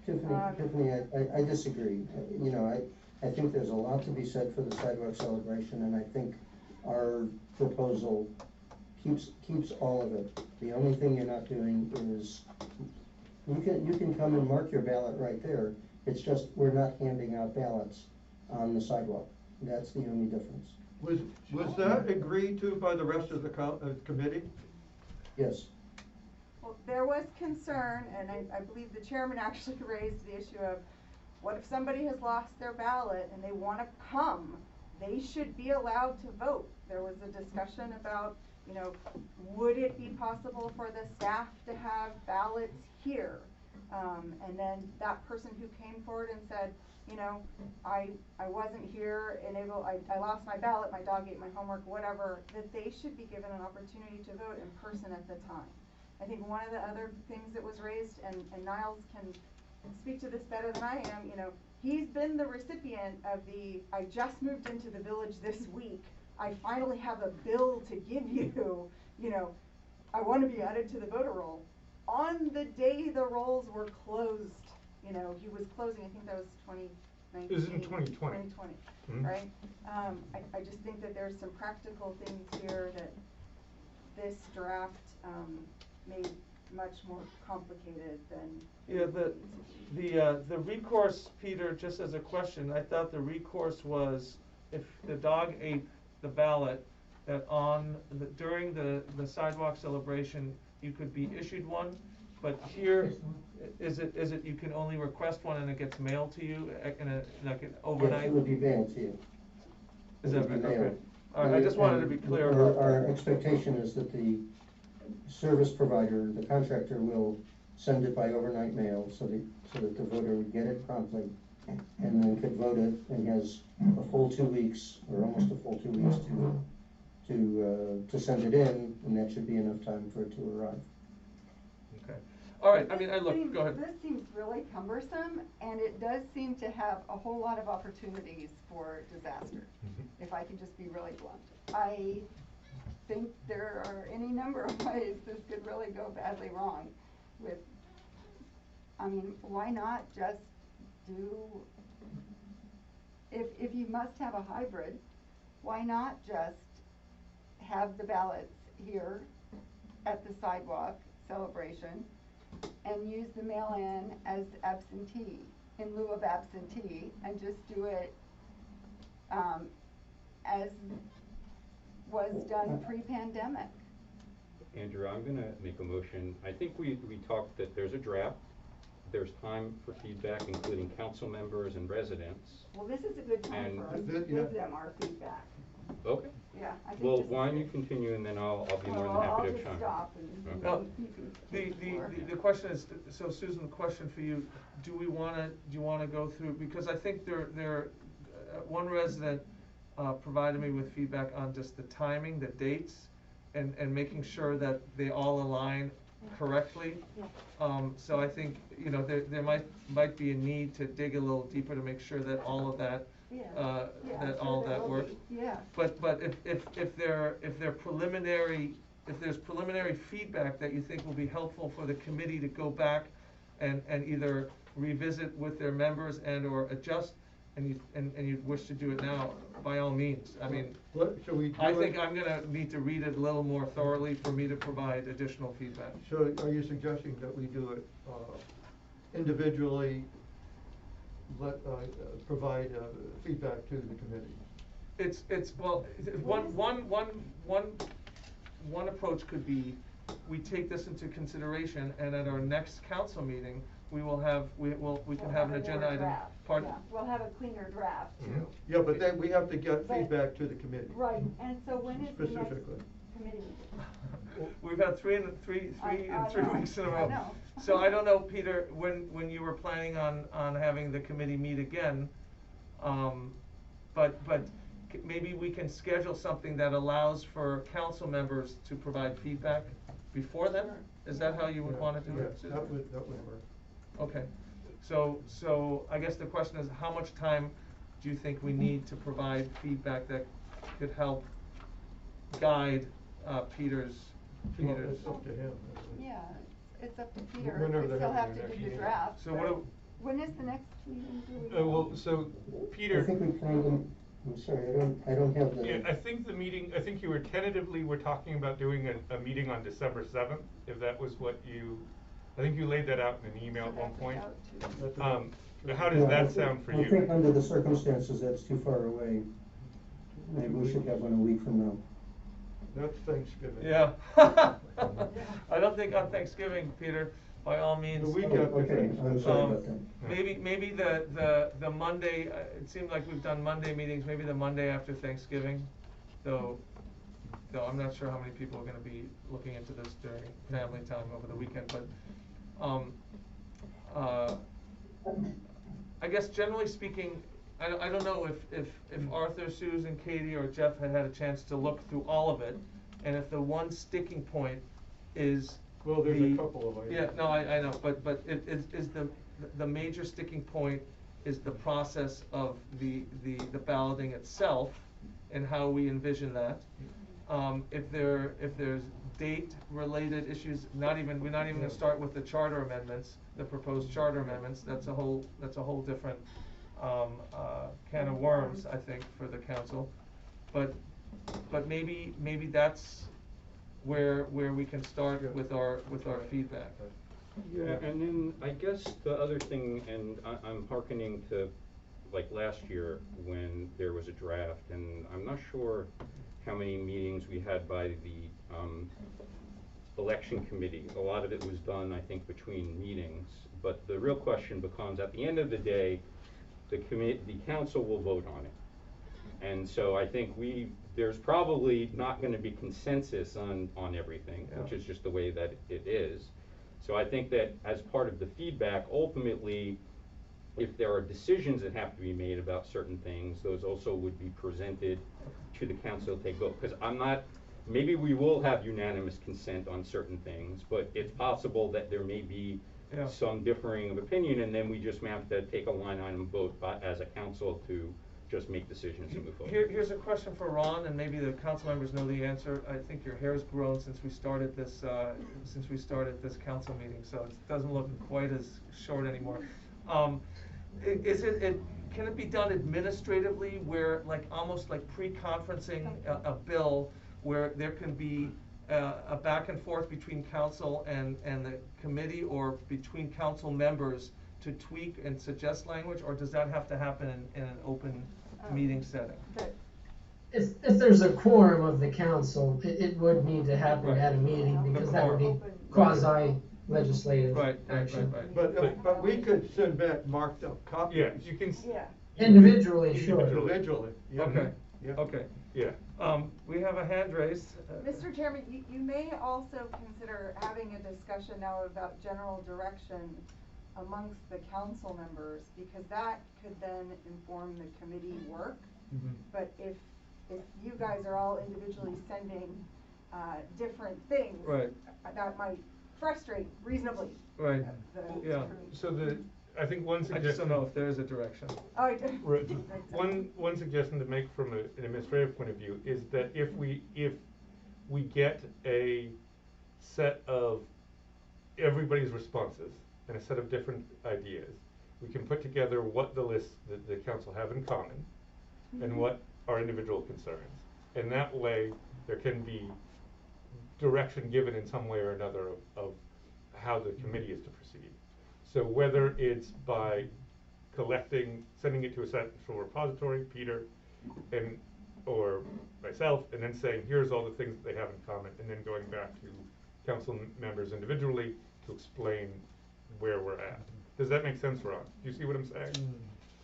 Tiffany, I disagree. I think there's a lot to be said for the sidewalk celebration, and I think our proposal keeps all of it. The only thing you're not doing is you can come and mark your ballot right there. It's just we're not handing out ballots on the sidewalk. That's the only difference. Was that agreed to by the rest of the committee? Yes. Well, there was concern, and I believe the chairman actually raised the issue of, what if somebody has lost their ballot and they want to come? They should be allowed to vote. There was a discussion about, would it be possible for the staff to have ballots here? And then that person who came forward and said, I wasn't here and I lost my ballot, my dog ate my homework, whatever, that they should be given an opportunity to vote in person at the time. I think one of the other things that was raised, and Niles can speak to this better than I am, he's been the recipient of I just moved into the village this week, I finally have a bill to give you, I want to be added to the voter roll. On the day the rolls were closed, you know, he was closing, I think that was 2019. It was in 2020. 2020, Mhm. right? I just think that there's some practical things here that this draft, made much more complicated than. Yeah, the recourse, Peter, just as a question, I thought the recourse was if the dog ate the ballot, that during the sidewalk celebration, you could be issued one, but here, is it you can only request one and it gets mailed to you in like an overnight? Yes, it would be mailed to you. Is It that would be right? Okay. mailed. All right, I just wanted to be clear Our- about that. Our expectation is that the service provider, the contractor, will send it by overnight mail so that the voter would get it promptly and then could vote it and has a full 2 weeks, or almost a full 2 weeks to send it in, and that should be enough time for it to arrive. Okay. All right, I mean, go ahead. This seems really cumbersome, and it does seem to have a whole lot of opportunities for disaster, if I can just be really blunt. I think there are any number of ways this could really go badly wrong with, I mean, why not just do, if you must have a hybrid, why not just have the ballots here at the sidewalk celebration and use the mail-in as absentee, in lieu of absentee, and just do it, as was done pre-pandemic. Andrew, I'm gonna make a motion. I think we talked that there's a draft, there's time for feedback, including council members and residents. Well, this is a good time for us to give them our feedback. Okay. Yeah, I think Well, this is why don't you good. continue, and then I'll be more than Well, happy to I'll just chime. stop and Well, you can take the floor. the question is, so Susan, the question for you, do you wanna go through, because I think one resident, provided me with feedback on just the timing, the dates, and making sure that they all align correctly. So I think, you know, there might be a need to dig a little deeper to make sure that all of that, that all that works. Yeah. But if there's preliminary feedback that you think will be helpful for the committee to go back and either revisit with their members and or adjust, and you wish to do it now, by all means, I mean, Shall we do I it? think I'm gonna need to read it a little more thoroughly for me to provide additional feedback. So are you suggesting that we do it, individually, provide, feedback to the committee? Well, one approach could be, we take this into consideration, and at our next council meeting, we can have an agenda item. Pardon? Yeah, we'll have a cleaner draft too. Yeah, but then we have to get feedback to the committee. Right, and so when is the next Specifically. committee meeting? We've had three in 3 weeks in a row. I know. So I don't know, Peter, when you were planning on having the committee meet again, but maybe we can schedule something that allows for council members to provide feedback before then? Is that how you would wanna do it? Yeah, that would work. Okay, so I guess the question is, how much time do you think we need to provide feedback that could help guide Peter's? It's up to him. Yeah, it's up to Peter, Whenever we they're still have having to their do next the meeting. draft. So what When is the next meeting? Do we know? Well, so, Peter. I think we planned them, I'm sorry, I don't have the. Yeah, I think you were tentatively, we're talking about doing a meeting on December 7th, if that was what I think you laid that out in an email at one point. How does that sound for you? I think under the circumstances, that's too far away. Maybe we should have one a week from now. That's Thanksgiving. Yeah. I don't think on Thanksgiving, Peter, by all means. The week after Okay, I'm sorry about that. Maybe the Monday, it seemed like we've done Monday meetings, maybe the Monday after Thanksgiving, though I'm not sure how many people are gonna be looking into this during family time over the weekend, but, I guess generally speaking, I don't know if Arthur, Susan, Katie, or Jeff had a chance to look through all of it, and if the one sticking point is. Well, there's a couple of items. Yeah, no, I know, but is the major sticking point is the process of the balloting itself and how we envision that. If there's date-related issues, we're not even gonna start with the charter amendments, the proposed charter amendments, that's a whole different, can of worms, I think, for the council. But maybe that's where we can start with our feedback. Yeah, and then I guess the other thing, and I'm hearkening to like last year when there was a draft, and I'm not sure how many meetings we had by the election committee. A lot of it was done, I think, between meetings, but the real question becomes, at the end of the day, the council will vote on it. And so I think there's probably not gonna be consensus on everything, which is just the way that it is. So I think that as part of the feedback, ultimately, if there are decisions that have to be made about certain things, those also would be presented to the council to take vote. Because maybe we will have unanimous consent on certain things, but it's possible that there may be some differing of opinion, and then we just may have to take a line item vote as a council to just make decisions and move forward. Here's a question for Ron, and maybe the council members know the answer. I think your hair's grown since we started this council meeting, so it doesn't look quite as short anymore. Can it be done administratively, where almost like pre-conferencing a bill, where there can be a back and forth between council and the committee, or between council members to tweak and suggest language, or does that have to happen in an open meeting setting? If there's a quorum of the council, it would need to happen at a meeting, because that would be quasi-legislative action. But we could send back marked up copies. Yeah, you can. Individually, sure. Individually, yeah. Okay, Yeah. okay. Yeah. We have a hand raised. Mr. Chairman, you may also consider having a discussion now about general direction amongst the council members, because that could then inform the committee work. Mhm. But if you guys are all individually sending different things, Right. that might frustrate reasonably. Right. Yeah. So I think one suggestion. I just don't know if there is a direction. Oh, one suggestion to make from an administrative point of view is that if we get a set of everybody's responses and a set of different ideas, we can put together what the lists that the council have in common and what are individual concerns. And that way there can be direction given in some way or another of how the committee is to proceed. So whether it's by sending it to a central repository, Peter, or myself, and then saying, here's all the things that they have in common, and then going back to council members individually to explain where we're at. Does that make sense, Ron? Do you see what I'm saying?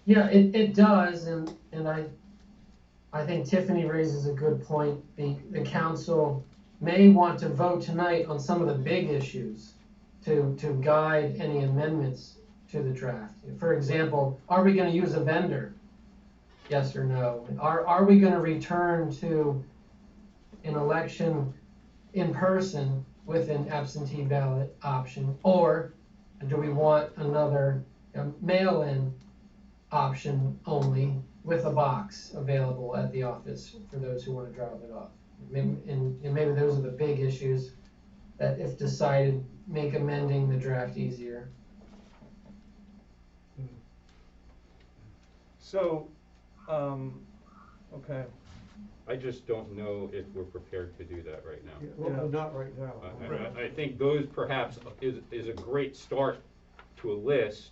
Yeah, it does, and I think Tiffany raises a good point. The council may want to vote tonight on some of the big issues to guide any amendments to the draft. For example, are we going to use a vendor? Yes or no? Are we going to return to an election in person with an absentee ballot option, or do we want another mail-in option only with a box available at the office for those who want to drop it off? And maybe those are the big issues that, if decided, make amending the draft easier. So, okay. I just don't know if we're prepared to do that right now. Yeah, well, not right now. I think those perhaps is a great start to a list,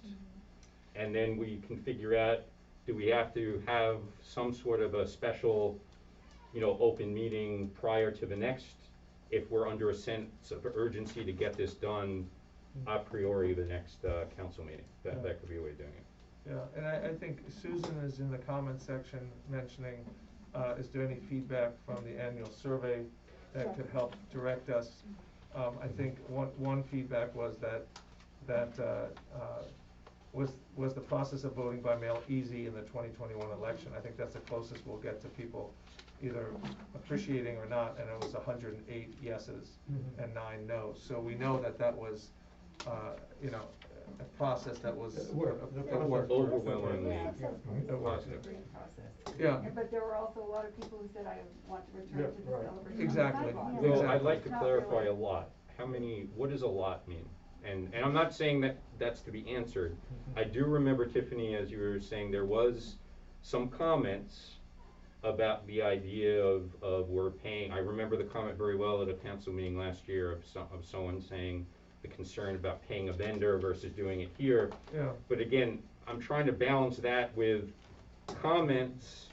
and then we can figure out, do we have to have some sort of a special, open meeting prior to the next, if we're under a sense of urgency to get this done a priori the next council meeting. That could be a way of doing it. Yeah, and I think Susan is in the comment section mentioning, is there any feedback from the annual survey that could help direct us? I think one feedback was that was the process of voting by mail easy in the 2021 election. I think that's the closest we'll get to people either appreciating or not, and it was 108 yeses and 9 no's. So we know that was, a process that was. It worked. The it process worked. worked. Overwhelmingly. Yeah, It worked. Yeah, Yeah. but there were also a lot of people who said, I want to return to the right. celebration on the Exactly. sidewalk. Well, Exactly. I'd like to Not clarify really. a lot. What does a lot mean? And I'm not saying that that's to be answered. I do remember, Tiffany, as you were saying, there was some comments about the idea of we're paying. I remember the comment very well at a council meeting last year of someone saying the concern about paying a vendor versus doing it here. Yeah. But again, I'm trying to balance that with comments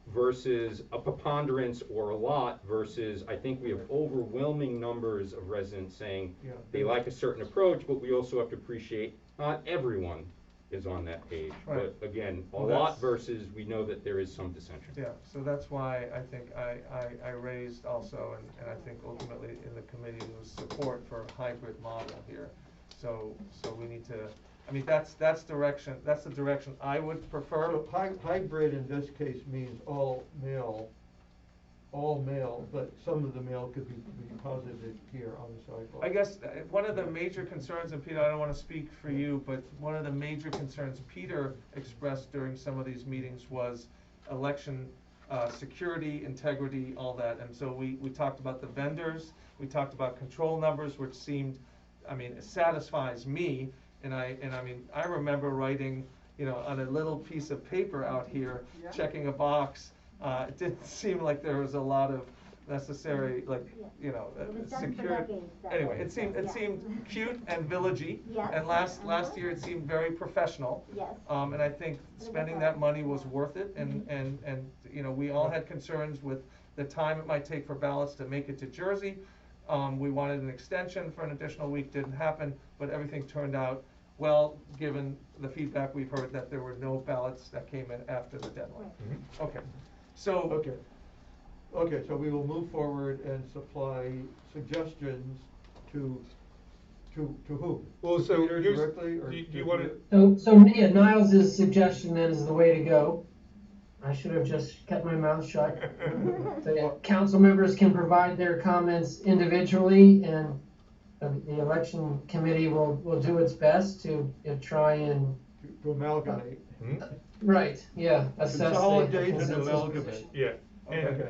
versus a preponderance or a lot versus I think we have overwhelming numbers of residents saying Yeah. they like a certain approach, but we also have to appreciate not everyone is on that page. Right. But again, a Well, lot that's- versus we know that there is some dissension. Yeah, so that's why I think I raised also, and I think ultimately in the committee, there was support for a hybrid model here. So we need to, I mean, that's the direction I would prefer. So hybrid in this case means all male, but some of the male could be posited here on the sidewalk. I guess one of the major concerns, and Peter, I don't wanna speak for you, but one of the major concerns Peter expressed during some of these meetings was election security, integrity, all that. And so we talked about the vendors, we talked about control numbers, which seemed, I mean, it satisfies me. And I mean, I remember writing, you know, on a little piece of paper out here, Yeah. checking a box. It didn't seem like there was a lot of necessary, like, you know, It was done for security. decades, that Anyway, way, it seemed, so, it yeah. seemed cute and villagey. Yes. And last year it seemed very professional. Yes. And I think spending that money was worth it, and, you know, we all had concerns with the time it might take for ballots to make it to Jersey. We wanted an extension for an additional week, didn't happen, but everything turned out well, given the feedback we've heard that there were no ballots that came in after the deadline. Okay, so. Okay, so we will move forward and supply suggestions to whom? Well, so Peter here's, directly, or do you wanna, So Niles' suggestion then is the way to go. I should have just kept my mouth shut. The council members can provide their comments individually, and the election committee will do its best to try and. To amalgamate. Right, yeah, assess the Consolidate and consensus amalgamate. position. yeah. Okay.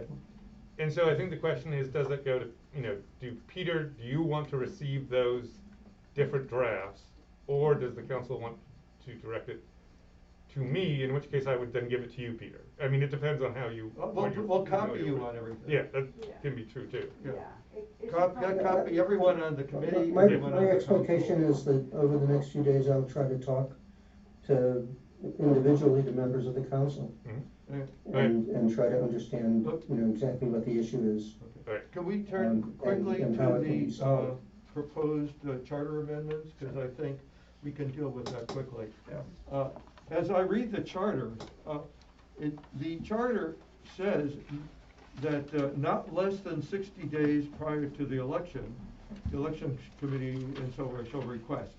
And so I think the question is, does it go to, you know, Peter, do you want to receive those different drafts? Or does the council want to direct it to me, in which case I would then give it to you, Peter? I mean, it depends on how you. what you're We'll copy familiar you with. on everything. Yeah, that can be true too. Yeah. It Copy everyone on the committee. My everyone on the expectation council. is that over the next few days, I'll try to talk to individually to members of the council. And try to understand, you know, exactly what the issue is. Can we turn quickly and to how it can be the solved. proposed charter amendments, because I think we can deal with that quickly. As I read the charter, the charter says that not less than 60 days prior to the election committee and so on shall request.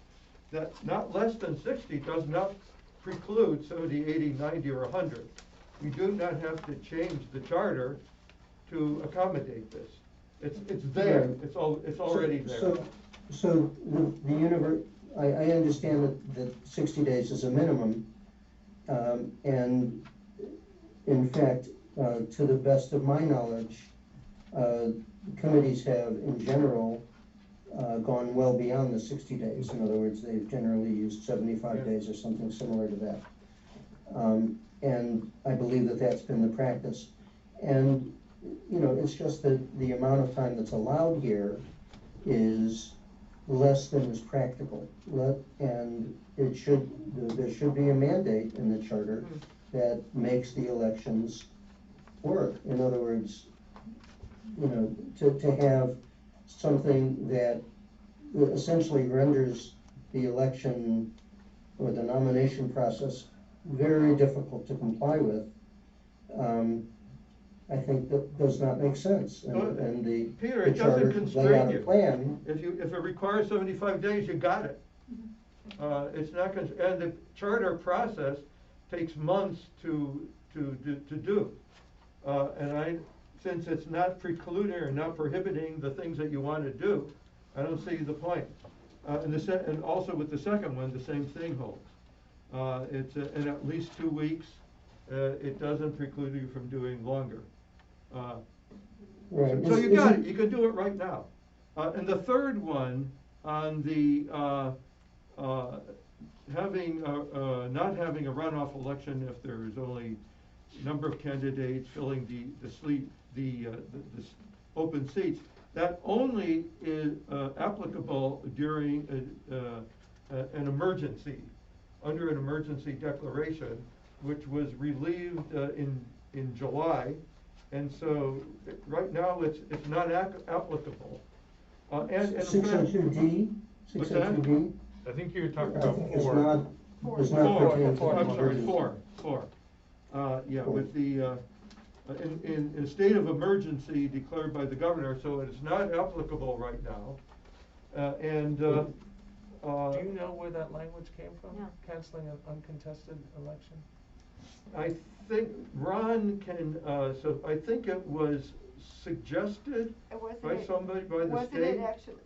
That not less than 60 does not preclude 70, 80, 90, or 100. We do not have to change the charter to accommodate this. It's there, Right. it's already there. So I understand that 60 days is a minimum, and in fact, to the best of my knowledge, committees have in general gone well beyond the 60 days. In other words, they've generally used 75 days or something similar to that. And I believe that that's been the practice. And, you know, it's just that the amount of time that's allowed here is less than is practical. And there should be a mandate in the charter that makes the elections work. In other words, you know, to have something that essentially renders the election or the nomination process very difficult to comply with, I think that does not make sense. And Peter, the it charter doesn't should lay out constrain a you. plan. If it requires 75 days, you got it. It's not, and the charter process takes months to do. Since it's not precluding or not prohibiting the things that you want to do, I don't see the point. and also with the second one, the same thing holds. It's in at least 2 weeks. It doesn't preclude you from doing longer. Right. So you got it. You can do it right now. And the third one on the not having a runoff election if there is only number of candidates filling the open seats. That only is applicable during an emergency, under an emergency declaration, which was relieved in July, and so right now it's not applicable. And 602D. 602D. I think you're talking I about think four. It's not pertaining to Four. I'm sorry, emergency. four. Yeah, with the in a state of emergency declared by the governor, so it is not applicable right now. Do you know where that language came from? No. Canceling an uncontested election? I think Ron can, so I think it was suggested by somebody, by the Wasn't state. it actually,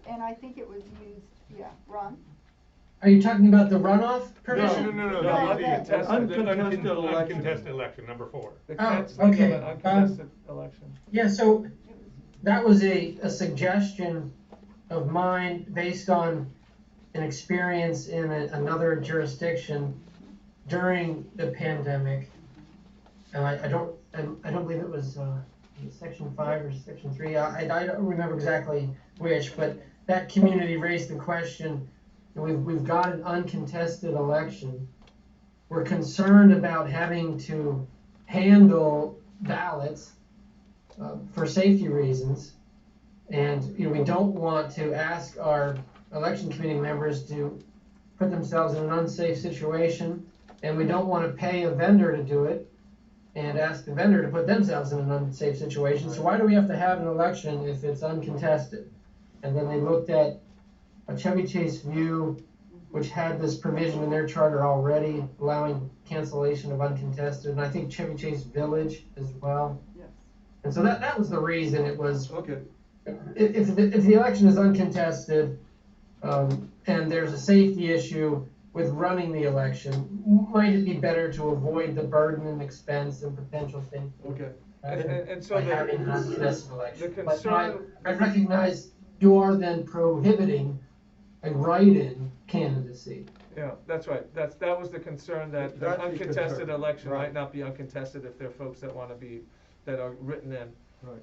and I think it was used, yeah, Ron? Are you talking about the runoff provision? No, No, the uncontested election. uncontested election, number 4. The Oh, canceling okay. of an uncontested election. Yeah, so that was a suggestion of mine based on an experience in another jurisdiction during the pandemic. And I don't believe it was Section 5 or Section 3. I don't remember exactly which, but that community raised the question. We've got an uncontested election. We're concerned about having to handle ballots for safety reasons, and we don't want to ask our election committee members to put themselves in an unsafe situation, and we don't want to pay a vendor to do it and ask the vendor to put themselves in an unsafe situation. So why do we have to have an election if it's uncontested? And then they looked at a Chevy Chase View, which had this provision in their charter already, allowing cancellation of uncontested, and I think Chevy Chase Village as well. Yes. And so that was the reason it was. Okay. If the election is uncontested, and there's a safety issue with running the election, might it be better to avoid the burden and expense and potential thing? Okay. And so by having an uncontested the election. concern. But I recognize you are then prohibiting a write-in candidacy. Yeah, that's right. That was the concern, that the That's the uncontested concern. election Right. might not be uncontested if there are folks that wanna be, that are written in. Right.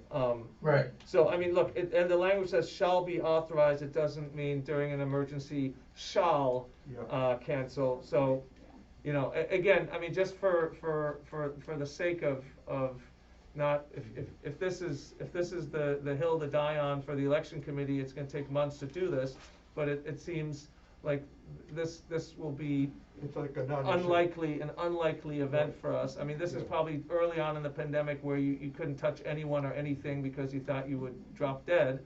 Right. So, I mean, look, and the language says shall be authorized, it doesn't mean during an emergency shall, cancel. So, again, I mean, just for the sake of not, if this is the hill to die on for the election committee, it's gonna take months to do this, but it seems like this will be It's like a non-issue. an unlikely event for us. I mean, this is probably early on in the pandemic where you couldn't touch anyone or anything because you thought you would drop dead.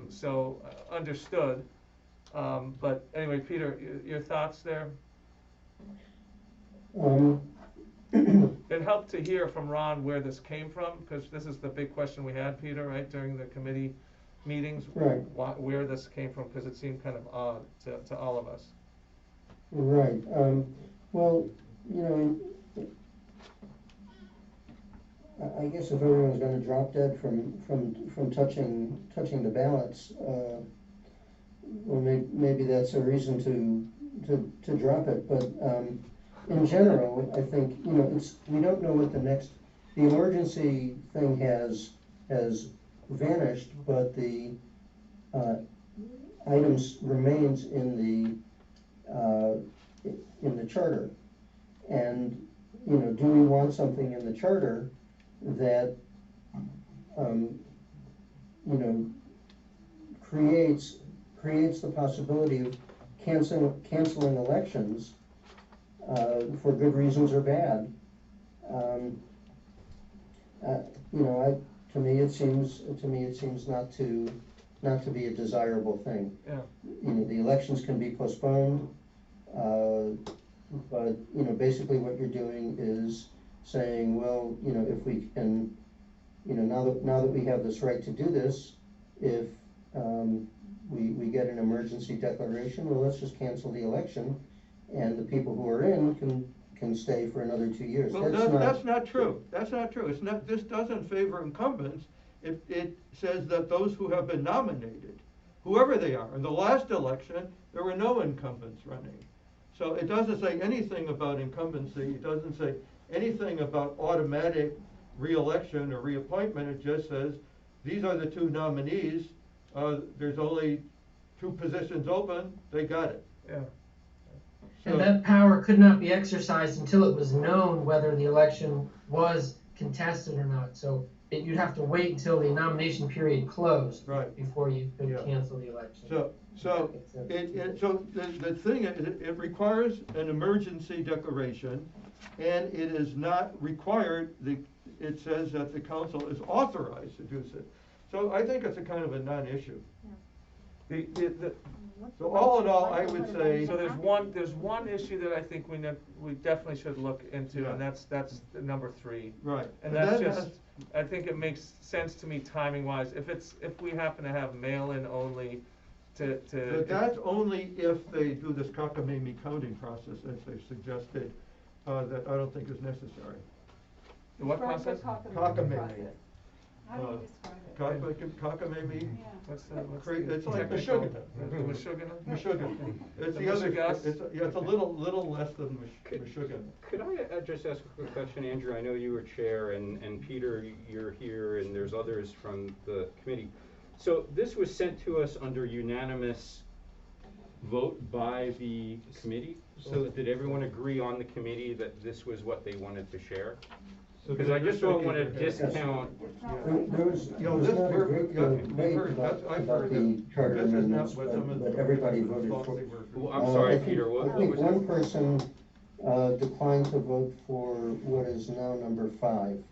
So understood. But anyway, Peter, your thoughts there? It helped to hear from Ron where this came from, because this is the big question we had, Peter, right, during the committee meetings. Right. Where this came from, because it seemed kind of odd to all of us. Right. Well, I guess if everyone's going to drop dead from touching the ballots, well, maybe that's a reason to drop it. But in general, I think we don't know what the emergency thing has vanished, but the items remains in the charter. And do we want something in the charter that creates the possibility of canceling elections for good reasons or bad? To me it seems not to be a desirable thing. Yeah. The elections can be postponed, but basically what you're doing is saying, well, if we can, now that we have this right to do this, if we get an emergency declaration, well, let's just cancel the election, and the people who are in can stay for another 2 years. Well, that's not true. That's not true. It's not, this doesn't favor incumbents. It says that those who have been nominated, whoever they are, in the last election, there were no incumbents running. So it doesn't say anything about incumbency. It doesn't say anything about automatic re-election or reappointment. It just says, these are the two nominees. There's only 2 positions open. They got it. Yeah. And that power could not be exercised until it was known whether the election was contested or not. So you'd have to wait until the nomination period closed before you could cancel the election. So the thing is, it requires an emergency declaration, and it is not required. It says that the council is authorized to do so. So I think it's a kind of a non-issue. So all in all, I would say. So there's one issue that I think we definitely should look into, and that's number 3. Right. And that's just, I think it makes sense to me timing wise. If we happen to have mail-in only, But that's only if they do this cockamamie counting process, as they suggested, that I don't think is necessary. The what process? Cockamamie. How do you describe it? Cockamamie. Yeah. It's like Meshuggah. Meshuggah. It's the other. It's a little less than Meshuggah. Could I just ask a quick question, Andrew? I know you were chair, and Peter, you're here, and there's others from the committee. So this was sent to us under unanimous vote by the committee? So did everyone agree on the committee that this was what they wanted to share? Because I just don't want to discount. There was not a great deal made about the charter amendments, but everybody voted for. Well, I'm sorry, Peter, what I think was one person declined to vote for what is now number 5.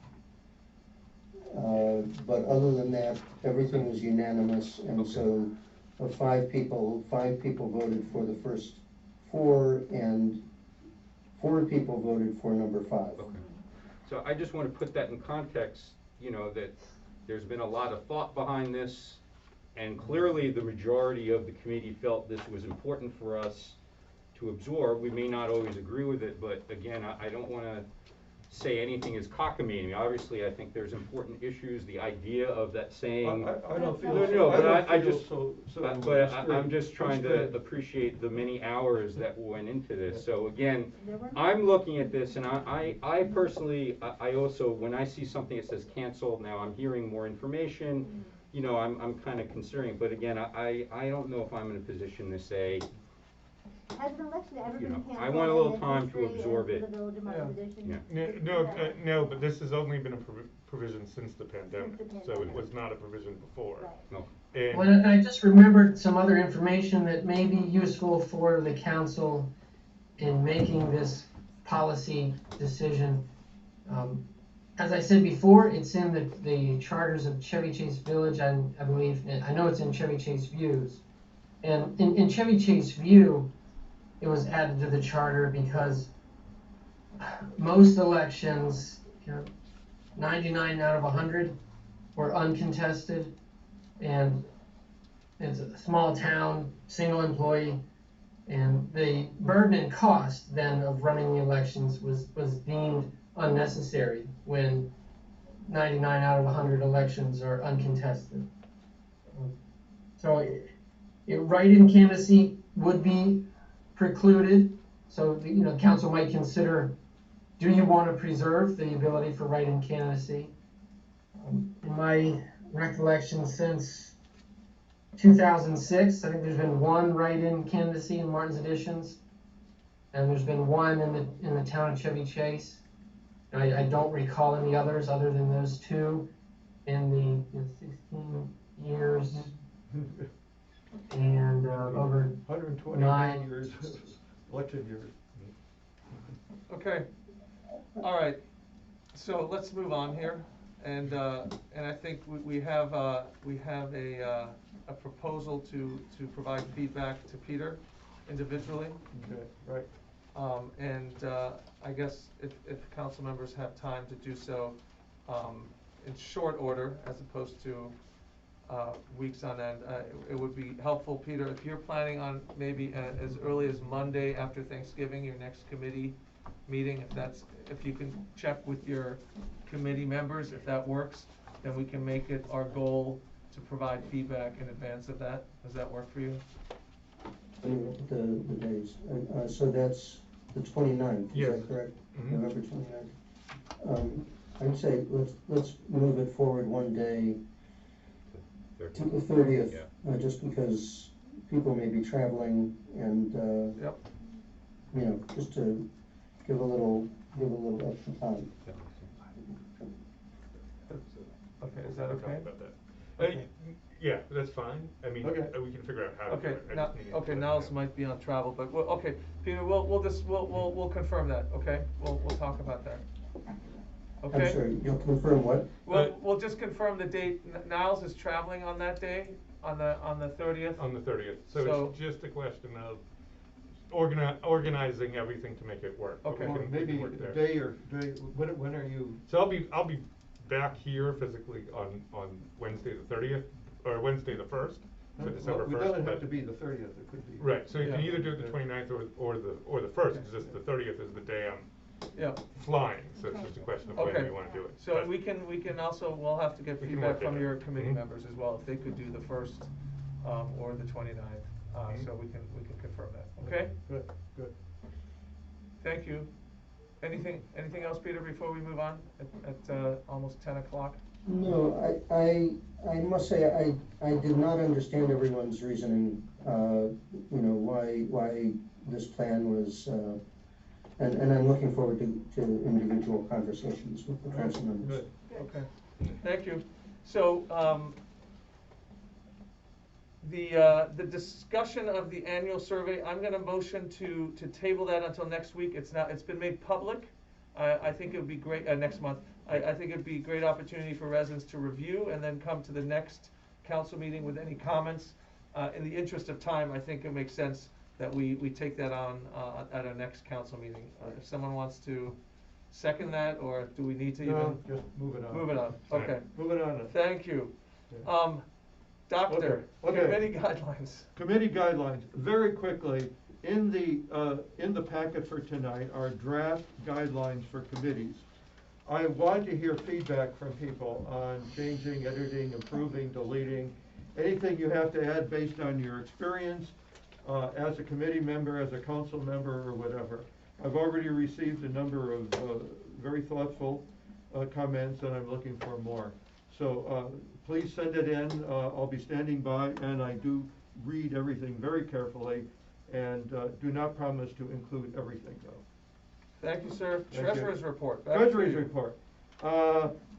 But other than that, everything was unanimous, and so 5 people voted for the first 4, and 4 people voted for number 5. Okay. So I just want to put that in context, that there's been a lot of thought behind this, and clearly the majority of the committee felt this was important for us to absorb. We may not always agree with it, but again, I don't want to say anything is cockamamie. Obviously, I think there's important issues. The idea of that saying. I don't feel. No, but I just. But I'm just trying to appreciate the many hours that went into this. So again, I'm looking at this, and I personally, I also, when I see something that says canceled, now I'm hearing more information. I'm kind of considering. But again, I don't know if I'm in a position to say. Has an election ever been canceled? I want a little time to absorb it. No, but this has only been a provision since the pandemic, so it was not a provision before. No. And I just remembered some other information that may be useful for the council in making this policy decision. As I said before, it's in the charters of Chevy Chase Village, I believe. I know it's in Chevy Chase Views. And in Chevy Chase View, it was added to the charter because most elections, 99 out of 100 were uncontested, and it's a small town, single employee, and the burden and cost then of running the elections was deemed unnecessary when 99 out of 100 elections are uncontested. So write-in candidacy would be precluded. So the council might consider, do you want to preserve the ability for write-in candidacy? In my recollection, since 2006, I think there's been 1 write-in candidacy in Martin's Additions, and there's been 1 in the town of Chevy Chase. I don't recall any others other than those 2 in the 16 years. And over 129 years, election years. Okay. All right. So let's move on here, and I think we have a proposal to provide feedback to Peter individually. Okay. Right. And I guess if council members have time to do so in short order, as opposed to weeks on end. It would be helpful, Peter, if you're planning on maybe as early as Monday after Thanksgiving, your next committee meeting, if you can check with your committee members, if that works, then we can make it our goal to provide feedback in advance of that. Does that work for you? Let me look at the days. So that's the 29th, is that correct? Mm-hmm. November 29th. I'd say let's move it forward one day to the 30th, just because people may be traveling and, you know, just to give a little extra time. Okay, is that okay? About that. Yeah, that's fine. I mean, we can figure out how to do it. Okay, Niles might be on travel, but okay, Peter, we'll confirm that. Okay, we'll talk about that. Okay. I'm sorry, you'll confirm what? We'll just confirm the date. Niles is traveling on that day, on the 30th. On the 30th. So it's just a question of organizing everything to make it work. Okay. Or maybe a day, when are you? So I'll be back here physically on Wednesday the 30th, or Wednesday the 1st, so December 1st. It doesn't have to be the 30th, it could be. Right, so you can either do it the 29th or the 1st, because just the 30th is the day I'm flying, so it's just a question of when you want to do it. So we can also, we'll have to get feedback from your committee Mm-hmm. members as well, if they could do the 1st, or the 29th, so we can confirm that, okay? Good. Thank you. Anything else, Peter, before we move on at almost 10 o'clock? No, I must say, I did not understand everyone's reasoning, you know, why this plan was, and I'm looking forward to individual conversations with the council members. Okay, thank you. So, the discussion of the annual survey, I'm gonna motion to table that until next week. It's been made public. I think it would be great, next month. I think it'd be a great opportunity for residents to review and then come to the next council meeting with any comments. In the interest of time, I think it makes sense that we take that on, at our next council meeting. If someone wants to second that, or do we need to even? No, just move it on. Move it on, okay. Move it on. Thank you. Doctor, committee guidelines. Committee guidelines, very quickly, in the packet for tonight are draft guidelines for committees. I want to hear feedback from people on changing, editing, improving, deleting, anything you have to add based on your experience, as a committee member, as a council member, or whatever. I've already received a number of, very thoughtful, comments, and I'm looking for more. So, please send it in, I'll be standing by, and I do read everything very carefully, and, do not promise to include everything though. Thank you, sir. Thank Treasurer's you. report. Treasurer's report.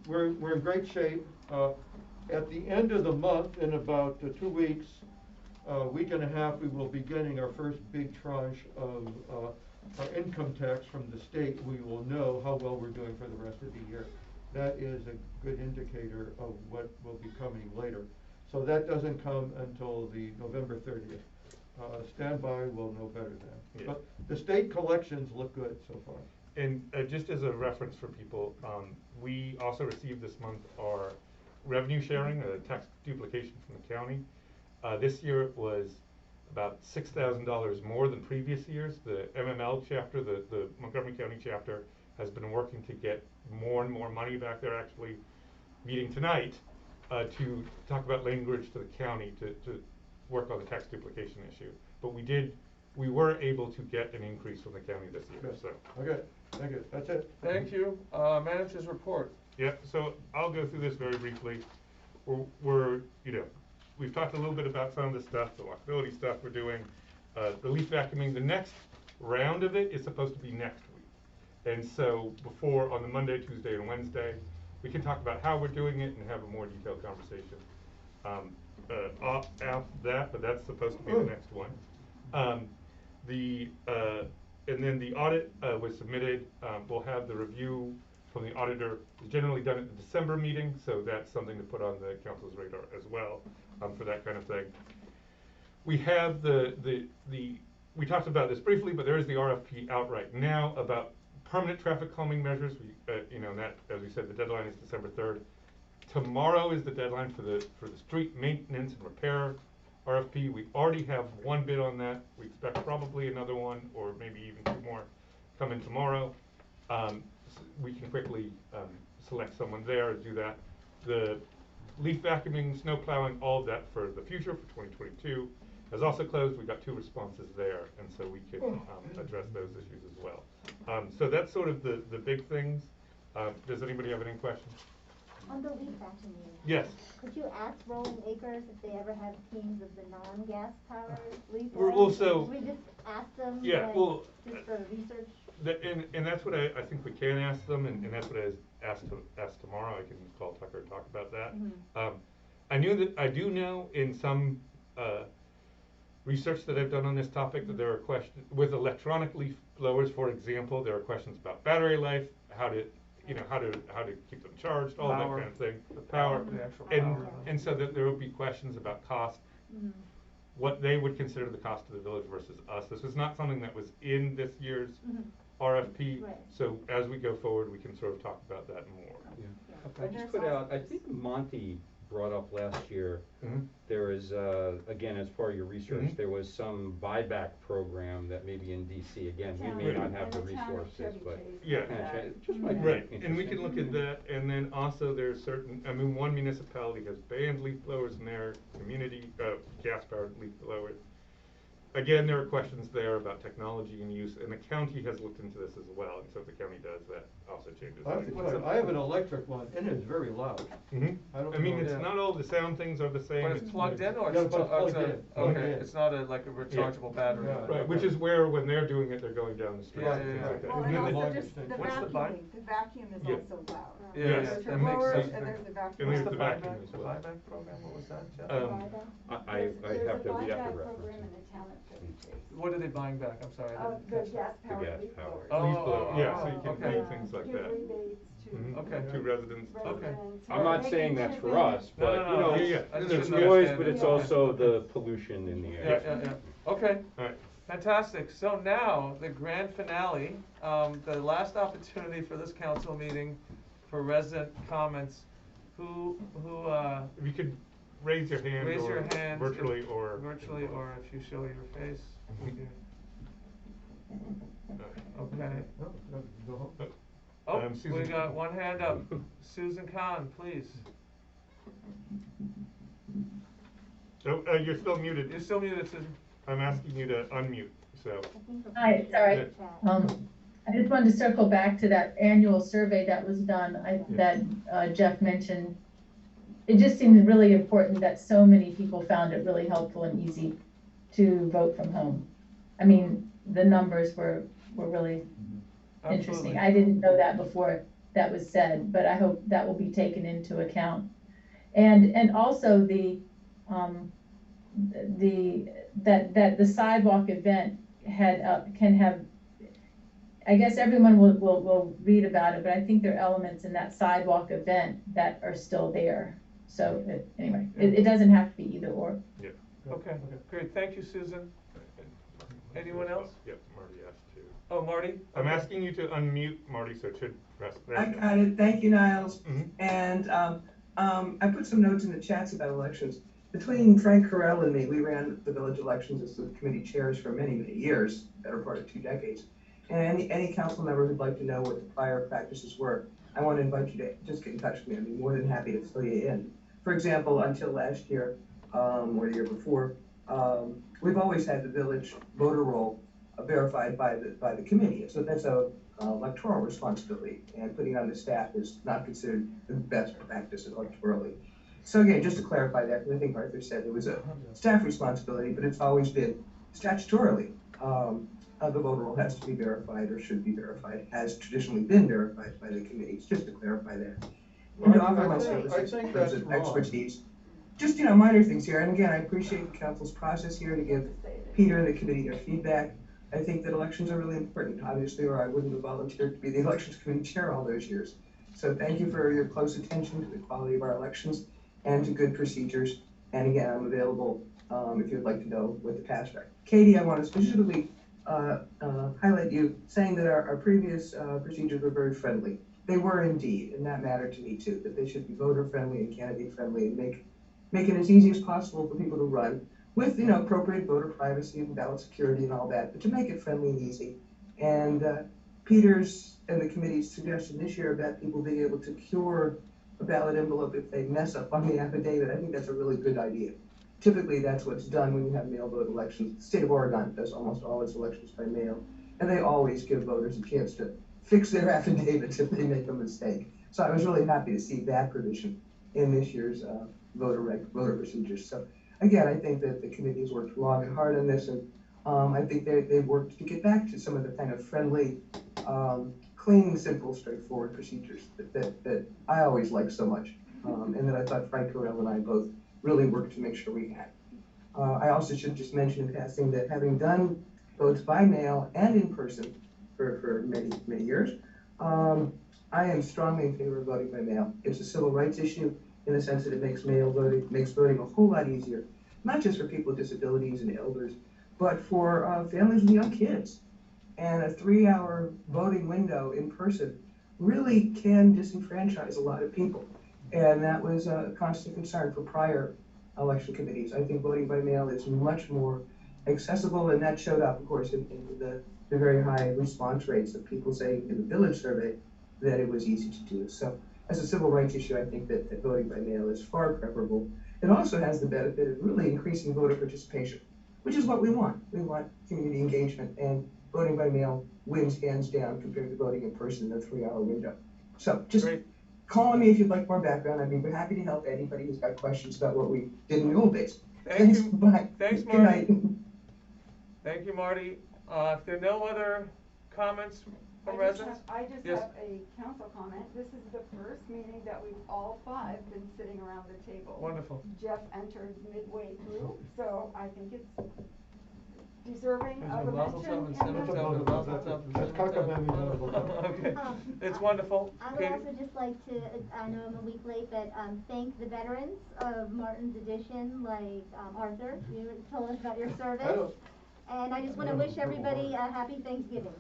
We're in great shape. At the end of the month, in about 2 weeks, week and a half, we will be getting our first big tranche of our income tax from the state. We will know how well we're doing for the rest of the year. That is a good indicator of what will be coming later. So that doesn't come until the November 30th. Stand by, we'll know better then. Yeah. But the state collections look good so far. And just as a reference for people, we also received this month our revenue sharing, tax duplication from the county. This year it was about $6,000 more than previous years. The MML chapter, the Montgomery County chapter, has been working to get more and more money back. They're actually meeting tonight to talk about language to the county to work on the tax duplication issue. But we were able to get an increase from the county this year. Good. So. Okay, thank you. That's it. Thank you. Manager's report. Yeah, so I'll go through this very briefly. We're we've talked a little bit about some of the stuff, the walkability stuff we're doing. The leaf vacuuming, the next round of it is supposed to be next week. And so before, on the Monday, Tuesday, and Wednesday, we can talk about how we're doing it and have a more detailed conversation. After that, but that's supposed to be the next one. And then the audit was submitted. We'll have the review from the auditor. It's generally done at the December meeting, so that's something to put on the council's radar as well for that kind of thing. We have we talked about this briefly, but there is the RFP out right now about permanent traffic calming measures. And that, as we said, the deadline is December 3rd. tomorrow is the deadline for the street maintenance and repair RFP. We already have one bid on that. We expect probably another one, or maybe even two more coming tomorrow. We can quickly select someone there and do that. The leaf vacuuming, snow plowing, all of that for the future for 2022 has also closed. We got 2 responses there, and so we can address those issues as well. So that's sort of the big things. Does anybody have any questions? On the leaf vacuuming. Yes. Could you ask Rolling Acres if they ever have teams of the non-gas powered leaf We're blowers? also- Should we just ask them? Yeah, like, well, just for research? And that's what I think we can ask them, and that's what I asked tomorrow. I can call Tucker and talk about that. I do know in some research that I've done on this topic that there are questions with electronic leaf blowers, for example. There are questions about battery life, how to keep them charged, all that Power. kind of thing. The Power, the actual and power. and so that there will be questions about cost. What they would consider the cost of the village versus us. This is not something that was in this year's RFP. Right. So as we go forward, we can sort of talk about that more. I just put out, I think Monty brought up last year, there is, again, as part of your research, there was some buyback program that maybe in DC, again, we may not have the resources, but. Yeah, Just might be right, interesting. and we can look at that, and then also there's certain, I mean, one municipality has banned leaf blowers in their community, gas-powered leaf blowers. Again, there are questions there about technology and use, and the county has looked into this as well, and so if the county does, that also changes. I have to tell you, I have an electric one, and it's very loud. I mean, it's not all the sound things are the same. But it's plugged in, or Yeah, it's, but it's plugged in. okay, it's not like a rechargeable battery. Right, which is where, when they're doing it, they're going down the street and things like that. Well, And then and they- also just the vacuuming, the vacuum is Yeah. also loud. Yeah, Yes, There's that your makes blowers, sense. and there's the vacuum. And there's What's the the vacuum buyback, as the well. buyback program, what was that, Jeff? I There's have to, we have to buyback reference program it. in the town of Chevy Chase. What are they buying back, I'm sorry, I didn't The catch that. gas powered gas leaf powered. blowers. Leaf blower, yeah, so you can okay. do things like Give that. rebates to Okay. To residents. Okay. I'm not saying that's for us, No, but, no, you no, know, yeah. I just there's didn't noise, understand but it. it's also the pollution in the air. Yeah. Okay, Alright, fantastic. So now, the grand finale, the last opportunity for this council meeting for resident comments. Who, if you could raise your hand raise your or hand. virtually if- or. Virtually, or if you show your face. Okay. Oh, we Susan. got one hand up. Susan Khan, please. Oh, you're still muted. You're still muted, Susan. I'm asking you to unmute, so. Hi, sorry. I just wanted to circle back to that annual survey that was done, that Jeff mentioned. It just seemed really important that so many people found it really helpful and easy to vote from home. I mean, the numbers were really interesting. I didn't know that before that was said, but I hope that will be taken into account. And also the sidewalk event can have, I guess everyone will read about it, but I think there are elements in that sidewalk event that are still there. So anyway, it doesn't have to be either or. Yeah. Okay, great. Thank you, Susan. Anyone else? Yep, Marty asked to. Oh, Marty? I'm asking you to unmute Marty, so it should press there. I got it. Thank you, Niles. And I put some notes in the chats about elections. Between Frank Carell and me, we ran the village elections as the committee chairs for many, many years, better part of 2 decades. And any council member who'd like to know what the prior practices were, I want to invite you to just get in touch with me. I'd be more than happy to fill you in. For example, until last year, or the year before, we've always had the village voter roll verified by the committee. So that's a electoral responsibility, and putting it on the staff is not considered the best practice electorally. So again, just to clarify that, because I think Arthur said it was a staff responsibility, but it's always been statutorily. The voter roll has to be verified or should be verified, has traditionally been verified by the committees, just to clarify that. And to offer my services in terms of expertise. Just, minor things here, and again, I appreciate the council's process here to give Peter and the committee their feedback. I think that elections are really important, obviously, or I wouldn't have volunteered to be the elections committee chair all those years. So thank you for your close attention to the quality of our elections and to good procedures. And again, I'm available if you'd like to know what the past are. Katie, I want to specifically highlight you saying that our previous procedures were very friendly. they were indeed, and that mattered to me too, that they should be voter friendly and candidate friendly and make it as easy as possible for people to run with, appropriate voter privacy and ballot security and all that, but to make it friendly and easy. And Peter's and the committee's suggestion this year about people being able to cure a ballot envelope if they mess up on the affidavit, I think that's a really good idea. Typically, that's what's done when you have mail vote elections. The state of Oregon does almost all its elections by mail, and they always give voters a chance to fix their affidavits if they make a mistake. So I was really happy to see that provision in this year's voter procedures. So again, I think that the committee has worked long and hard on this, and I think they've worked to get back to some of the kind of friendly, clean, simple, straightforward procedures that I always liked so much, and that I thought Frank Carell and I both really worked to make sure we had. I also should just mention in passing that having done votes by mail and in person for many, many years, I am strongly in favor of voting by mail. It's a civil rights issue in the sense that it makes voting a whole lot easier, not just for people with disabilities and elders, but for families with young kids. And a 3-hour voting window in person really can disenfranchise a lot of people. And that was a constant concern for prior election committees. I think voting by mail is much more accessible, and that showed up, of course, in the very high response rates of people saying in the village survey that it was easy to do. So as a civil rights issue, I think that voting by mail is far preferable. It also has the benefit of really increasing voter participation, which is what we want. We want community engagement, and voting by mail wins hands down compared to voting in person in a 3-hour window. So just call on me if you'd like more background. I'd be happy to help anybody who's got questions about what we did in the old days. Thanks. Bye. Thanks, Good Marty. night. Thank you, Marty. If there are no other comments from residents? I just Yes. have a council comment. This is the first meeting that we've all 5 been sitting around the table. Wonderful. Jeff entered midway through, so I think it's deserving There's of a a mazel mention. tov and in mazel the- tov and mazel tov. Just cockamamie mazel tov. Okay, it's wonderful. I would Katie? also just like to, I know I'm a week late, but thank the veterans of Martin's edition, like Arthur, you told us about your service. And I just want to wish everybody a happy Thanksgiving.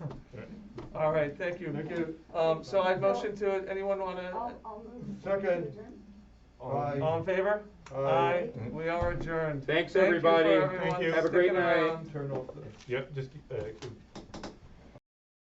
All right, thank you. Thank you. So I motion to, anyone wanna? I'll move. Second. All in favor? Aye. We are adjourned. Thanks, Thank you for everybody. everyone Thank you. Have a great sticking night. around. Turn off the. Yep, just